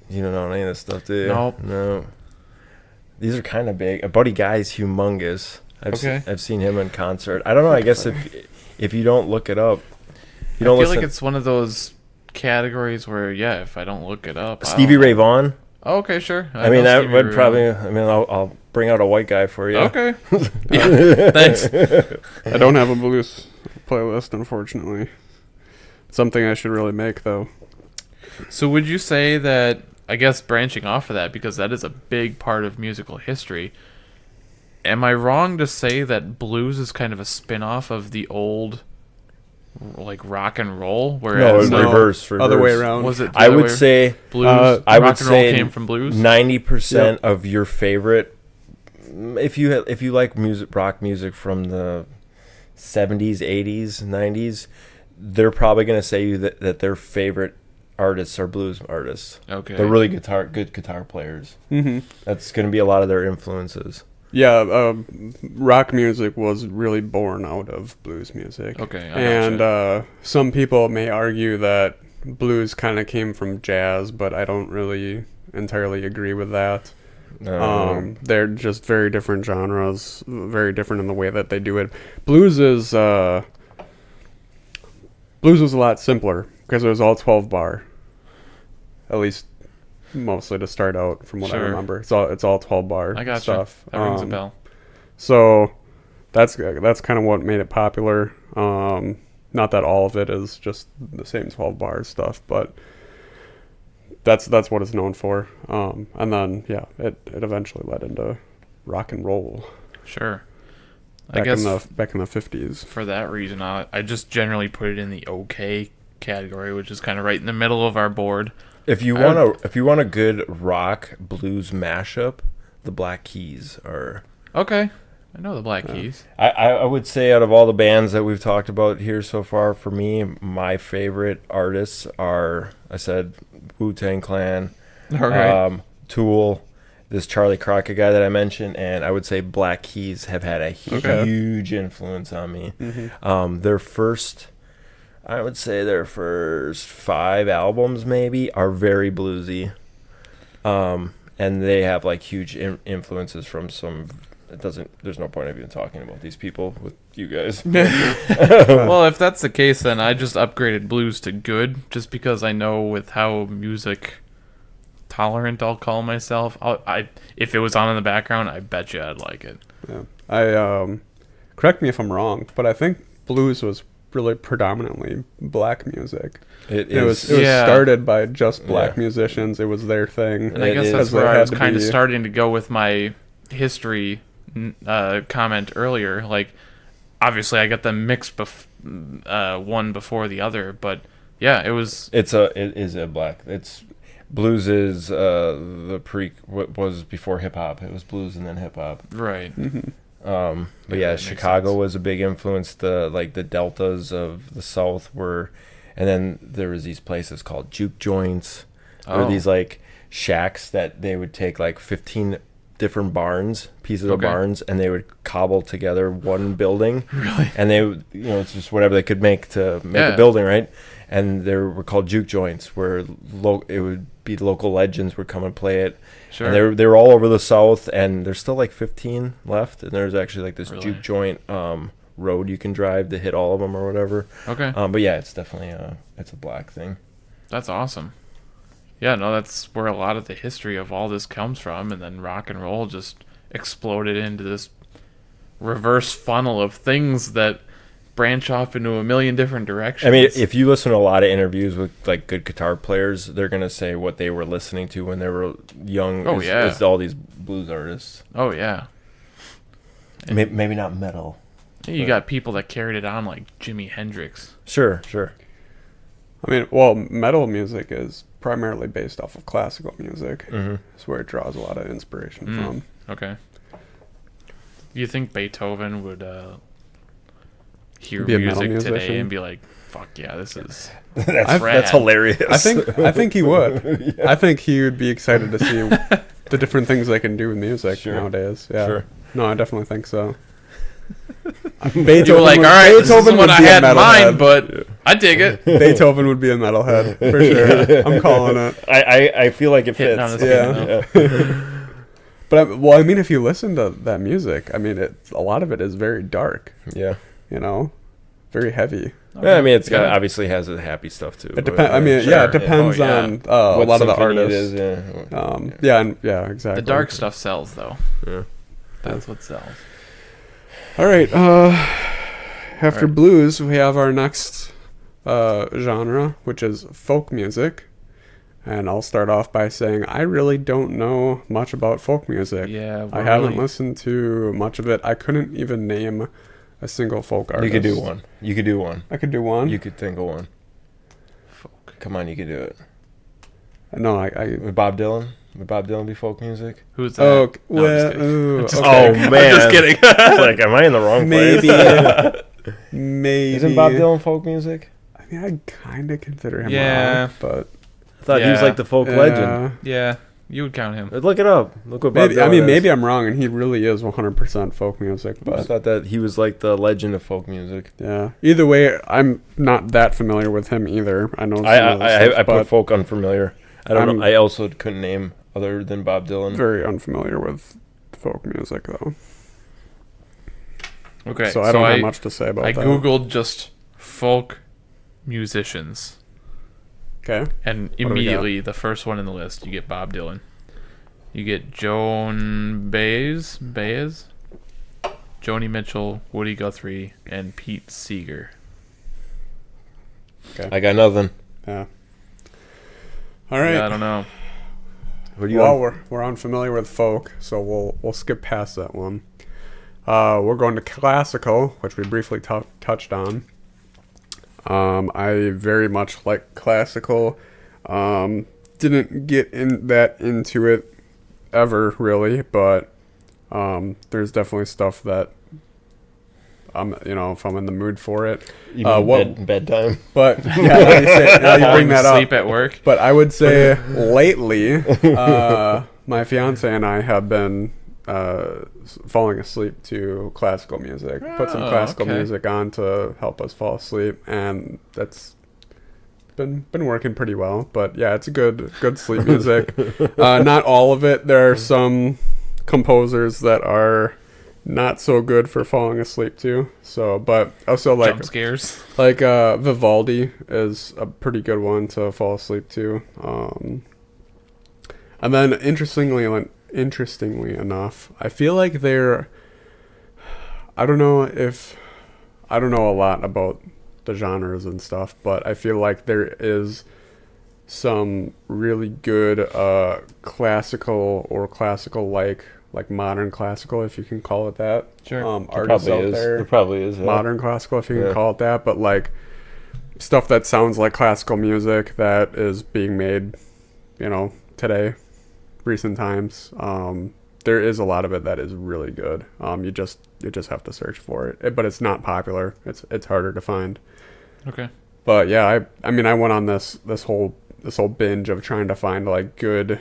You don't know any of this stuff, do you? Nope. No. These are kind of big. Buddy Guy's humongous. I've seen him in concert. I don't know. I guess if you don't look it up, I feel like it's one of those categories where if I don't look it up, Stevie Ray Vaughan. Oh, okay, sure. I mean, that would probably. I'll bring out a white guy for you. Okay. Yeah. Thanks. I don't have a blues playlist, unfortunately. Something I should really make, though. So would you say that? I guess branching off of that, because that is a big part of musical history. Am I wrong to say that blues is kind of a spin-off of the old, like, rock and roll? Whereas reverse. Other way around. Was it? I would say blues. I rock would and roll say came from blues. 90% of your favorite, if you like rock music from the 70s, 80s, 90s, they're probably going to say that their favorite artists are blues artists. Okay. They're really good guitar players. Mm-hmm. That's going to be a lot of their influences. Yeah, rock music was really born out of blues music. Okay. And some people may argue that blues kind of came from jazz, but I don't really entirely agree with that. They're just very different genres, very different in the way that they do it. Blues was a lot simpler because it was all 12 bar, at least mostly to start out from what I remember. It's all 12 bar I gotcha. stuff. That rings a bell. So that's kind of what made it popular. Not that all of it is just the same 12 bar stuff, but that's what it's known for. And then it eventually led into rock and roll. Sure. Back in the 50s. For that reason, I just generally put it in the okay category, which is kind of right in the middle of our board. If you want a good rock blues mashup, the Black Keys are okay. I know the Black Keys. I would say out of all the bands that we've talked about here so far, for me, my favorite artists are, I said, Wu-Tang Clan, Tool, this Charlie Crockett guy that I mentioned, and I would say Black Keys have had a huge influence on me. Mm-hmm. I would say their first 5 albums maybe are very bluesy, and they have like huge influences from some. There's no point of even talking about these people with you guys. Well, if that's the case, then I just upgraded blues to good, just because I know with how music tolerant I'll call myself. If it was on in the background, I bet you I'd like it. Yeah. I correct me if I'm wrong, but I think blues was really predominantly black music. It was started by just black musicians. It was their thing. And I guess that's where I was kind of starting to go with my history comment earlier. Like, obviously I got them mixed one before the other, but yeah, it is a black. It's blues is what was before hip hop. It was blues and then hip hop. Right. Mm-hmm. But yeah, Chicago was a big influence. The deltas of the South were, and then there was these places called juke joints, or these like shacks that they would take like 15 different pieces of barns, and they would cobble together one building. Really? And they would, it's just whatever they could make to make a building, right? And they were called juke joints, where it would be local legends would come and play it. Sure. And they were all over the South, and there's still like 15 left, and there's actually like this juke joint road you can drive to hit all of them or whatever. Okay. But yeah, it's definitely it's a black thing. That's awesome. Yeah, no, that's where a lot of the history of all this comes from, and then rock and roll just exploded into this reverse funnel of things that branch off into a million different directions. I mean, if you listen to a lot of interviews with like good guitar players, they're gonna say what they were listening to when they were young. Is all these blues artists. Oh yeah. Maybe not metal. You got people that carried it on, like Jimi Hendrix. Sure. I mean, well, metal music is primarily based off of classical music. Mm-hmm. It's where it draws a lot of inspiration from. Okay. Do you think Beethoven would hear be a music metal today musician? and be like, "Fuck yeah, this is that's hilarious." I think he would. Yeah. I think he would be excited to see the different things they can do with music nowadays. Yeah. Sure. No, I definitely think so. Beethoven, you were like, all right, this isn't what I had in mind, but I dig it. Beethoven would be a metalhead for sure. I'm calling it. I feel like it fits. Yeah. But I mean, if you listen to that music, I mean, a lot of it is very dark. Yeah. Very heavy. Okay. Yeah, I mean, it's obviously has the happy stuff too. It depends. I mean, it depends on a lot of the artists. Exactly. The dark stuff sells, though. Yeah. That's what sells. All right. After blues, we have our next genre, which is folk music. And I'll start off by saying I really don't know much about folk music. Yeah, I haven't listened to much of it. I couldn't even name a single folk artist. You could do one. I could do one? You could think of one. Folk. Come on, you could do it. No, With Bob Dylan? Would Bob Dylan be folk music? Who's that? Oh, no, well, oh man. I'm just kidding. Like, am I in the wrong place? Maybe. Isn't Bob Dylan folk music? I mean, I kind of consider him rock, but I thought he was Yeah. like the folk legend. Yeah, you would count him. Look it up. Look what Bob Maybe, Dylan I mean, is. maybe I'm wrong, and he really is 100% folk music. I But thought that he was like the legend of folk music. yeah, either way, I'm not that familiar with him either. I know. Some of the stuff, I but put folk unfamiliar. I don't I'm- know. I also couldn't name other than Bob Dylan. very unfamiliar with folk music though. Okay, So I don't have much to say about I that. googled just folk musicians, Okay. and we got? immediately the first one in the list, you get Bob Dylan. You get Joan Baez, Joni Mitchell, Woody Guthrie, and Pete Seeger. I got nothing. Yeah. All right. Yeah, I don't know. What do you Well, want? we're unfamiliar with folk, so we'll skip past that one. We're going to classical, which we briefly touched on. I very much like classical. Didn't get into it ever really, but there's definitely stuff that if I'm in the mood for it. You mean bedtime? But yeah, now you bring that up. Sleep at work. But I would say lately, my fiance and I have been falling asleep to classical music. Put some classical music on to help us fall asleep, and that's been working pretty well. But yeah, it's a good sleep music. Not all of it. There are some composers that are not so good for falling asleep to. So, but also like Jump scares. like Vivaldi is a pretty good one to fall asleep to. And then interestingly enough, I feel like I don't know a lot about the genres and stuff, but I feel like there is some really good classical or classical like modern classical, if you can call it that. Sure. Artists out there. There probably is. Yeah. Modern classical, if you can call it that, but like stuff that sounds like classical music that is being made, today, recent times. There is a lot of it that is really good. You just have to search for it, but it's not popular. It's harder to find. Okay. But yeah, I mean, I went on this whole binge of trying to find like good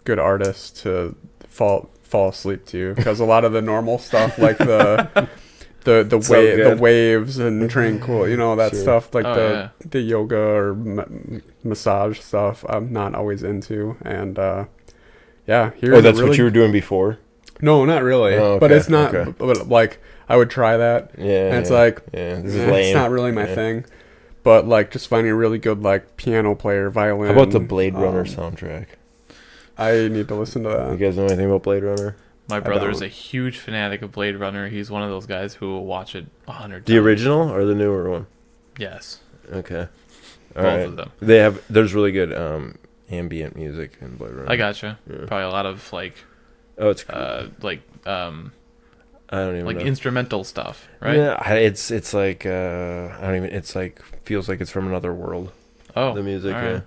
artists to fall asleep to, because a lot of the normal stuff like the waves and tranquil, that stuff like the yoga or massage stuff I'm not always into, and here's that's what you were doing before. No, not really. Oh, okay, but it's not. okay. But like I would try that. Yeah. And it's like this is lame. it's not really my thing. But like just finding a really good like piano player, violin. How about the Blade Runner soundtrack? I need to listen to You that. guys know anything about Blade Runner? My brother is don't. a huge fanatic of Blade Runner. He's one of those guys who will watch it 100 times. The original or the newer one? Yes. Okay. Both of them. There's really good ambient music in Blade Runner. I gotcha. Yeah. Probably a lot of like it's I don't even know. instrumental stuff, right? Yeah, it's like I don't even. It's like feels like it's from another world. Oh, The music, all right. yeah.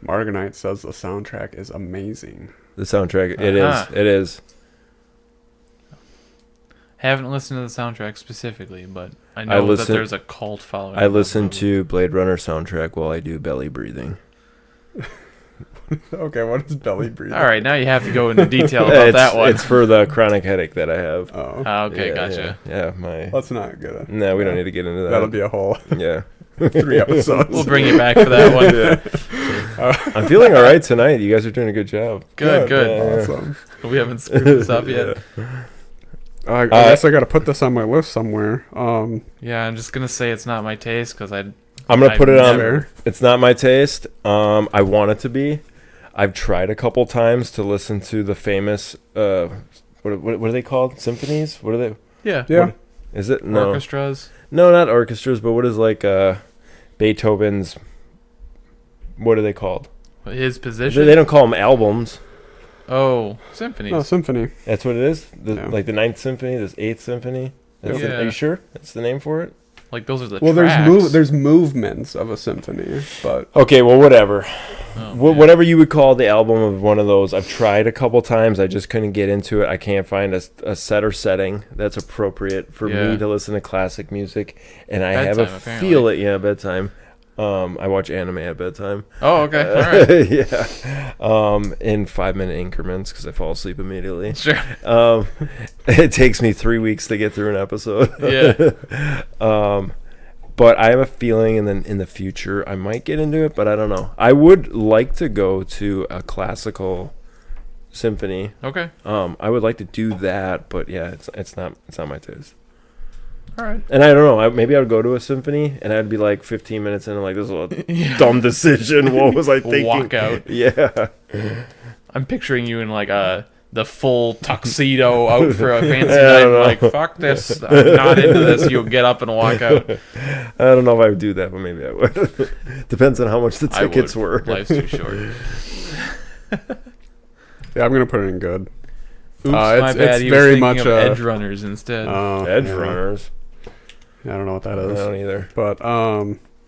Marganite says the soundtrack is amazing. The soundtrack, Uh-huh. it is. Haven't listened to the soundtrack specifically, but I know that there's a cult following. I listen to Blade Runner soundtrack while I do belly breathing. Okay, what is belly breathing? All right, now you have to go into detail about that one. It's for the chronic headache that I have. Oh, Okay, Yeah, gotcha. Yeah, my. let's not get it. No, we don't need to get into that. That'll be a whole Yeah. 3 episodes. We'll bring you back for that one. I'm feeling all right tonight. You guys are doing a good job. Good. Yeah. Awesome. We haven't screwed this up yet. I guess I got to put this on my list somewhere. Yeah, I'm just gonna say it's not my taste because I'm gonna put it on. never- It's not my taste. I want it to be. I've tried a couple times to listen to the famous. What are they called? Symphonies? What are they? Yeah. Yeah. Is it no? Orchestras. No, not orchestras. But what is like Beethoven's? What are they called? His position. They don't call them albums. Oh, symphonies. Oh, symphony. That's what it is. Yeah. Like the 9th Symphony, this 8th Symphony. That's Yeah. Are you sure that's the name for it? Like those are the Well, tracks. there's movements of a symphony, but Okay, well, whatever. Oh, man. Whatever you would call the album of one of those. I've tried a couple times. I just couldn't get into it. I can't find a set or setting that's appropriate for Yeah. me to listen to classic music. And I Bedtime, have a apparently. feel it. Yeah, bedtime. I watch anime at bedtime. Oh, okay. All right. Yeah. In 5-minute increments because I fall asleep immediately. Sure. It takes me 3 weeks to get through an episode. Yeah. But I have a feeling, and then in the future I might get into it, but I don't know. I would like to go to a classical symphony. Okay. I would like to do that, but yeah, it's not my taste. All right. And I don't know. Maybe I would go to a symphony, and I'd be like 15 minutes in, and like, this is a dumb decision. What was I thinking? Walk out. Yeah. I'm picturing you in like the full tuxedo out for a fancy night. Like, fuck this. I'm not into this. You'll get up and walk out. I don't know if I would do that, but maybe I would. Depends on how much the tickets were. Life's too short. Yeah, I'm gonna put it in good. Oops, my bad. It's He very was much thinking of edge runners instead. Edge runners. Yeah, I don't know what that is. I don't either. But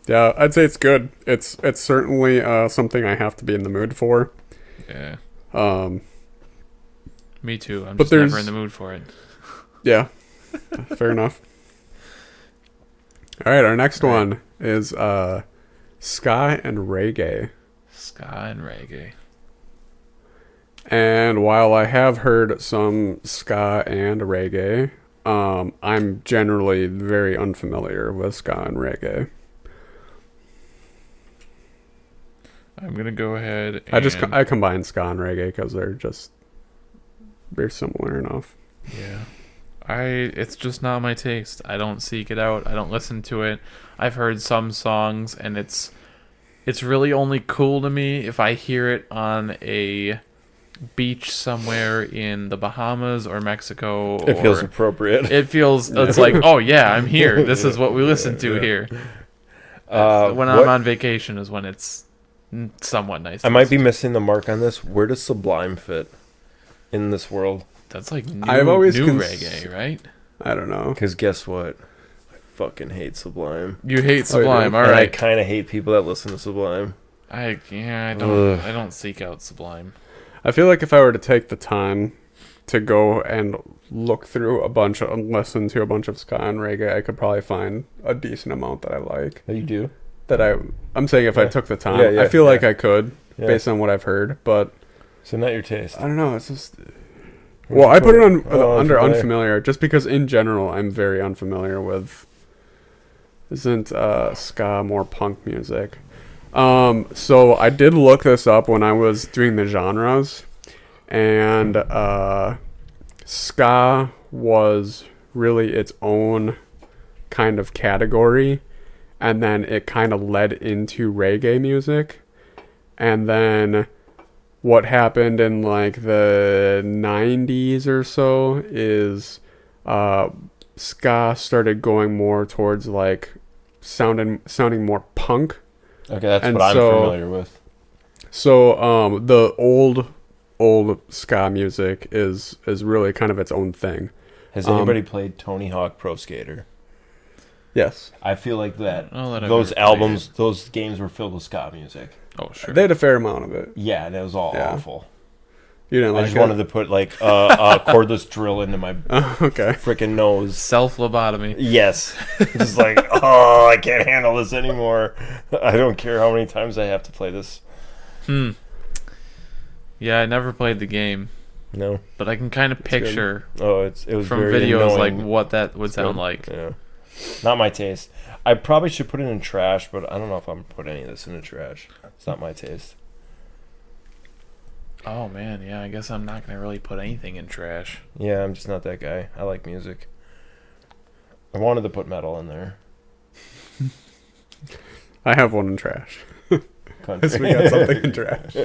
yeah, I'd say it's good. It's certainly something I have to be in the mood for. Yeah. Um, Me too. I'm but just never in the mood for it. Yeah, fair enough. All right, our next one is ska and reggae. Ska and reggae. And while I have heard some ska and reggae, I'm generally very unfamiliar with ska and reggae. I'm gonna go ahead. And I combine ska and reggae because they're similar enough. Yeah. It's just not my taste. I don't seek it out. I don't listen to it. I've heard some songs, and it's really only cool to me if I hear it on a beach somewhere in the Bahamas or Mexico. It feels appropriate. It feels, it's like, oh yeah, I'm here. This is what we listen to here. When I'm on vacation is when it's somewhat nice. I might be missing the mark on this. Where does Sublime fit in this world? That's like new reggae, right? I don't know. Because guess what? I fucking hate Sublime. You hate Sublime, all And I right. kind of hate people that listen to Sublime. I don't seek out Sublime. I feel like if I were to take the time to go and look through and listen to a bunch of ska and reggae, I could probably find a decent amount that I like. Oh, you do? I'm saying if I took the time, I feel like I could, based on what I've heard, but so not your taste. I don't know. It's just well, I put it on under unfamiliar just because in general I'm very unfamiliar with. Isn't ska more punk music? So I did look this up when I was doing the genres, and ska was really its own kind of category, and then it kind of led into reggae music, and then what happened in like the 90s or so is ska started going more towards like sounding more punk. Okay, that's what I'm familiar with. So the old ska music is really kind of its own thing. Has anybody played Tony Hawk Pro Skater? Yes. I feel like I've those never albums, those games were filled with ska music. Oh, sure. They had a fair amount of it. Yeah, that was all awful. You didn't like it? I just wanted to put like a cordless drill into my okay. freaking nose. Self-lobotomy. Yes. Just like, oh, I can't handle this anymore. I don't care how many times I have to play this. Yeah, I never played the game. No. But I can kind of picture it was from very videos annoying. like what that would sound like. Yeah. Not my taste. I probably should put it in trash, but I don't know if I'm going to put any of this in the trash. It's not my taste. Oh, man, yeah, I guess I'm not going to really put anything in trash. Yeah, I'm just not that guy. I like music. I wanted to put metal in there. I have one in trash. Country. Since we got something in trash.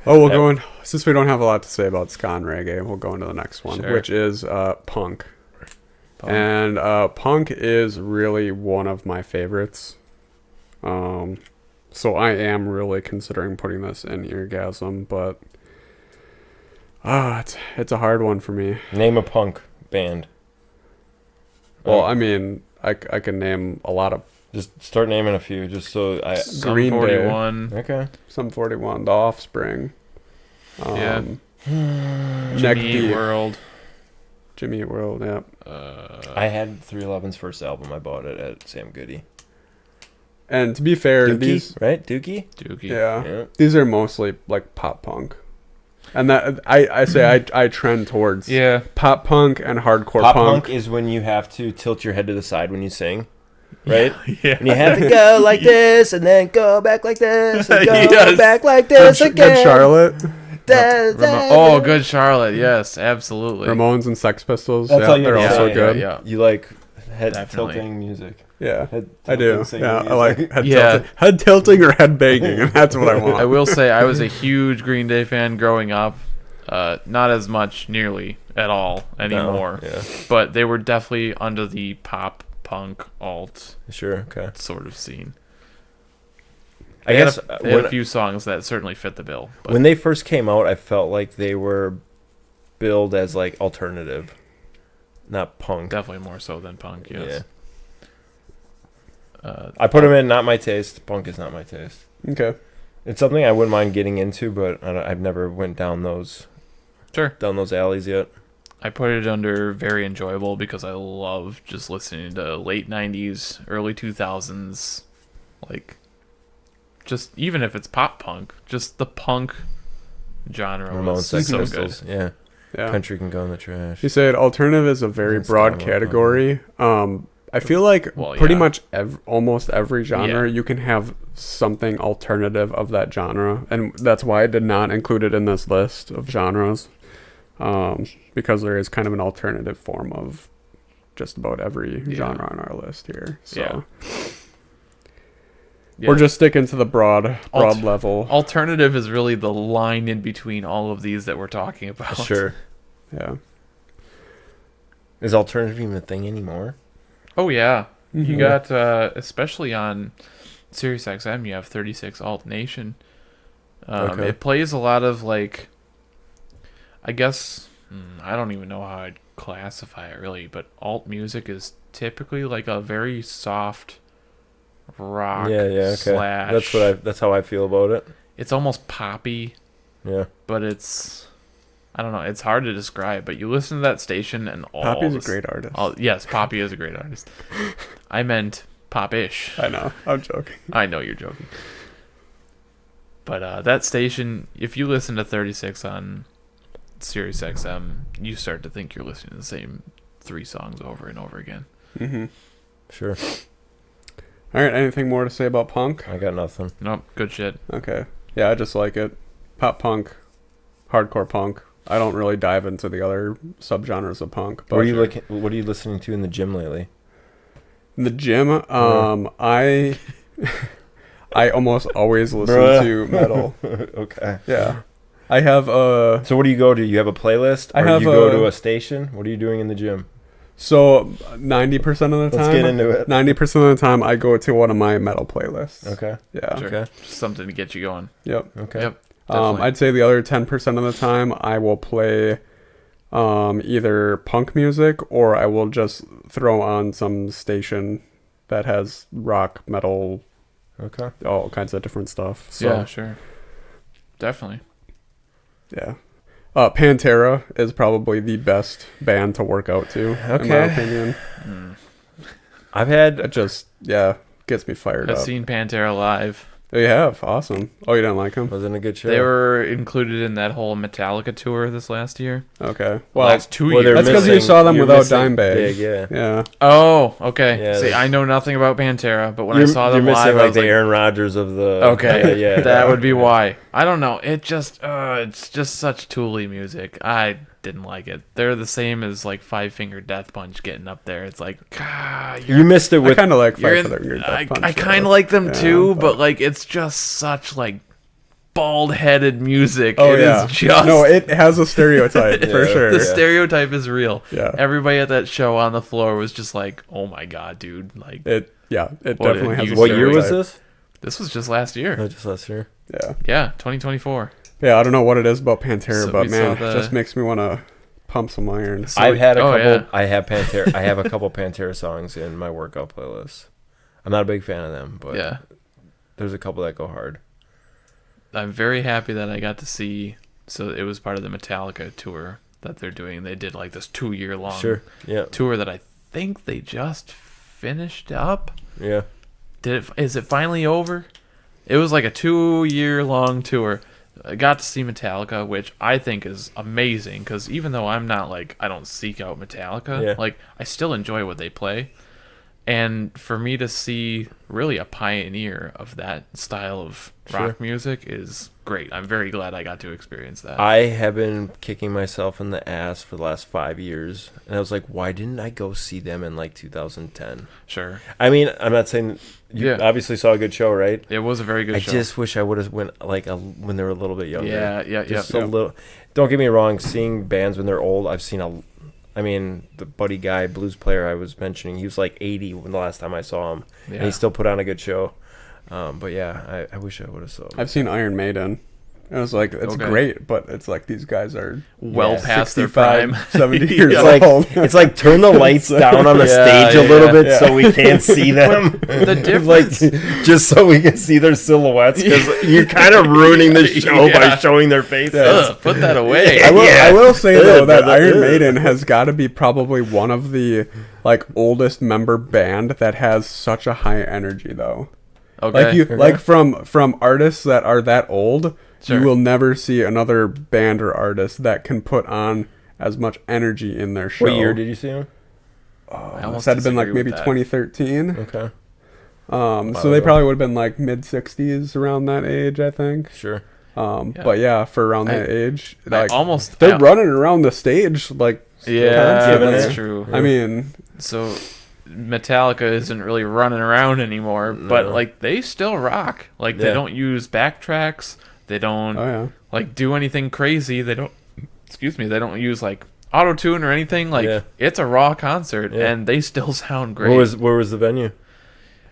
We'll go in. Since we don't have a lot to say about ska and reggae, we'll go into the next one, which is punk. And punk is really one of my favorites. So I am really considering putting this in Eargasm, but it's a hard one for me. Name a punk band. Well, I mean, I can name a lot of. Just start naming a few, just so I. Sum Green 41. Day. Okay. Sum 41, The Offspring. Jimmy Eat World. Jimmy Eat World, yeah. I had 311's first album. I bought it at Sam Goody. And to be fair, Dookie, these right? Dookie? yeah, these are mostly like pop punk. And that I say I trend towards pop punk and hardcore Pop punk. punk is when you have to tilt your head to the side when you sing, right? Yeah. And you have to go like this and then go back like this and go Yes. back like this again. Good Charlotte, Good Charlotte. Yes, absolutely. Ramones and Sex Pistols. That's all you they're have to also say. good. Yeah. You like head Definitely. tilting music. Yeah, Head I do. tilting singing Yeah, I music. like head Yeah. tilting. Head tilting or head banging, and that's what I want. I will say I was a huge Green Day fan growing up. Not as much nearly at all anymore. No, yeah. But they were definitely under the pop, punk, alt Sure, okay. sort of scene. I They had guess they had a few songs that certainly fit the bill. But when they first came out, I felt like they were billed as like alternative, not punk. definitely more so than punk, yes. I put them in not my taste. Punk is not my taste. Okay. It's something I wouldn't mind getting into, but I've never went down those alleys yet. I put it under very enjoyable because I love just listening to late 90s, early 2000s, like, just even if it's pop punk, just the punk genre Ramones, was Sex so Pistols, good. Yeah. Country can go in the trash. You said alternative is a very It's broad kinda category. I feel like Well, pretty yeah. much almost every genre Yeah. you can have something alternative of that genre, and that's why I did not include it in this list of genres, because there is kind of an alternative form of just about every genre on our list here. So we're just sticking to the broad level. Alternative is really the line in between all of these that we're talking about. Sure. Yeah. Is alternative even a thing anymore? Oh yeah, Mm-hmm. you got especially on Sirius XM, you have 36 Alt Nation. Okay. It plays a lot of like, I guess I don't even know how I'd classify it really, but alt music is typically like a very soft rock. Okay. Slash. That's how I feel about it. It's almost poppy, Yeah. but it's, I don't know. It's hard to describe, but you listen to that station and all. Poppy's a great artist. Yes, Poppy is a great artist. I meant pop-ish. I know. I'm joking. I know you're joking. But that station, if you listen to 36 on Sirius XM, you start to think you're listening to the same 3 songs over and over again. Mm-hmm. Sure. All right. Anything more to say about punk? I got nothing. Nope, good shit. Okay. Yeah, I just like it. Pop punk, hardcore punk. I don't really dive into the other subgenres of punk. But What are you listening to in the gym lately? in the gym, I almost always listen to metal. Okay. Yeah. I have So what do you go to? You have a playlist? I Or have you go a- to a station? What are you doing in the gym? so 90% of the time. Let's get into it. 90% of the time, I go to one of my metal playlists. Okay. Yeah. Sure. Okay. Just something to get you going. Yep. Okay. Yep. Definitely. I'd say the other 10% of the time, I will play either punk music or I will just throw on some station that has rock, metal, Okay. all kinds of different stuff. So, yeah, sure. Definitely. yeah. Pantera is probably the best band to work out to, in my Okay. opinion. I've had It just, gets me fired I've up. seen Pantera live. Oh, you have? Awesome. Oh, you didn't like them? wasn't a good show. They were included in that whole Metallica tour this last year. Okay. Well, Last 2 Well, they're years. that's because you missing- saw them you're without missing Dimebag. Big, yeah. Yeah. Oh, okay. Yeah, See, they- I know nothing about Pantera, but when I saw them you're missing live, I like was the like, Aaron Rodgers of the. okay, Yeah. that would be why. I don't know. It just, it's just such Tool-y music. I didn't like it. They're the same as like Five Finger Death Punch getting up there. It's like, You missed it I with. kind of like you're Five Finger Death Punch. I kind though. of like them Yeah, too, but like it's just such like bald-headed music. Oh, It yeah. is just No, it has a stereotype for sure. the stereotype is real. Yeah. Everybody at that show on the floor was just like, "Oh my god, dude!" Like It What definitely a has a huge What year was stereotype. this? this was just last year. Just last year. Yeah. Yeah, 2024. Yeah, I don't know what it is about Pantera, So but we man, saw it the- just makes me want to pump some iron. I've had a Oh, couple. yeah. I have Pantera. I have a couple Pantera songs in my workout playlist. I'm not a big fan of them, but Yeah, there's a couple that go hard. I'm very happy that I got to see. So it was part of the Metallica tour that they're doing. They did like this 2-year long Sure. Yeah. tour that I think they just finished up. Yeah. Is it finally over? It was like a 2-year-long tour. I got to see Metallica, which I think is amazing because even though I'm not like, I don't seek out Metallica, like I still enjoy what they play. And for me to see really a pioneer of that style of rock music is great. I'm very glad I got to experience that. I have been kicking myself in the ass for the last 5 years. And I was like, why didn't I go see them in like 2010? Sure. I mean, I'm not saying you obviously saw a good show, right? It was a very good show. I just wish I would have went like when they were a little bit younger. Yeah. Just a little. Don't get me wrong, seeing bands when they're old, I've seen the Buddy Guy, blues player I was mentioning, he was like 80 when the last time I saw him. Yeah. And he still put on a good show. But yeah, I wish I would have saw him. I've seen Iron Maiden. I was like, it's great, but it's like these guys are well past their prime. 70 years old. It's like turn the lights down on the stage a little bit so we can't see them. The difference, just so we can see their silhouettes, because you're kind of ruining the show by showing their faces. Put that away. I will say though that Iron Maiden has got to be probably one of the like oldest member band that has such a high energy though. Okay. Like from artists that are that old. Sure. You will never see another band or artist that can put on as much energy in their show. What year did you see them? This had been like maybe 2013. Okay. So they probably would have been like mid 60s around that age, I think. Sure. But yeah, for around that age, like they're running around the stage like that's true. I mean, so Metallica isn't really running around anymore, but like they still rock. Like they don't use backtracks. They don't like do anything crazy. They don't they don't use like auto tune or anything. Like it's a raw concert and they still sound great. Where was the venue?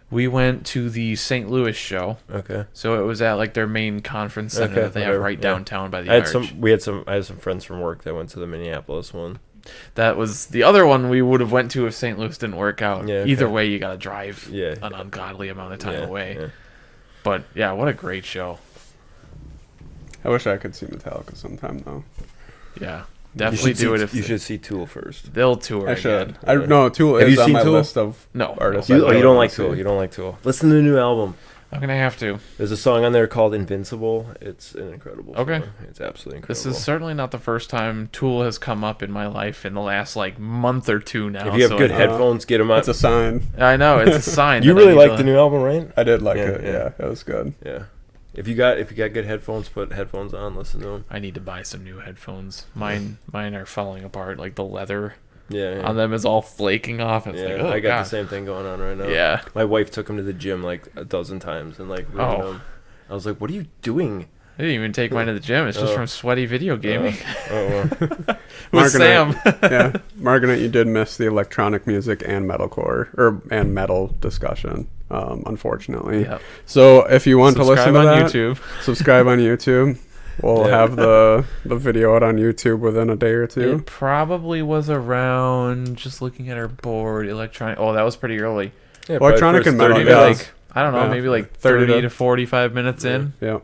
We went to the St. Louis show. Okay. So it was at like their main conference center that they have right downtown by the I arch. had some friends from work that went to the Minneapolis one. That was the other one we would have went to if St. Louis didn't work out. Yeah, Either way, you got to drive an ungodly amount of time away. Yeah. But yeah, what a great show. I wish I could see Metallica sometime though. Yeah, definitely do it. You should see Tool first. They'll tour. I should. Again. Tool is on my list of artists. You don't like Tool. You don't like Tool. Listen to the new album. I'm gonna have to. There's a song on there called Invincible. It's an incredible song. It's absolutely incredible. This is certainly not the first time Tool has come up in my life in the last like month or two now. If you have good headphones, get them on. It's a sign. I know, it's a sign. You really like the new album, right? I did like it. Yeah, it was good. Yeah. If you got good headphones, put headphones on, listen to them. I need to buy some new headphones. Mine are falling apart. Like the leather on them is all flaking off. It's like, I got the same thing going on right now. Yeah. My wife took him to the gym like a dozen times and like I was like, "What are you doing?" I didn't even take mine to the gym. It's just from sweaty video gaming. With Sam. Margaret, you did miss the electronic music and metalcore and metal discussion. Unfortunately. Yep. So if you want to listen to that, subscribe on YouTube. We'll have the video out on YouTube within a day or two. It probably was around, just looking at our board, electronic. Oh, that was pretty early. Yeah, electronic and metal. I don't know, maybe like 30 to 45 minutes in. Yeah.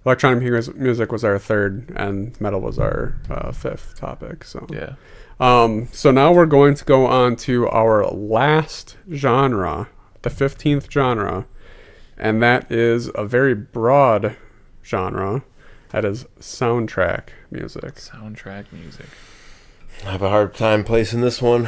Electronic music was our third, and metal was our fifth topic. So so now we're going to go on to our last genre, the 15th genre, and that is a very broad genre. That is soundtrack music. Soundtrack music. I have a hard time placing this one.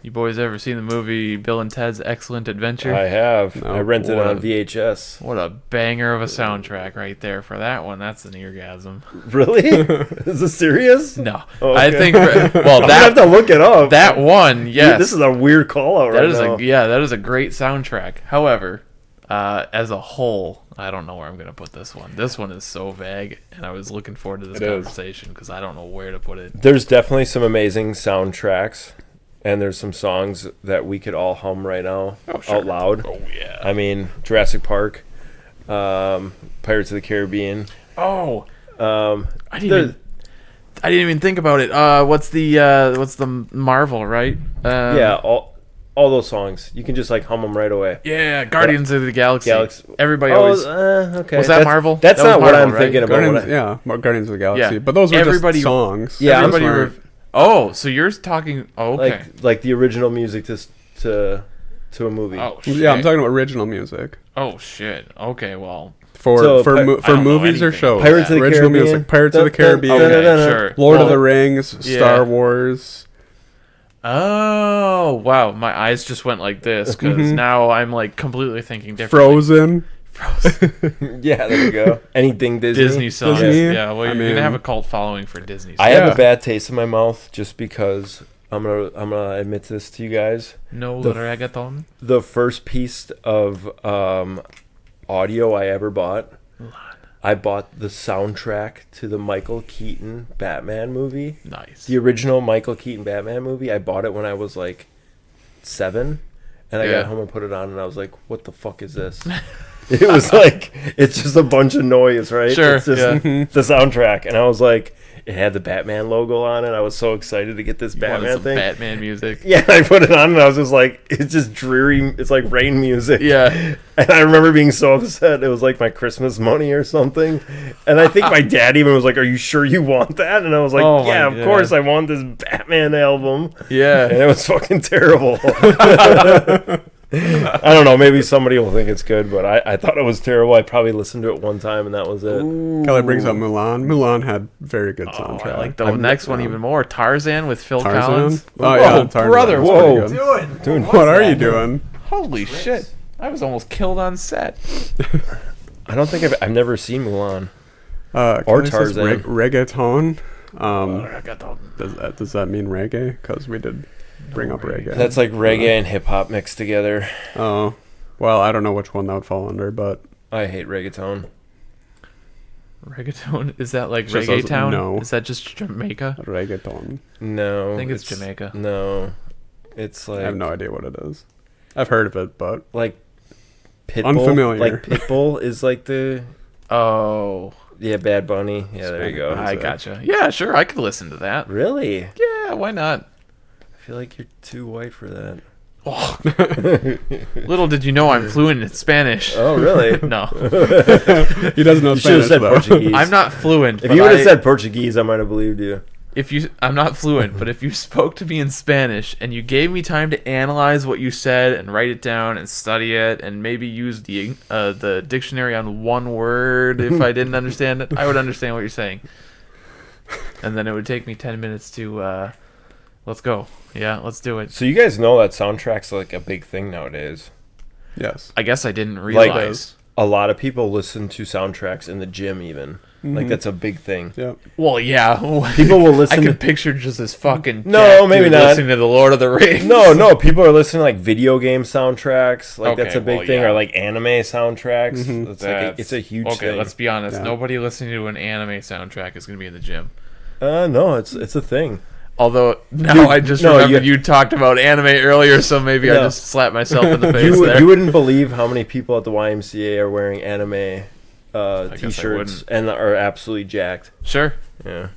You boys ever seen the movie Bill and Ted's Excellent Adventure? I have. I rented it on VHS. What a banger of a soundtrack right there for that one. That's an eargasm. Really? Is this serious? No. Oh, okay. I think, well, I have to look it up. That one, yes. Dude, this is a weird call out right now. That is a great soundtrack. However, as a whole, I don't know where I'm going to put this one. This one is so vague, and I was looking forward to this conversation because I don't know where to put it. There's definitely some amazing soundtracks. And there's some songs that we could all hum right now out loud. Oh, yeah. I mean, Jurassic Park, Pirates of the Caribbean. Oh. I didn't even think about it. What's the Marvel, right? Yeah, all those songs. You can just like hum them right away. Yeah, Guardians of the Galaxy. Everybody always. Okay. Was that Marvel? That's not what Marvel, I'm thinking about. Guardians of the Galaxy. Yeah. But those were just songs. Yeah, everybody. So you're talking? Oh, okay. Like the original music to to a movie. Oh shit. Yeah, I'm talking about original music. Oh shit. Okay, well. For So, for I movies don't know or anything. shows. Pirates of the Original Caribbean. music. Pirates of the Caribbean. Okay, Okay. sure. Lord of Well, the Rings. yeah. Star Wars. Oh wow, my eyes just went like this because Mhm. now I'm like completely thinking differently. Frozen. Yeah, there you go. Anything Disney. Disney songs. Disney? Yeah, well, I you're mean- gonna have a cult following for Disney. I songs. have Yeah. a bad taste in my mouth just because I'm gonna admit this to you guys. No the- reggaeton. The first piece of audio I ever bought, I bought the soundtrack to the Michael Keaton Batman movie. Nice. The original Michael Keaton Batman movie. I bought it when I was like 7, and I Yeah. got home and put it on, and I was like, "What the fuck is this?" It was like, it's just a bunch of noise, right? Sure, It's just yeah. the soundtrack, and I was like, it had the Batman logo on it. I was so excited to get this You wanted Batman some thing. Batman music. Yeah, I put it on, and I was just like, it's just dreary. It's like rain music. Yeah. And I remember being so upset. It was like my Christmas money or something. And I think my dad even was like, "Are you sure you want that?" And I was like, Oh my "Yeah, of God. course I want this Batman album." And Yeah. it was fucking terrible. I don't know. Maybe somebody will think it's good, but I thought it was terrible. I probably listened to it one time, and that was it. Kelly brings up Mulan. Mulan had very good Oh, soundtrack. I like the I'm- next one even more. Tarzan with Phil Tarzan. Collins. Oh yeah, Whoa, Tarzan. brother, That's whoa. pretty good. Dude, What are you doing? Holy shit! I was almost killed on set. I don't think I've never seen Mulan. Or Tarzan. reggaeton. Reggaeton. Does that mean reggae? Because we did bring up reggae. That's like reggae and hip hop mixed together. Oh, well, I don't know which one that would fall under, but I hate reggaeton. Reggaeton? Is that like Just Reggae as- Town? no. Is that just Jamaica? reggaeton. No, I think it's Jamaica. No, it's like I have no idea what it is. I've heard of it, but like Pitbull. Unfamiliar. Like Pitbull is like the Oh, Bad Bunny. Yeah, there you go. I gotcha. Yeah, sure. I could listen to that. Really? Yeah, why not? I feel like you're too white for that. Oh. Little did you know I'm fluent in Spanish. Oh, really? No, he doesn't know You should have Spanish said though. Portuguese. I'm not fluent. If but you would have I- said Portuguese, I might have believed you. I'm not fluent, but if you spoke to me in Spanish and you gave me time to analyze what you said and write it down and study it and maybe use the dictionary on one word if I didn't understand it, I would understand what you're saying. And then it would take me 10 minutes to let's go. Yeah, let's do it. So you guys know that soundtrack's like a big thing nowadays. Yes. I guess I didn't Like realize. a lot of people listen to soundtracks in the gym, even. Like that's a big thing. Yeah. Well, yeah. People will I listen could to. picture just this fucking No, jack maybe dude not. listening to the Lord of the Rings. No, people are listening to like video game soundtracks. Like that's Okay, a big well, thing, yeah. or like anime soundtracks. It's like it's a huge okay, thing. let's be honest. Yeah. Nobody listening to an anime soundtrack is going to be in the gym. No, it's a thing. Although now Dude, I just no, remembered you talked about anime earlier, so maybe I No. just slapped myself in the face there. You wouldn't believe how many people at the YMCA are wearing anime guess I t-shirts wouldn't. and are absolutely jacked. Sure. Yeah,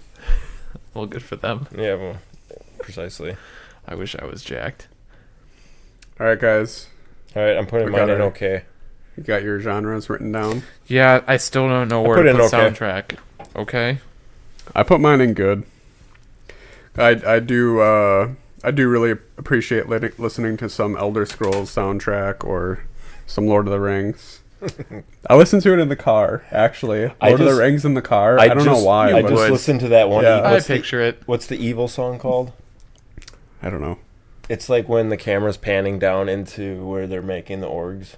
Well, good for them. yeah, well, precisely. I wish I was jacked. All right, guys. All right, I'm putting We mine got in our- okay. You got your genres written down. Yeah, I still don't know where put to in put okay. soundtrack. Okay. I put mine in good. I do really appreciate listening to some Elder Scrolls soundtrack or some Lord of the Rings. I listen to it in the car, actually. Lord of the Rings in the car. I don't know why. I but just would. listened to that one. Yeah. I What's the, picture it. what's the evil song called? I don't know. It's like when the camera's panning down into where they're making the orgs.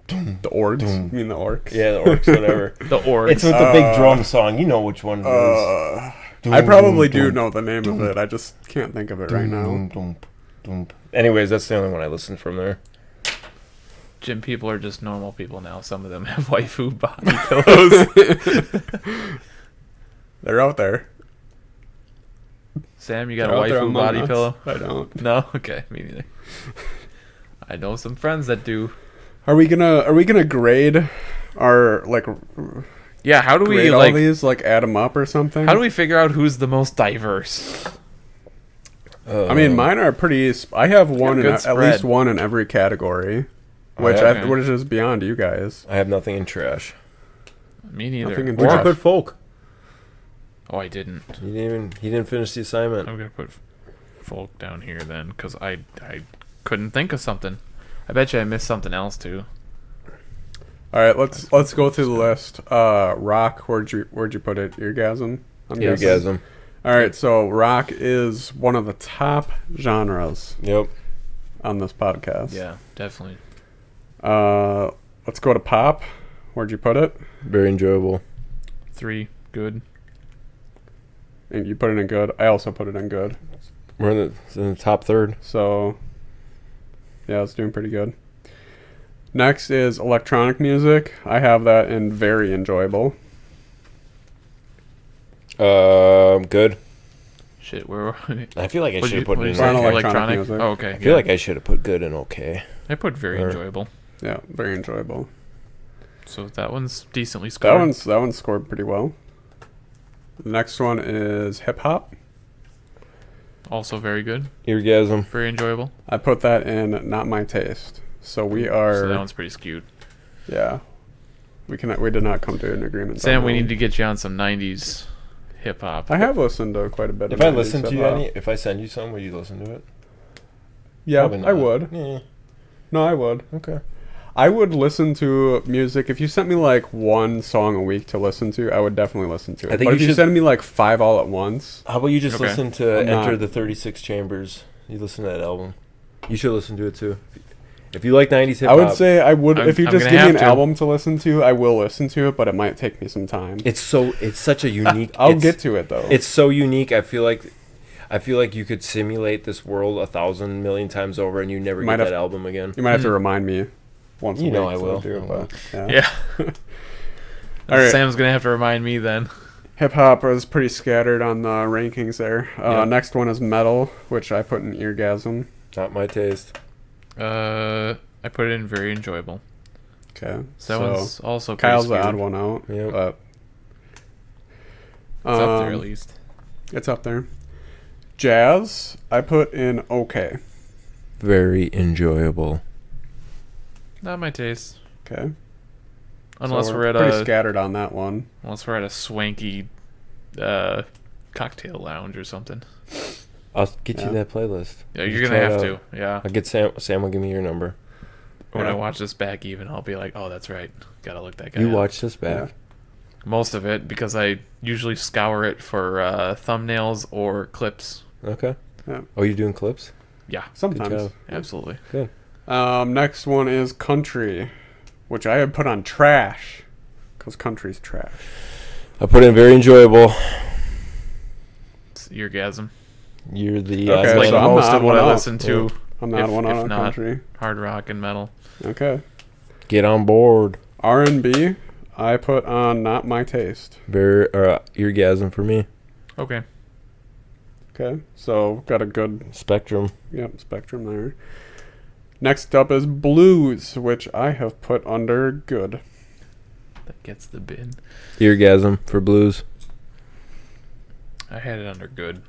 The orcs? You mean the orcs? Yeah, the orcs, whatever. The orcs. It's with the big drum song. You know which one it is. I probably do know the name of it. I just can't think of it right now. Dum, dum. Anyways, that's the only one I listened from there. Gym people are just normal people now. Some of them have waifu body pillows. They're out there. Sam, you got a They're out there waifu among body us. pillow? I don't. No? Okay, me neither. I know some friends that do. Are we gonna grade our Yeah, how do we grade all like these, add them up or something? how do we figure out who's the most diverse? I mean, mine are pretty. I have one, good at spread. least one in every category, which Okay. which is beyond you guys. I have nothing in trash. Me neither. Nothing in Where'd you trash. put folk? Oh, I didn't. He didn't finish the assignment. I'm gonna put folk down here then, because I couldn't think of something. I bet you I missed something else too. All right, let's go through the list. Rock, where'd you put it? Eargasm. I'm guessing? Eargasm. All right, so rock is one of the top genres. Yep. On this podcast. Yeah, definitely. Let's go to pop. Where'd you put it? Very enjoyable. 3, good. And you put it in good. I also put it in good. We're in the top third. So, yeah, it's doing pretty good. Next is electronic music. I have that in very enjoyable. Good. Shit, where were we? I feel like I should have put it in electronic music. Oh, okay. I feel like I should have put good and okay. I put very enjoyable. Yeah, very enjoyable. So that one's decently scored. That one's scored pretty well. The next one is hip hop. Also very good. Eargasm. Very enjoyable. I put that in not my taste. So we are. So that one's pretty skewed. Yeah, we did not come to an agreement. Sam, we need to get you on some '90s hip hop. I have listened to quite a bit. If I listen to you, if I send you some, will you listen to it? Yeah, I would. Yeah. No, I would. Okay. I would listen to music. If you sent me like one song a week to listen to, I would definitely listen to it. I think but if you should send me like 5 all at once. How about you just listen to I'm Enter not. the 36 Chambers? You listen to that album. You should listen to it too. If you like 90s hip I hop. would say I would. If you I'm just gonna give me an have to. album to listen to, I will listen to it, but it might take me some time. It's such a unique. I'll get to it though. It's so unique. I feel like you could simulate this world 1,000 million times over, and you never Might get have- that album again. You might have to remind me once a You week. know I so will. do it, but, yeah. Yeah. All right. Sam's gonna have to remind me then. Hip hop is pretty scattered on the rankings there. Yeah. Next one is metal, which I put in eargasm. Not my taste. I put it in very enjoyable. Okay. So that one's also pretty Kyle's the skewed. odd one out. Yep. But, It's up there at least. It's up there. Jazz, I put in okay. Very enjoyable. Not my taste. Okay. Unless So we're at pretty a scattered on that one. swanky cocktail lounge or something. I'll get Yeah. you that playlist. Yeah, You you're try gonna it have out. to. Yeah. I'll get Sam. Sam will give me your number. When Yeah. I watch this back, even I'll be like, "Oh, that's right. Gotta look that guy." You up." watch this back. Most of it because I usually scour it for thumbnails or clips. Okay. Yeah. Oh, you're doing clips? Yeah, Good Sometimes. job. absolutely. Good. Next one is country, which I had put on trash, because country's trash. I put in very enjoyable. It's eargasm. You're the Okay, It's like so I'm most the of what odd I one out. listen to. I'm not If- one if on not- country. Hard rock and metal. Okay. Get on board. R&B, I put on not my taste. Very eargasm for me. Okay. Okay, so got a good Spectrum. spectrum there. Next up is blues, which I have put under good. That gets the bin. Eargasm for blues. I had it under good.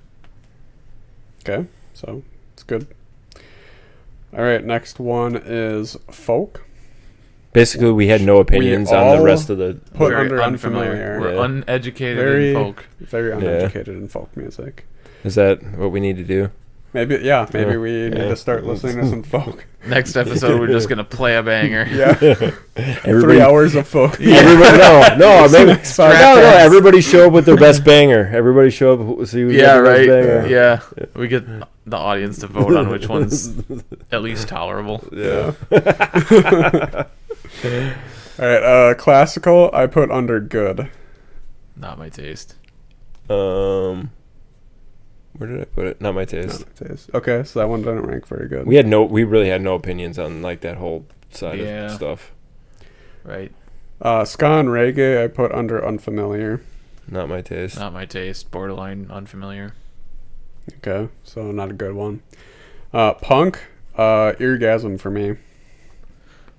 Okay, so it's good. All right, next one is folk. Basically, we had no opinions on the all rest of the. Put Very under unfamiliar. We're Yeah. uneducated Very- in folk. Very Yeah. uneducated in folk music. Is that what we need to do? Maybe we Yeah. need to start listening to some folk. Next episode, we're just gonna play a banger. Yeah, Everybody, 3 hours of folk. Everybody, no, maybe. Next podcast. No, everybody show up with their best banger. Everybody show up, see who's Yeah, got the best right. banger. Yeah, we get the audience to vote on which one's at least tolerable. Yeah. All right, classical, I put under good. Not my taste. Where did I put it? Not my taste. Not my taste. Okay, so that one doesn't rank very good. We really had no opinions on like that whole side Yeah. of stuff. Right. Ska and reggae, I put under unfamiliar. Not my taste. Not my taste. Borderline unfamiliar. Okay, so not a good one. Punk, eargasm for me.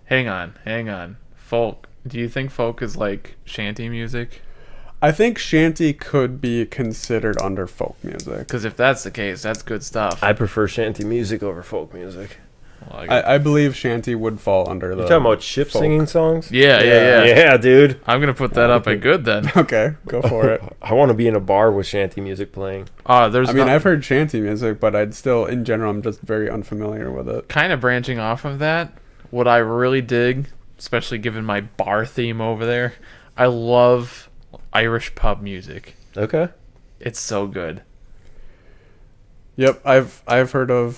Hang on. Folk. Do you think folk is like shanty music? I think shanty could be considered under folk music. Because if that's the case, that's good stuff. I prefer shanty music over folk music. Well, I believe shanty would fall under the. You talking about ship folk. singing songs? yeah. Yeah, dude. I'm gonna put that up at good then. Okay, go for it. I want to be in a bar with shanty music playing. There's. I mean, I've heard shanty music, but I'd still, in general, I'm just very unfamiliar with it. kind of branching off of that. What I really dig, especially given my bar theme over there, I love Irish pub music. Okay. It's so good. Yep, I've heard of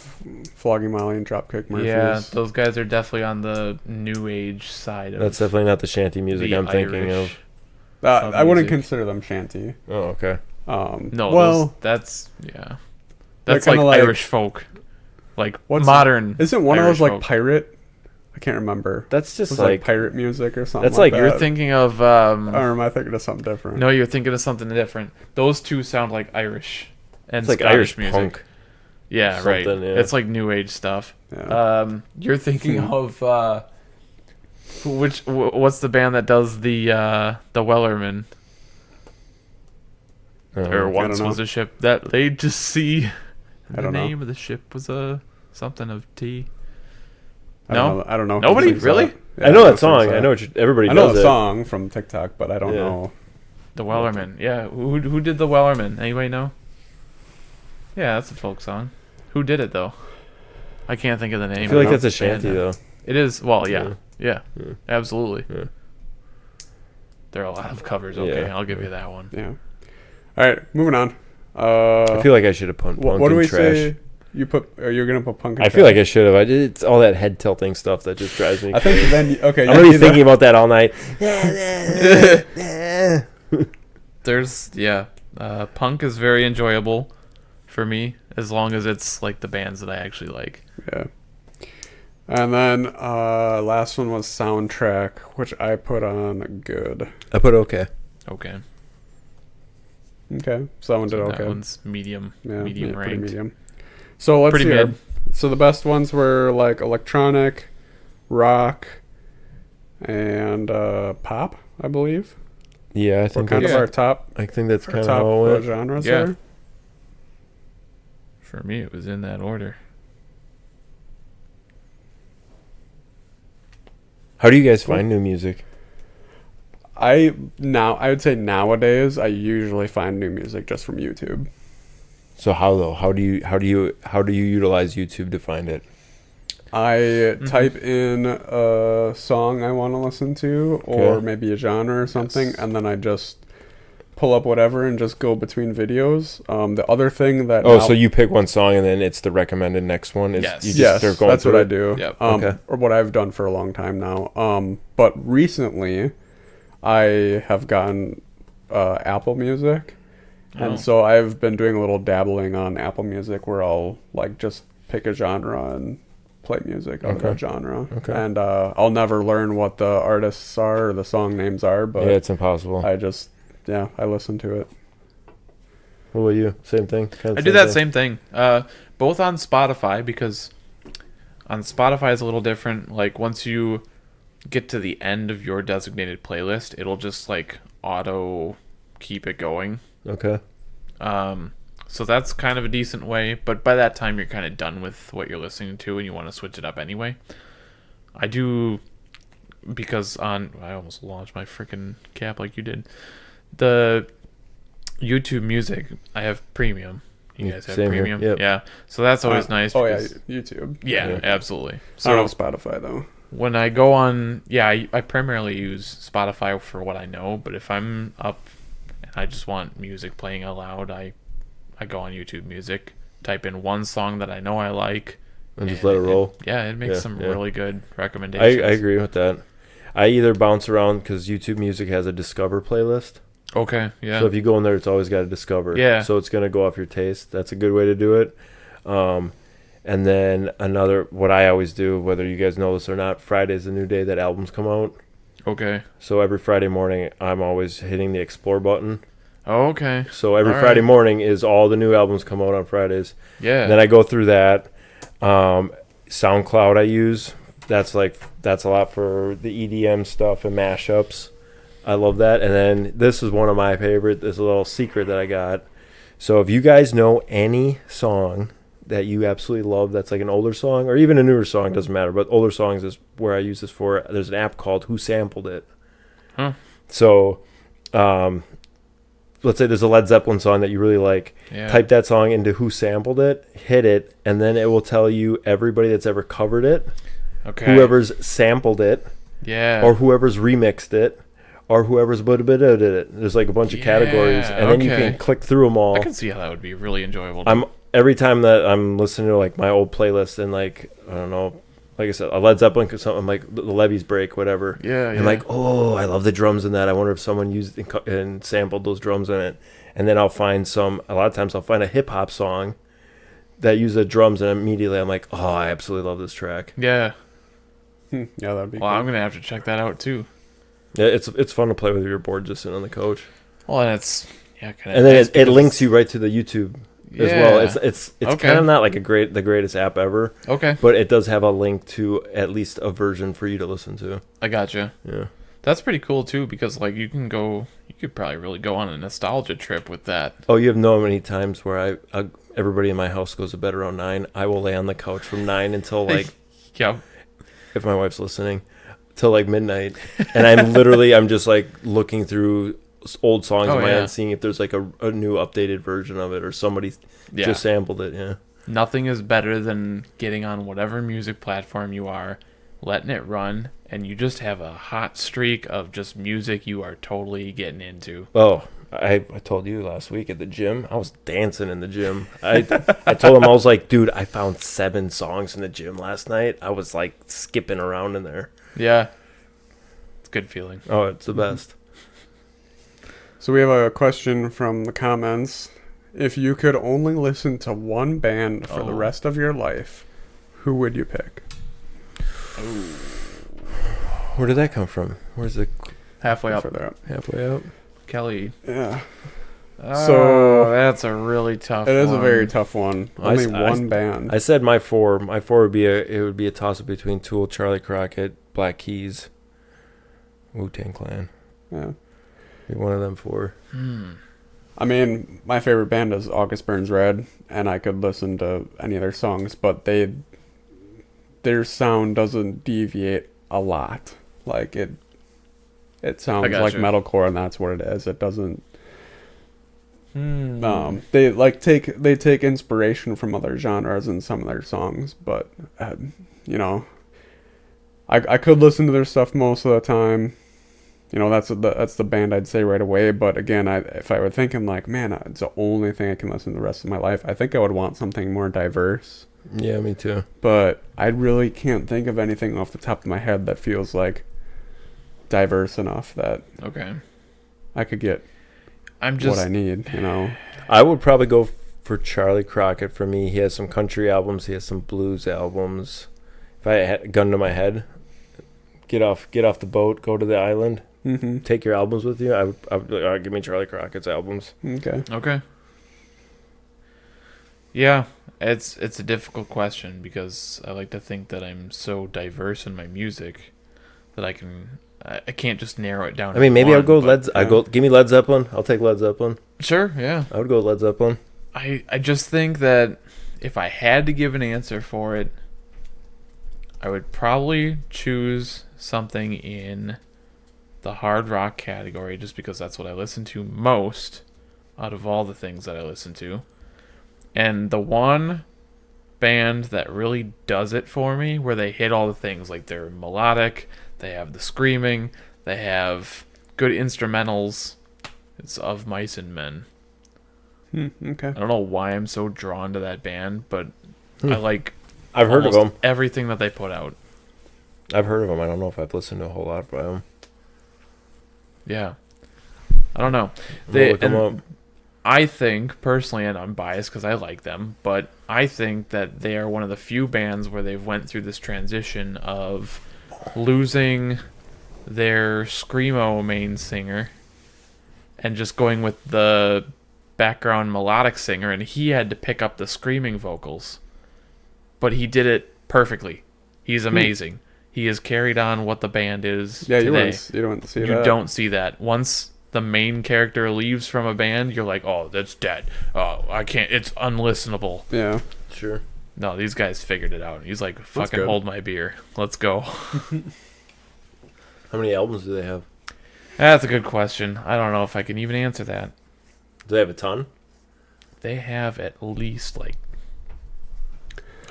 Flogging Molly and Dropkick Murphys. Yeah, those guys are definitely on the new age side of That's definitely not the shanty music the I'm thinking Irish. of. I wouldn't music. consider them shanty. Oh, okay. No, well, that's They're that's like kinda like- Irish folk, like What's- modern. isn't one Irish of those like folk. pirate? I can't remember. That's just It's like pirate music or something. That's like You're that. thinking of Or am I thinking of something different? no, you're thinking of something different. Those two sound like Irish and it's like Scottish Irish music. punk. Yeah, right. something, yeah. It's like new age stuff. Yeah. You're thinking of what's the band that does the Wellerman or once know. was a ship that they just see I the don't know. name of the ship was something of T. I don't know. Nobody? who sings Really? that. Yeah, I know who that sings song. that. I know everybody I know does the it. song from TikTok, but I don't Yeah. know. The Wellerman. Yeah. Who did the Wellerman? Anybody know? Yeah, that's a folk song. Who did it though? I can't think of the name. I feel like know. that's a shanty Yeah. though. It is. Well, yeah. Yeah. Absolutely. Yeah. There are a lot of covers. Okay, Yeah. I'll give you that one. Yeah. All right, moving on. I feel like I should have put punk what do in we trash. say? You're gonna put punk. In I feel like I trash? should have. It's all that head tilting stuff that just drives me. I think then. Okay, I'm really thinking about that all night. There's punk is very enjoyable for me as long as it's like the bands that I actually like. Yeah. And then last one was soundtrack, which I put on good. I put okay. Okay. Okay, so that one did So okay. That one's medium. Yeah, medium pretty ranked. medium. So let's Pretty see. mid. So the best ones were like electronic, rock, and pop, I believe. Yeah, I Were think kind that's, of our top I think that's our kind of top how it went. genres Yeah. there. For me, it was in that order. How do you guys find new music? I would say nowadays I usually find new music just from YouTube. So how though? How do you utilize YouTube to find it? I type in a song I want to listen to, or Okay. maybe a genre or something, Yes. and then I just pull up whatever and just go between videos. The other thing that Oh, so you pick one song and then it's the recommended next one. Yes. You just yes, start going that's what through I it? do. Yep. Okay. Or what I've done for a long time now. But recently, I have gotten Apple Music, Oh. and so I've been doing a little dabbling on Apple Music where I'll like just pick a genre and play music out of Okay. that genre. Okay. And I'll never learn what the artists are or the song names are, but Yeah, it's impossible. I just I listen to it. What about you? Same thing? Kinda I do that thing? same thing. Both on Spotify, because on Spotify is a little different. Like once you get to the end of your designated playlist, it'll just like auto keep it going. Okay. So that's kind of a decent way, but by that time you're kind of done with what you're listening to and you want to switch it up anyway. I do, because I almost launched my freaking cap like you did. The YouTube Music, I have premium. You guys have Same here, premium? yep. Yeah. So that's always nice. Oh yeah, because- YouTube. yeah, Yeah. absolutely. I So don't know Spotify though. when I go on, I primarily use Spotify for what I know, but if I'm up and I just want music playing out loud, I go on YouTube Music, type in one song that I know I like, And just let it roll. it makes Yeah, some yeah. really good I recommendations. agree with that. I either bounce around because YouTube Music has a Discover playlist. Okay, yeah. So if you go in there, it's always got a Discover. Yeah. So it's going to go off your taste. That's a good way to do it. And then what I always do, whether you guys know this or not, Friday's the new day that albums come out. Okay. So every Friday morning, I'm always hitting the Explore button. Oh, okay. So every All Friday right. morning is all the new albums come out on Fridays. Yeah. And then I go through that. SoundCloud I use. That's a lot for the EDM stuff and mashups. I love that. And then this is one of my favorite. This is a little secret that I got. So if you guys know any song that you absolutely love that's like an older song or even a newer song, doesn't matter, but older songs is where I use this for. There's an app called Who Sampled It. Huh. So let's say there's a Led Zeppelin song that you really like. Yeah. Type that song into Who Sampled It, hit it, and then it will tell you everybody that's ever covered it, whoever's sampled it, or whoever's remixed it, or whoever's did it. There's like a bunch of categories, and then you can click through them all. I can see how that would be really enjoyable. Every time that I'm listening to like my old playlist and like I don't know, like I said, a Led Zeppelin or something, like the Levees Break, whatever. Yeah. I'm like, oh, I love the drums in that. I wonder if someone used and sampled those drums in it. And then I'll find a lot of times I'll find a hip hop song that uses the drums, and immediately I'm like, oh, I absolutely love this track. Yeah. Yeah, that'd be cool. I'm gonna have to check that out too. Yeah, it's fun to play with your board just sitting on the couch. Well, and it's and then it links you right to the YouTube as well. It's kind of not like the greatest app ever. Okay. But it does have a link to at least a version for you to listen to. I gotcha. Yeah. That's pretty cool too, because like you could probably really go on a nostalgia trip with that. Oh, you have no many times where everybody in my house goes to bed around 9. I will lay on the couch from 9 until like yeah. If my wife's listening, till like midnight, and I'm just like looking through old songs in my head, seeing if there's like a new updated version of it or somebody just sampled it. Yeah. Nothing is better than getting on whatever music platform you are, letting it run, and you just have a hot streak of just music you are totally getting into. Oh, I told you last week at the gym, I was dancing in the gym. I told him, I was like, dude, I found 7 songs in the gym last night. I was like skipping around in there. Yeah. It's a good feeling. Oh, it's the best. So we have a question from the comments. If you could only listen to one band for the rest of your life, who would you pick? Where did that come from? Where's the... Halfway up. Halfway up. Kelly. Yeah. So that's a really tough one. It is a very tough one. Only one band. I said my 4. My 4 would be a toss-up between Tool, Charlie Crockett, Black Keys, Wu-Tang Clan. Yeah. Be one of them 4. I mean, my favorite band is August Burns Red, and I could listen to any of their songs, but their sound doesn't deviate a lot. Like it sounds like metalcore, and that's what it is. It doesn't. They take inspiration from other genres in some of their songs, but I could listen to their stuff most of the time. That's the band I'd say right away. But again, if I were thinking like, man, it's the only thing I can listen to the rest of my life, I think I would want something more diverse. Yeah, me too. But I really can't think of anything off the top of my head that feels like diverse enough that I could get what I need. I would probably go for Charlie Crockett. For me, he has some country albums. He has some blues albums. If I had a gun to my head, get off the boat, go to the island. Mm-hmm. Take your albums with you. I would give me Charlie Crockett's albums. Okay. Yeah, it's a difficult question because I like to think that I'm so diverse in my music that I can't just narrow it down. I mean, maybe I'll go give me Led Zeppelin. I'll take Led Zeppelin. Sure, yeah. I would go Led Zeppelin. I just think that if I had to give an answer for it, I would probably choose something in the hard rock category just because that's what I listen to most out of all the things that I listen to. And the one band that really does it for me, where they hit all the things, like they're melodic, they have the screaming, they have good instrumentals, it's Of Mice and Men. Okay. I don't know why I'm so drawn to that band, but I've heard of them. Everything that they put out. I've heard of them. I don't know if I've listened to a whole lot by them. Yeah. I don't know. I think, personally, and I'm biased because I like them, but I think that they are one of the few bands where they've went through this transition of losing their screamo main singer and just going with the background melodic singer, and he had to pick up the screaming vocals. But he did it perfectly. He's amazing. He has carried on what the band is today. You don't see that. You don't see that. Once the main character leaves from a band, you're like, oh, that's dead. Oh, I can't. It's unlistenable. Yeah. Sure. No, these guys figured it out. He's like, fucking good. hold my beer. Let's go. How many albums do they have? That's a good question. I don't know if I can even answer that. Do they have a ton? They have at least, like,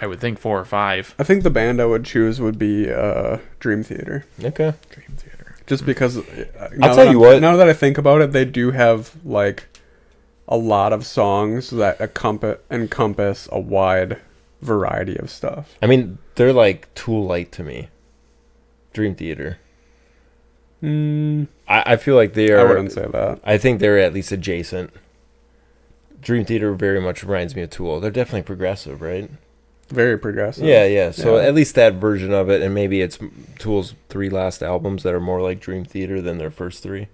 I would think 4 or 5. I think the band I would choose would be Dream Theater. Okay. Dream Theater. Just because I'll tell you what. Now that I think about it, they do have like a lot of songs that encompass a wide variety of stuff. I mean, they're like Tool Light to me. Dream Theater. I feel like they are. I wouldn't say that. I think they're at least adjacent. Dream Theater very much reminds me of Tool. They're definitely progressive, right? Very progressive. Yeah. So at least that version of it, and maybe it's Tool's 3 last albums that are more like Dream Theater than their first 3.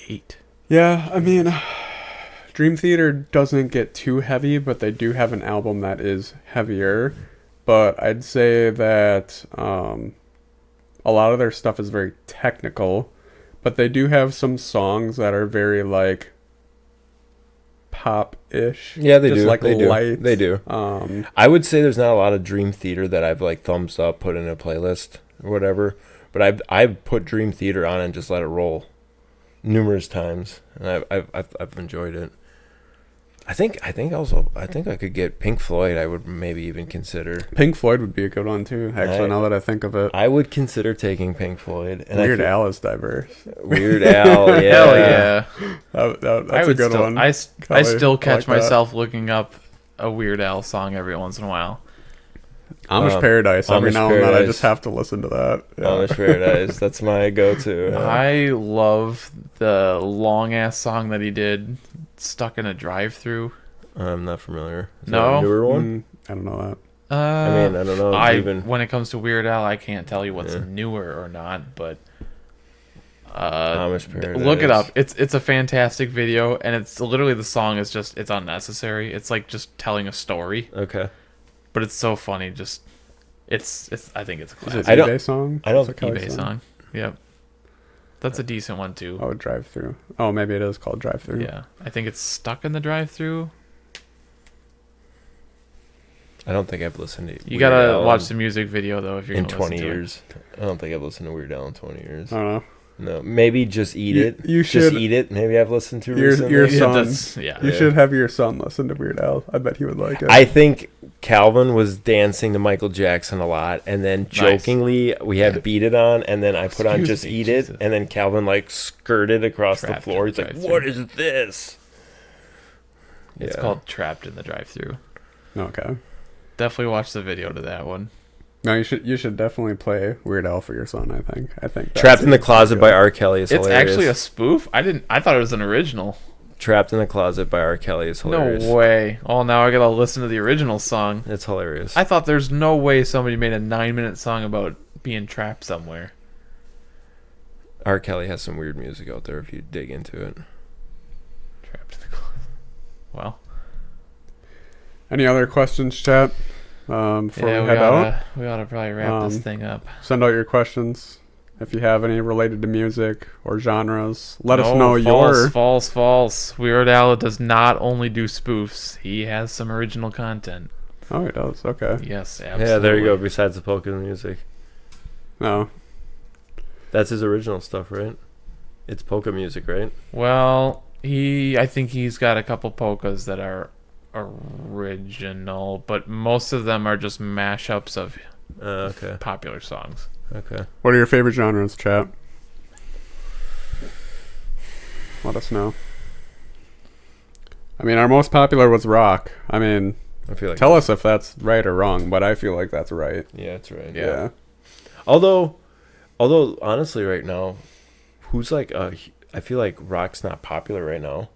8. Yeah, I mean, Dream Theater doesn't get too heavy, but they do have an album that is heavier. But I'd say that a lot of their stuff is very technical, but they do have some songs that are very like pop-ish. Yeah, they just do. Like they light. do. They do. I would say there's not a lot of Dream Theater that I've like thumbs up, put in a playlist or whatever. But I've put Dream Theater on and just let it roll numerous times, and I've enjoyed it. I think I could get Pink Floyd. I would maybe even consider. Pink Floyd would be a good one too. Actually, now that I think of it, I would consider taking Pink Floyd. And Weird Al is diverse. Weird Al, yeah. Hell yeah. That's a good one. I still catch like myself looking up a Weird Al song every once in a while. Amish Paradise. Every Amish now and then I Paradise. just have to listen to that. Yeah. Amish Paradise. That's my go-to. I love the long-ass song that he did, Stuck in a Drive-Thru. I'm not familiar. Is No? that a newer one? I don't know that. I mean, I don't know. When it comes to Weird Al, I can't tell you what's Yeah. newer or not, but Amish Paradise. look it up. It's a fantastic video, and it's literally the song is just it's unnecessary. It's like just telling a story, Okay. but it's so funny. Just it's I think it's a Is classic. it I don't- eBay song? I don't- Is it Kelly eBay song. Yep, that's a decent one too. Oh, Drive Through. Oh, maybe it is called Drive Through. Yeah, I think it's Stuck in the Drive-Thru. I don't think I've listened to You Weird gotta Al watch the music video though if you're in gonna 20 listen to it. years. I don't think I've listened to Weird Al in 20 years. I don't know. No, maybe Just Eat You- It. you Just should- Eat It. Maybe I've listened to Your recently. your Yeah, son. that's- yeah. You Yeah. should have your son listen to Weird Al. I bet he would like it. I think Calvin was dancing to Michael Jackson a lot, and then jokingly we had Beat It on, and then I put on Excuse Just me, Eat Jesus. It, and then Calvin like skirted across Trapped the floor. in He's like, drive-thru. "What is this?" It's Yeah. called Trapped in the Drive-Thru. Okay. Definitely watch the video to that one. No, you should definitely play Weird Al for your son. I think that's Trapped in the Closet by good. R. Kelly is It's hilarious. actually a spoof. I thought it was an original. Trapped in the Closet by R. Kelly is hilarious. No way. Oh, now I gotta listen to the original song. It's hilarious. I thought there's no way somebody made a 9-minute song about being trapped somewhere. R. Kelly has some weird music out there if you dig into it. Trapped in the closet. Well, Any other questions, chat? Before yeah, we head out, we oughta probably wrap this Um, thing up. send out your questions. If you have any related to music or genres, let us No, know false. Weird Al does not only do spoofs. He has some original content. Oh, he does. Okay. Yes, absolutely. Yeah, there you go. Besides the polka music, No. that's his original stuff, right? It's polka music, right? Well, I think he's got a couple polkas that are original, but most of them are just mashups of Okay. popular songs. Okay. What are your favorite genres, chat? Let us know. I mean, our most popular was rock. I mean, I feel like tell us if that's right or wrong, but I feel like that's right. Yeah, that's right. Yeah. Although honestly, right now, who's like I feel like rock's not popular right now.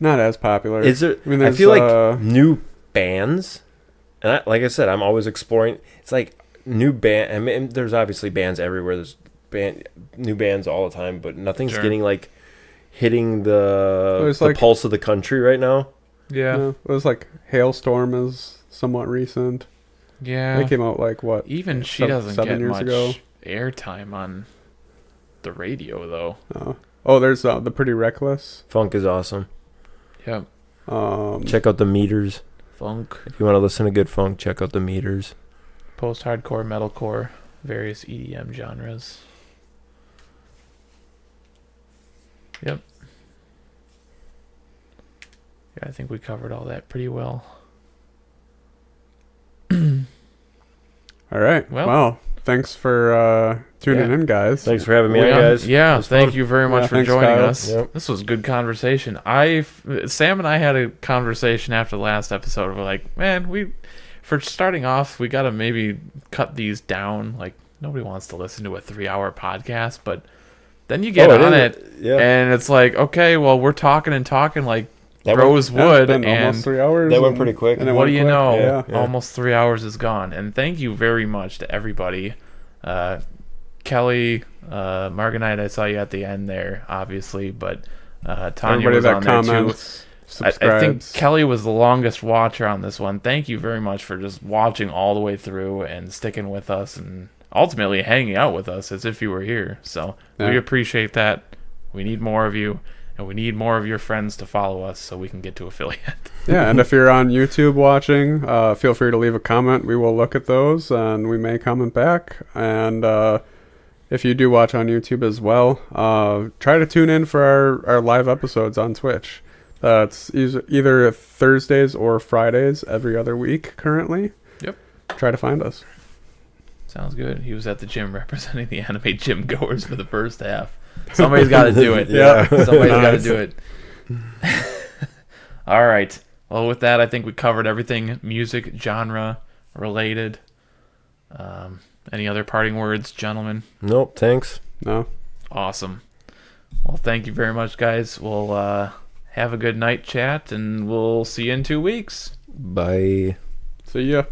Not as popular. Is there? I mean, I there's, feel like new bands, and like I said, I'm always exploring. It's like new band. I mean, there's obviously bands everywhere. There's new bands all the time, but nothing's Sure. getting like hitting the There's like- pulse of the country right now. Yeah. It was like Hailstorm is somewhat recent. Yeah. They came out like what? Even she seven- doesn't 7 get years much ago. airtime on the radio though. Oh, there's the Pretty Reckless. Funk is awesome. Yep. Check out the Meters. Funk. If you want to listen to good funk, check out the Meters. Post-hardcore, metalcore, various EDM genres. Yep. Yeah, I think we covered all that pretty well. All right. Well, thanks for tuning in, guys. Thanks for having me on, guys. Yeah, thank you very much for joining Kyle. us. Yep. This was good conversation. Sam and I had a conversation after the last episode. We're like, man, for starting off, we got to maybe cut these down. Like, nobody wants to listen to a 3-hour podcast, but then you get on it, and it's like, okay, well, we're talking like bros would, and almost 3 hours. That went pretty quick. And what do you know? Yeah. Almost 3 hours is gone. And thank you very much to everybody. Kelly, Marganite, I saw you at the end there, obviously, but Tanya Everybody was that on there too. comments, I think subscribes. Kelly was the longest watcher on this one. Thank you very much for just watching all the way through and sticking with us and ultimately hanging out with us as if you were here. So we appreciate that. We need more of you, and we need more of your friends to follow us so we can get to affiliate. Yeah, and if you're on YouTube watching, feel free to leave a comment. We will look at those, and we may comment back. And if you do watch on YouTube as well, try to tune in for our live episodes on Twitch. It's either Thursdays or Fridays every other week currently. Yep. Try to find us. Sounds good. He was at the gym representing the anime gym goers for the first half. Somebody's got to do it. Yeah. Somebody's got to do it. All right. Well, with that, I think we covered everything music, genre related. Any other parting words, gentlemen? Nope, thanks. No. Awesome. Well, thank you very much, guys. We'll have a good night chat, and we'll see you in 2 weeks. Bye. See ya.